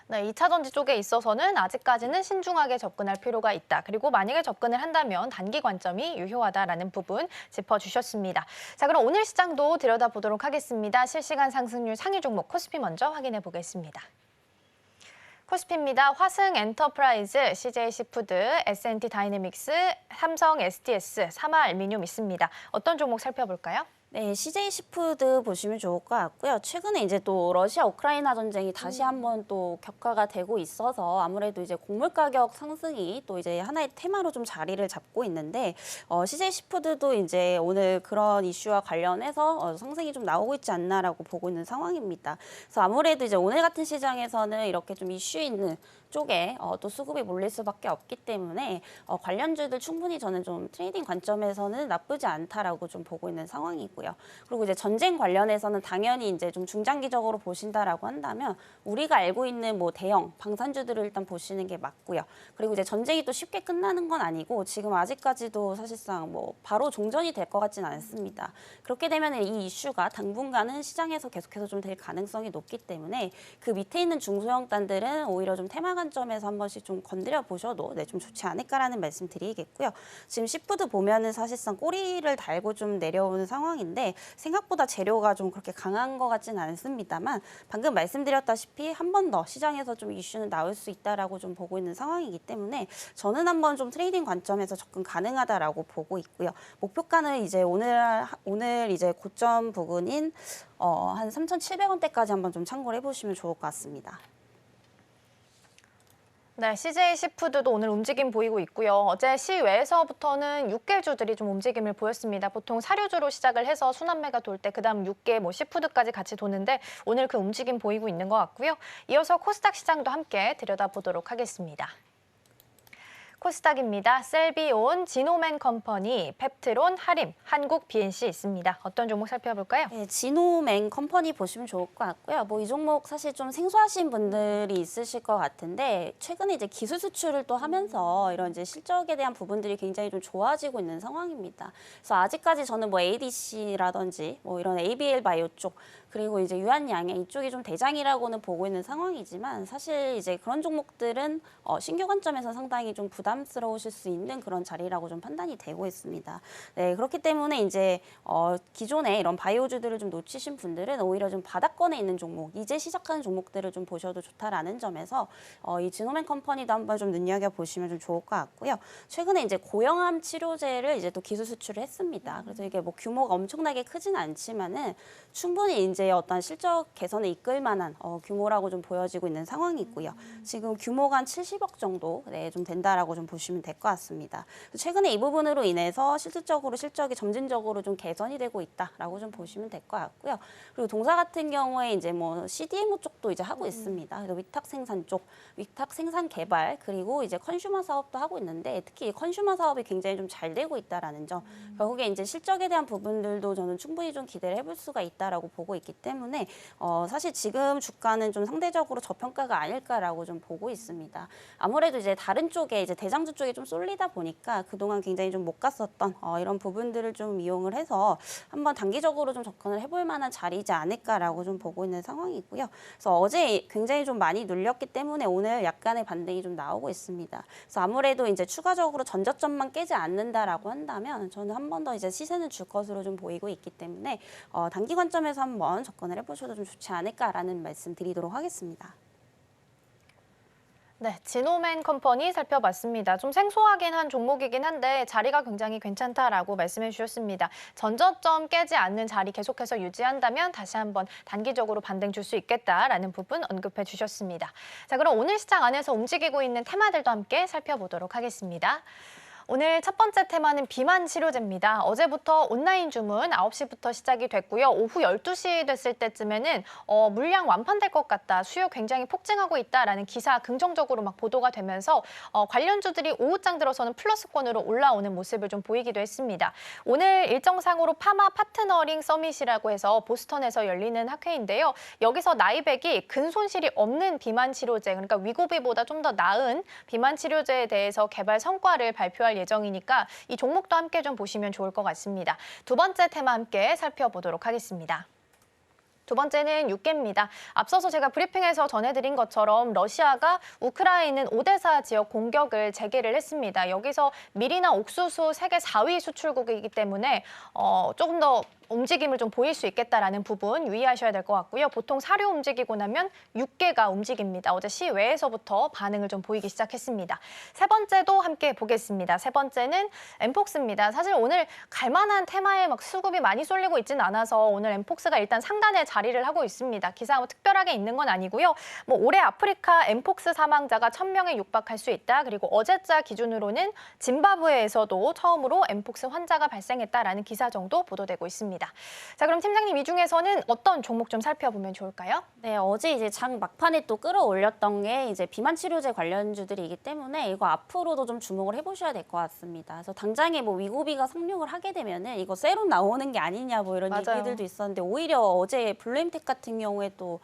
네, 2차 전지 쪽에 있어서는 아직까지는 신중하게 접근할 필요가 있다. 그리고 만약에 접근을 한다면 단기 관점이 유효하다라는 부분 짚어주셨습니다. 자, 그럼 오늘 시장도 들여다보도록 하겠습니다. 실시간 상승률 상위 종목 코스피 먼저 확인해 보겠습니다. 코스피입니다. 화승 엔터프라이즈, CJ시푸드, S&T 다이내믹스, 삼성 STS, 사마알미늄 있습니다. 어떤 종목 살펴볼까요? 네, CJ시푸드 보시면 좋을 것 같고요. 최근에 이제 또 러시아 우크라이나 전쟁이 다시 한번 또 격화가 되고 있어서 아무래도 이제 곡물 가격 상승이 또 이제 하나의 테마로 좀 자리를 잡고 있는데 CJ시푸드도 이제 오늘 그런 이슈와 관련해서 상승이 좀 나오고 있지 않나라고 보고 있는 상황입니다. 그래서 아무래도 이제 오늘 같은 시장에서는 이렇게 좀 이슈 있는 쪽에 또 수급이 몰릴 수밖에 없기 때문에 관련주들 충분히 저는 좀 트레이딩 관점에서는 나쁘지 않다라고 좀 보고 있는 상황이고요. 그리고 이제 전쟁 관련해서는 당연히 이제 좀 중장기적으로 보신다라고 한다면 우리가 알고 있는 뭐 대형 방산주들을 일단 보시는 게 맞고요. 그리고 이제 전쟁이 또 쉽게 끝나는 건 아니고 지금 아직까지도 사실상 뭐 바로 종전이 될 것 같지는 않습니다. 그렇게 되면 이 이슈가 당분간은 시장에서 계속해서 좀 될 가능성이 높기 때문에 그 밑에 있는 중소형단들은 오히려 좀 테마 관점에서 한 번씩 좀 건드려 보셔도 좀 좋지 않을까라는 말씀 드리겠고요. 지금 시푸드 보면은 사실상 꼬리를 달고 좀 내려오는 상황인데 생각보다 재료가 좀 그렇게 강한 것 같지는 않습니다만 방금 말씀드렸다시피 한 번 더 시장에서 좀 이슈는 나올 수 있다라고 좀 보고 있는 상황이기 때문에 저는 한번 좀 트레이딩 관점에서 접근 가능하다라고 보고 있고요. 목표가는 이제 오늘 이제 고점 부근인 한 3,700원대까지 한번 좀 참고를 해보시면 좋을 것 같습니다. 네, CJ 시푸드도 오늘 움직임 보이고 있고요. 어제 시외에서부터는 육개주들이 좀 움직임을 보였습니다. 보통 사료주로 시작을 해서 순환매가 돌 때 그다음 육개, 시푸드까지 같이 도는데 오늘 그 움직임 보이고 있는 것 같고요. 이어서 코스닥 시장도 함께 들여다보도록 하겠습니다. 코스닥입니다. 셀비온, 지노맨 컴퍼니, 펩트론, 하림, 한국 BNC 있습니다. 어떤 종목 살펴볼까요? 네, 지노맨 컴퍼니 보시면 좋을 것 같고요. 이 종목 사실 좀 생소하신 분들이 있으실 것 같은데 최근에 이제 기술 수출을 또 하면서 이런 이제 실적에 대한 부분들이 굉장히 좀 좋아지고 있는 상황입니다. 그래서 아직까지 저는 ADC라든지 이런 ABL 바이오 쪽 그리고 이제 유한양행 이쪽이 좀 대장이라고는 보고 있는 상황이지만 사실 이제 그런 종목들은 신규 관점에서 상당히 좀 부담스러우실 수 있는 그런 자리라고 좀 판단이 되고 있습니다. 네, 그렇기 때문에 이제 기존에 이런 바이오주들을 좀 놓치신 분들은 오히려 좀 바닥권에 있는 종목, 이제 시작하는 종목들을 좀 보셔도 좋다라는 점에서 이 지노맨 컴퍼니도 한번 좀 눈여겨 보시면 좀 좋을 것 같고요. 최근에 이제 고형암 치료제를 이제 또 기술 수출을 했습니다. 그래서 이게 규모가 엄청나게 크진 않지만은 충분히 이제 어떤 실적 개선에 이끌 만한 규모라고 좀 보여지고 있는 상황이고요. 지금 규모가 한 70억 정도 좀 된다라고 좀 보시면 될 것 같습니다. 최근에 이 부분으로 인해서 실질적으로 실적이 점진적으로 좀 개선이 되고 있다라고 좀 보시면 될 것 같고요. 그리고 동사 같은 경우에 이제 CDMO 쪽도 이제 하고 있습니다. 그래서 위탁 생산 쪽, 위탁 생산 개발 그리고 이제 컨슈머 사업도 하고 있는데 특히 컨슈머 사업이 굉장히 좀 잘 되고 있다라는 점. 결국에 이제 실적에 대한 부분들도 저는 충분히 좀 기대를 해볼 수가 있다라고 보고 있기 때문에 사실 지금 주가는 좀 상대적으로 저평가가 아닐까라고 좀 보고 있습니다. 아무래도 이제 다른 쪽에 이제 대장주 쪽이 좀 쏠리다 보니까 그동안 굉장히 좀 못 갔었던 이런 부분들을 좀 이용을 해서 한번 단기적으로 좀 접근을 해볼 만한 자리이지 않을까라고 좀 보고 있는 상황이고요. 그래서 어제 굉장히 좀 많이 눌렸기 때문에 오늘 약간의 반등이 좀 나오고 있습니다. 그래서 아무래도 이제 추가적으로 전저점만 깨지 않는다라고 한다면 저는 한 번 더 이제 시세는 줄 것으로 좀 보이고 있기 때문에 단기 관점에서 한번 접근을 해보셔도 좀 좋지 않을까라는 말씀 드리도록 하겠습니다. 네, 지노맨 컴퍼니 살펴봤습니다. 좀 생소하긴 한 종목이긴 한데 자리가 굉장히 괜찮다라고 말씀해 주셨습니다. 전저점 깨지 않는 자리 계속해서 유지한다면 다시 한번 단기적으로 반등 줄 수 있겠다라는 부분 언급해 주셨습니다. 자, 그럼 오늘 시장 안에서 움직이고 있는 테마들도 함께 살펴보도록 하겠습니다. 오늘 첫 번째 테마는 비만 치료제입니다. 어제부터 온라인 주문 9시부터 시작이 됐고요. 오후 12시 됐을 때쯤에는 물량 완판될 것 같다, 수요 굉장히 폭증하고 있다라는 기사 긍정적으로 막 보도가 되면서 관련주들이 오후장 들어서는 플러스권으로 올라오는 모습을 좀 보이기도 했습니다. 오늘 일정상으로 파마 파트너링 서밋이라고 해서 보스턴에서 열리는 학회인데요. 여기서 나이백이 근손실이 없는 비만 치료제, 그러니까 위고비보다 좀 더 나은 비만 치료제에 대해서 개발 성과를 발표할 예정이니까 이 종목도 함께 좀 보시면 좋을 것 같습니다. 두 번째 테마 함께 살펴보도록 하겠습니다. 두 번째는 육개입니다. 앞서서 제가 브리핑에서 전해드린 것처럼 러시아가 우크라이나 오데사 지역 공격을 재개를 했습니다. 여기서 밀이나 옥수수 세계 4위 수출국이기 때문에 조금 더 움직임을 좀 보일 수 있겠다라는 부분 유의하셔야 될 것 같고요. 보통 사료 움직이고 나면 육개가 움직입니다. 어제 시외에서부터 반응을 좀 보이기 시작했습니다. 세 번째도 함께 보겠습니다. 세 번째는 엠폭스입니다. 사실 오늘 갈만한 테마에 막 수급이 많이 쏠리고 있지는 않아서 오늘 엠폭스가 일단 상단에 자리를 하고 있습니다. 기사가 특별하게 있는 건 아니고요. 올해 아프리카 엠폭스 사망자가 1000명에 육박할 수 있다. 그리고 어제자 기준으로는 짐바브웨에서도 처음으로 엠폭스 환자가 발생했다라는 기사 정도 보도되고 있습니다. 자, 그럼 팀장님 이 중에서는 어떤 종목 좀 살펴보면 좋을까요? 네, 어제 이제 장 막판에 또 끌어올렸던 게 이제 비만 치료제 관련주들이기 때문에 이거 앞으로도 좀 주목을 해보셔야 될 것 같습니다. 그래서 당장에 위고비가 상륙을 하게 되면은 이거 세로 나오는 게 아니냐 이런 맞아요. 얘기들도 있었는데 오히려 어제 블루엠텍 같은 경우에 또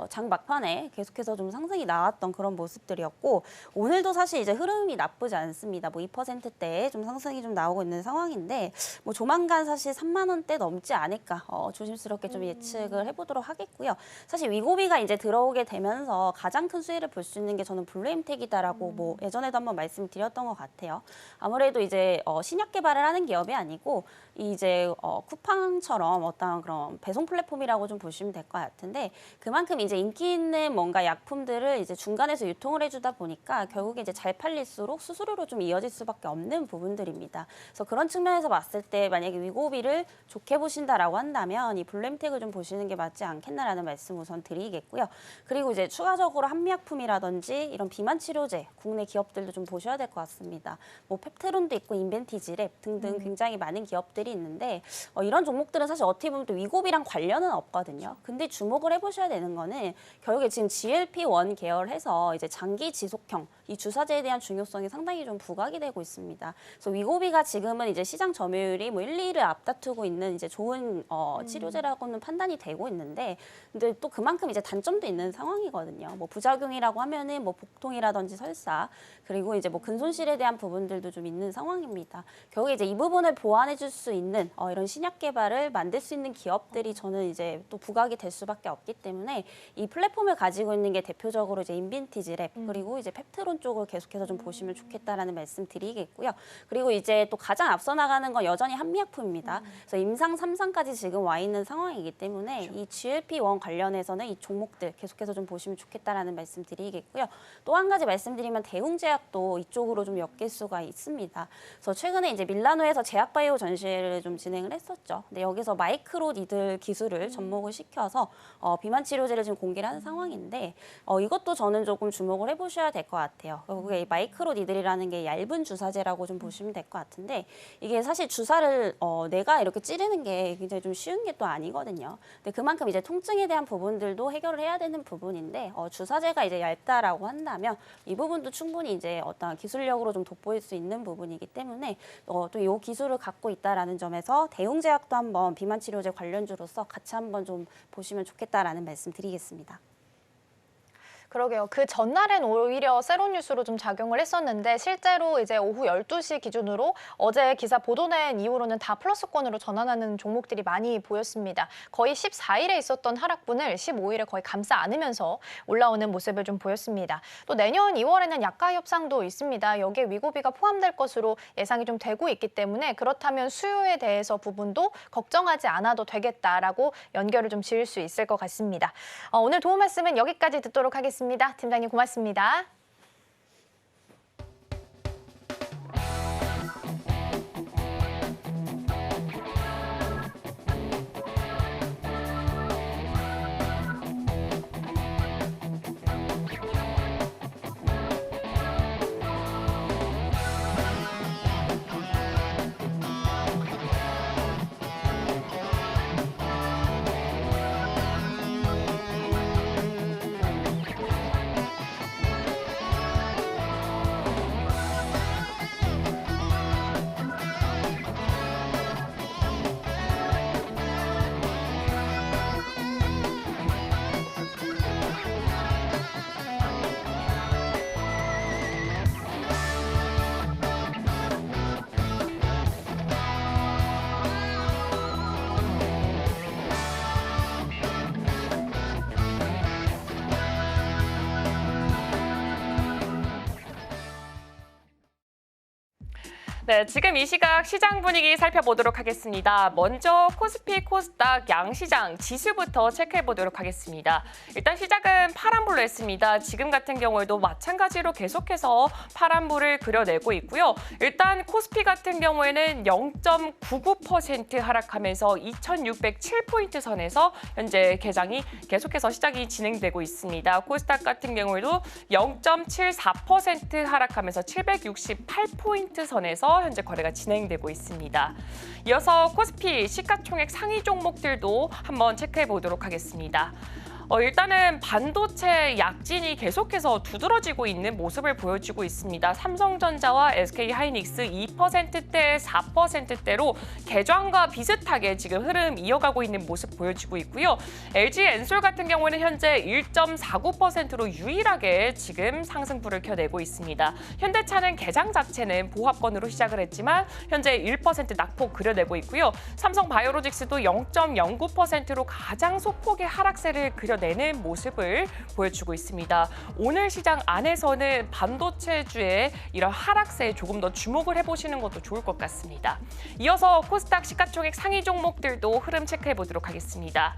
장 막판에 계속해서 좀 상승이 나왔던 그런 모습들이었고 오늘도 사실 이제 흐름이 나쁘지 않습니다. 2%대에 좀 상승이 좀 나오고 있는 상황인데 조만간 사실 3만 원대 넘지 않을까 조심스럽게 좀 예측을 해보도록 하겠고요. 사실 위고비가 이제 들어오게 되면서 가장 큰 수혜를 볼 수 있는 게 저는 블루엠텍이다라고 예전에도 한번 말씀드렸던 것 같아요. 아무래도 이제 신약 개발을 하는 기업이 아니고 이제 쿠팡처럼 어떤 그런 배송 플랫폼이라고 좀 보시면 될 것 같은데 그만큼 그만큼 이제 인기 있는 뭔가 약품들을 이제 중간에서 유통을 해주다 보니까 결국에 이제 잘 팔릴수록 수수료로 좀 이어질 수밖에 없는 부분들입니다. 그래서 그런 측면에서 봤을 때 만약에 위고비를 좋게 보신다라고 한다면 이 블루엠텍을 좀 보시는 게 맞지 않겠나라는 말씀 우선 드리겠고요. 그리고 이제 추가적으로 한미약품이라든지 이런 비만 치료제 국내 기업들도 좀 보셔야 될 것 같습니다. 뭐 펩테론도 있고 인벤티지랩 등등 굉장히 많은 기업들이 있는데 이런 종목들은 사실 어떻게 보면 또 위고비랑 관련은 없거든요. 근데 주목을 해보셔야 되는 거는 결국에 지금 GLP-1 계열해서 이제 장기 지속형 이 주사제에 대한 중요성이 상당히 좀 부각이 되고 있습니다. 그래서 위고비가 지금은 이제 시장 점유율이 뭐 1, 2위를 앞다투고 있는 이제 좋은 치료제라고는 판단이 되고 있는데, 근데 또 그만큼 이제 단점도 있는 상황이거든요. 뭐 부작용이라고 하면은 뭐 복통이라든지 설사, 그리고 이제 뭐 근손실에 대한 부분들도 좀 있는 상황입니다. 결국에 이제 이 부분을 보완해줄 수 있는 이런 신약 개발을 만들 수 있는 기업들이 저는 이제 또 부각이 될 수밖에 없기 때문에 이 플랫폼을 가지고 있는 게 대표적으로 이제 인벤티지랩 그리고 이제 펩테론 쪽을 계속해서 좀 보시면 좋겠다라는 말씀 드리겠고요. 그리고 이제 또 가장 앞서 나가는 건 여전히 한미약품입니다. 그래서 임상 3상까지 지금 와 있는 상황이기 때문에 이 GLP-1 관련해서는 이 종목들 계속해서 좀 보시면 좋겠다라는 말씀 드리겠고요. 또 한 가지 말씀드리면 대웅제약도 이쪽으로 좀 엮일 수가 있습니다. 그래서 최근에 이제 밀라노에서 제약바이오 전시회를 좀 진행을 했었죠. 근데 여기서 마이크로 니들 기술을 접목을 시켜서 비만 치료제를 지금 공개를 하는 상황인데 이것도 저는 조금 주목을 해보셔야 될 것 같아요. 결국에 이 마이크로 니들이라는 게 얇은 주사제라고 좀 보시면 될 것 같은데, 이게 사실 주사를 내가 이렇게 찌르는 게 굉장히 좀 쉬운 게 또 아니거든요. 근데 그만큼 이제 통증에 대한 부분들도 해결을 해야 되는 부분인데 주사제가 이제 얇다라고 한다면 이 부분도 충분히 이제 어떤 기술력으로 좀 돋보일 수 있는 부분이기 때문에 또 이 기술을 갖고 있다라는 점에서 대웅제약도 한번 비만 치료제 관련주로서 같이 한번 좀 보시면 좋겠다라는 말씀 드리겠습니다. 그러게요. 그 전날엔 오히려 세로뉴스로 좀 작용을 했었는데 실제로 이제 오후 12시 기준으로 어제 기사 보도낸 이후로는 다 플러스권으로 전환하는 종목들이 많이 보였습니다. 거의 14일에 있었던 하락분을 15일에 거의 감싸 안으면서 올라오는 모습을 좀 보였습니다. 또 내년 2월에는 약가 협상도 있습니다. 여기에 위고비가 포함될 것으로 예상이 좀 되고 있기 때문에 그렇다면 수요에 대해서 부분도 걱정하지 않아도 되겠다라고 연결을 좀 지을 수 있을 것 같습니다. 오늘 도움 말씀은 여기까지 듣도록 하겠습니다. 팀장님 고맙습니다. 네, 지금 이 시각 시장 분위기 살펴보도록 하겠습니다. 먼저 코스피, 코스닥, 양시장 지수부터 체크해보도록 하겠습니다. 일단 시작은 파란불로 했습니다. 지금 같은 경우에도 마찬가지로 계속해서 파란불을 그려내고 있고요. 일단 코스피 같은 경우에는 0.99% 하락하면서 2,607포인트 선에서 현재 개장이 계속해서 시작이 진행되고 있습니다. 코스닥 같은 경우에도 0.74% 하락하면서 768포인트 선에서 현재 거래가 진행되고 있습니다. 이어서 코스피 시가총액 상위 종목들도 한번 체크해 보도록 하겠습니다. 일단은 반도체 약진이 계속해서 두드러지고 있는 모습을 보여주고 있습니다. 삼성전자와 SK하이닉스 2%대, 4%대로 개정과 비슷하게 지금 흐름 이어가고 있는 모습 보여주고 있고요. LG엔솔 같은 경우는 현재 1.49%로 유일하게 지금 상승불을 켜내고 있습니다. 현대차는 개장 자체는 보합권으로 시작을 했지만 현재 1% 낙폭 그려내고 있고요. 삼성바이오로직스도 0.09%로 가장 소폭의 하락세를 그려 그려내는 모습을 보여주고 있습니다. 오늘 시장 안에서는 반도체주의 이런 하락세에 조금 더 주목을 해보시는 것도 좋을 것 같습니다. 이어서 코스닥 시가총액 상위 종목들도 흐름 체크해 보도록 하겠습니다.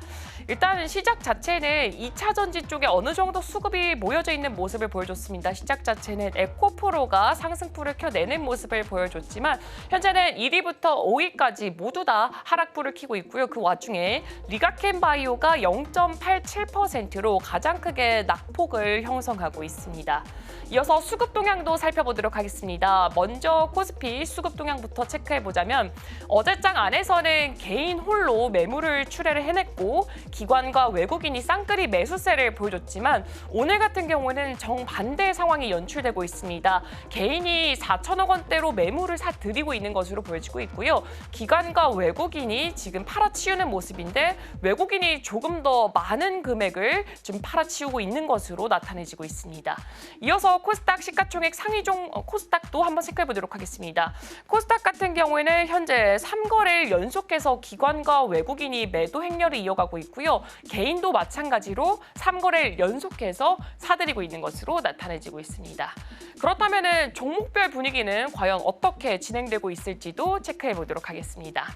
일단 시작 자체는 2차 전지 쪽에 어느 정도 수급이 모여져 있는 모습을 보여줬습니다. 시작 자체는 에코프로가 상승폭을 켜내는 모습을 보여줬지만 현재는 1위부터 5위까지 모두 다 하락불을 켜고 있고요. 그 와중에 리가켄바이오가 0.87%로 가장 크게 낙폭을 형성하고 있습니다. 이어서 수급 동향도 살펴보도록 하겠습니다. 먼저 코스피 수급 동향부터 체크해보자면 어제장 안에서는 개인 홀로 매물을 출회를 해냈고 기관과 외국인이 쌍끌이 매수세를 보여줬지만 오늘 같은 경우는 정반대 상황이 연출되고 있습니다. 개인이 4천억 원대로 매물을 사들이고 있는 것으로 보여지고 있고요. 기관과 외국인이 지금 팔아치우는 모습인데 외국인이 조금 더 많은 금액을 좀 팔아치우고 있는 것으로 나타내지고 있습니다. 이어서 코스닥 시가총액 상위종 코스닥도 한번 체크해보도록 하겠습니다. 코스닥 같은 경우에는 현재 3거래일 연속해서 기관과 외국인이 매도 행렬을 이어가고 있고요. 개인도 마찬가지로 3거래일 연속해서 사들이고 있는 것으로 나타내지고 있습니다. 그렇다면 종목별 분위기는 과연 어떻게 진행되고 있을지도 체크해보도록 하겠습니다.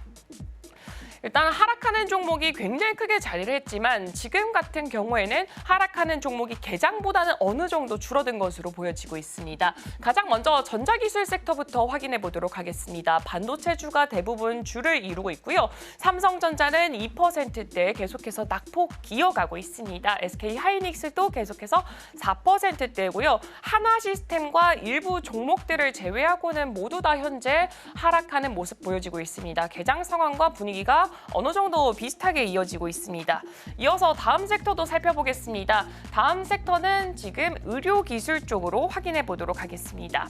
일단 하락하는 종목이 굉장히 크게 자리를 했지만 지금 같은 경우에는 하락하는 종목이 개장보다는 어느 정도 줄어든 것으로 보여지고 있습니다. 가장 먼저 전자기술 sek터부터 확인해 보도록 하겠습니다. 반도체주가 대부분 줄을 이루고 있고요. 삼성전자는 2%대 계속해서 낙폭 이어가고 있습니다. SK하이닉스도 계속해서 4%대고요. 한화시스템과 일부 종목들을 제외하고는 모두 다 현재 하락하는 모습 보여지고 있습니다. 개장 상황과 분위기가 어느 정도 비슷하게 이어지고 있습니다. 이어서 다음 섹터도 살펴보겠습니다. 다음 섹터는 지금 의료기술 쪽으로 확인해 보도록 하겠습니다.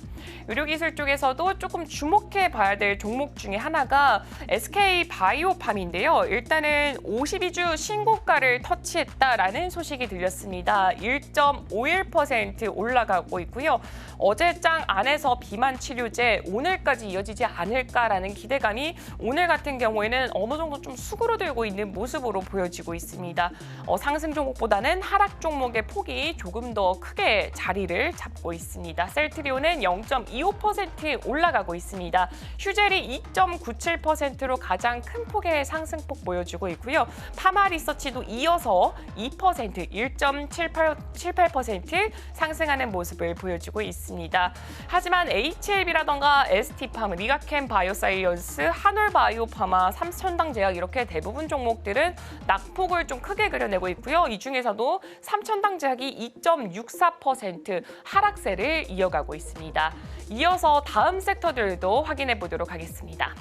의료기술 쪽에서도 조금 주목해 봐야 될 종목 중에 하나가 SK바이오팜인데요. 일단은 52주 신고가를 터치했다라는 소식이 들렸습니다. 1.51% 올라가고 있고요. 어제장 안에서 비만 치료제 오늘까지 이어지지 않을까라는 기대감이 오늘 같은 경우에는 어느 정도 좀 수그러들고 있는 모습으로 보여지고 있습니다. 상승 종목보다는 하락 종목의 폭이 조금 더 크게 자리를 잡고 있습니다. 셀트리온은 0.25% 올라가고 있습니다. 휴젤이 2.97%로 가장 큰 폭의 상승폭 보여주고 있고요. 파마리서치도 이어서 2%, 1.78% 상승하는 모습을 보여주고 있습니다. 하지만 HLB라던가 ST팜, 리가켄 바이오사이언스, 한올바이오파마, 삼천당제약 이렇게 대부분 종목들은 낙폭을 좀 크게 그려내고 있고요. 이 중에서도 삼천당제약이 2.64% 하락세를 이어가고 있습니다. 이어서 다음 섹터들도 확인해 보도록 하겠습니다.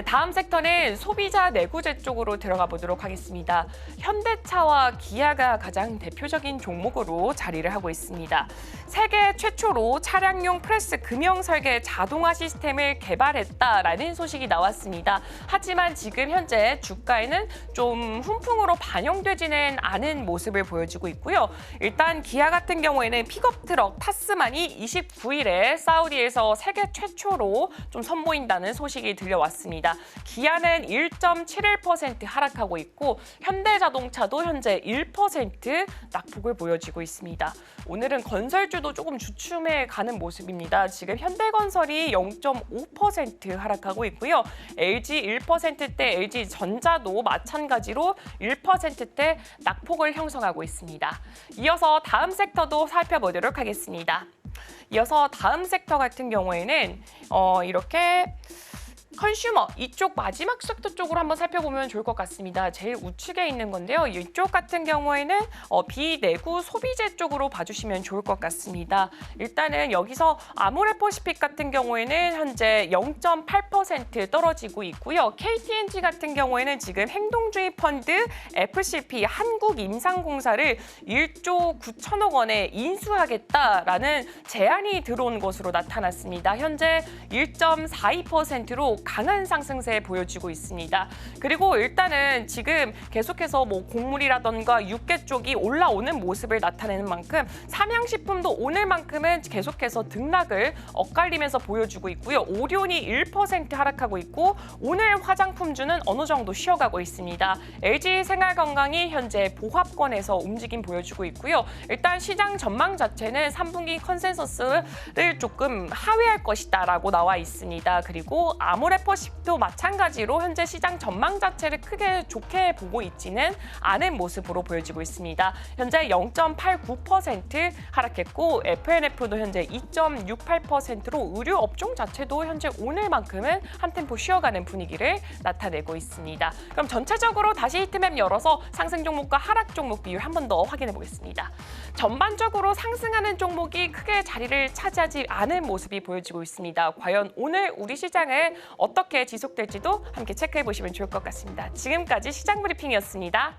다음 섹터는 소비자 내구재 쪽으로 들어가 보도록 하겠습니다. 현대차와 기아가 가장 대표적인 종목으로 자리를 하고 있습니다. 세계 최초로 차량용 프레스 금형 설계 자동화 시스템을 개발했다라는 소식이 나왔습니다. 하지만 지금 현재 주가에는 좀 훈풍으로 반영되지는 않은 모습을 보여주고 있고요. 일단 기아 같은 경우에는 픽업 트럭 타스만이 29일에 사우디에서 세계 최초로 좀 선보인다는 소식이 들려왔습니다. 기아는 1.71% 하락하고 있고 현대자동차도 현재 1% 낙폭을 보여지고 있습니다. 오늘은 건설주도 조금 주춤해 가는 모습입니다. 지금 현대건설이 0.5% 하락하고 있고요. LG 1%대 LG전자도 마찬가지로 1%대 낙폭을 형성하고 있습니다. 이어서 다음 섹터도 살펴보도록 하겠습니다. 이어서 다음 섹터 같은 경우에는 이렇게 컨슈머 이쪽 마지막 섹터 쪽으로 한번 살펴보면 좋을 것 같습니다. 제일 우측에 있는 건데요. 이쪽 같은 경우에는 비내구 소비재 쪽으로 봐주시면 좋을 것 같습니다. 일단은 여기서 아모레퍼시픽 같은 경우에는 현재 0.8% 떨어지고 있고요. KTNG 같은 경우에는 지금 행동주의 펀드 FCP 한국임상공사를 1조 9천억 원에 인수하겠다라는 제안이 들어온 것으로 나타났습니다. 현재 1.42%로 강한 상승세 보여주고 있습니다. 그리고 일단은 지금 계속해서 뭐 곡물이라던가 육계 쪽이 올라오는 모습을 나타내는 만큼 삼양식품도 오늘만큼은 계속해서 등락을 엇갈리면서 보여주고 있고요. 오리온이 1% 하락하고 있고 오늘 화장품주는 어느 정도 쉬어가고 있습니다. LG 생활건강이 현재 보합권에서 움직임 보여주고 있고요. 일단 시장 전망 자체는 3분기 컨센서스를 조금 하회할 것이다라고 나와 있습니다. 그리고 아모레퍼십도 마찬가지로 현재 시장 전망 자체를 크게 좋게 보고 있지는 않은 모습으로 보여지고 있습니다. 현재 0.89% 하락했고 FNF도 현재 2.68%로 의류 업종 자체도 현재 오늘만큼은 한 템포 쉬어가는 분위기를 나타내고 있습니다. 그럼 전체적으로 다시 히트맵 열어서 상승 종목과 하락 종목 비율 한 번 더 확인해 보겠습니다. 전반적으로 상승하는 종목이 크게 자리를 차지하지 않은 모습이 보여지고 있습니다. 과연 오늘 우리 시장은 어떻게 지속될지도 함께 체크해 보시면 좋을 것 같습니다. 지금까지 시장 브리핑이었습니다.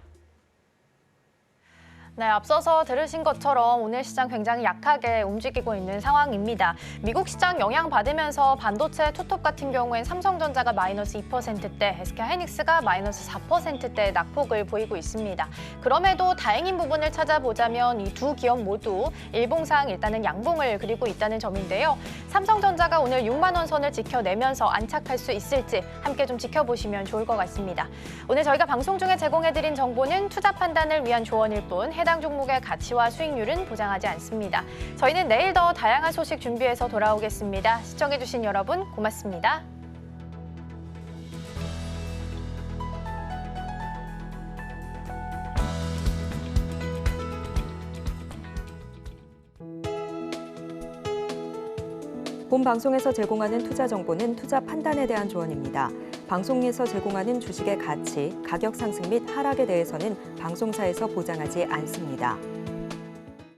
네, 앞서서 들으신 것처럼 오늘 시장 굉장히 약하게 움직이고 있는 상황입니다. 미국 시장 영향받으면서 반도체 투톱 같은 경우엔 삼성전자가 마이너스 2%대, SK하이닉스가 마이너스 4%대 낙폭을 보이고 있습니다. 그럼에도 다행인 부분을 찾아보자면 이 두 기업 모두 일봉상 일단은 양봉을 그리고 있다는 점인데요. 삼성전자가 오늘 6만 원 선을 지켜내면서 안착할 수 있을지 함께 좀 지켜보시면 좋을 것 같습니다. 오늘 저희가 방송 중에 제공해드린 정보는 투자 판단을 위한 조언일 뿐 해당 종목의 가치와 수익률은 보장하지 않습니다. 저희는 내일 더 다양한 소식 준비해서 돌아오겠습니다. 시청해주신 여러분 고맙습니다. 본 방송에서 제공하는 투자 정보는 투자 판단에 대한 조언입니다. 방송에서 제공하는 주식의 가치, 가격 상승 및 하락에 대해서는 방송사에서 보장하지 않습니다.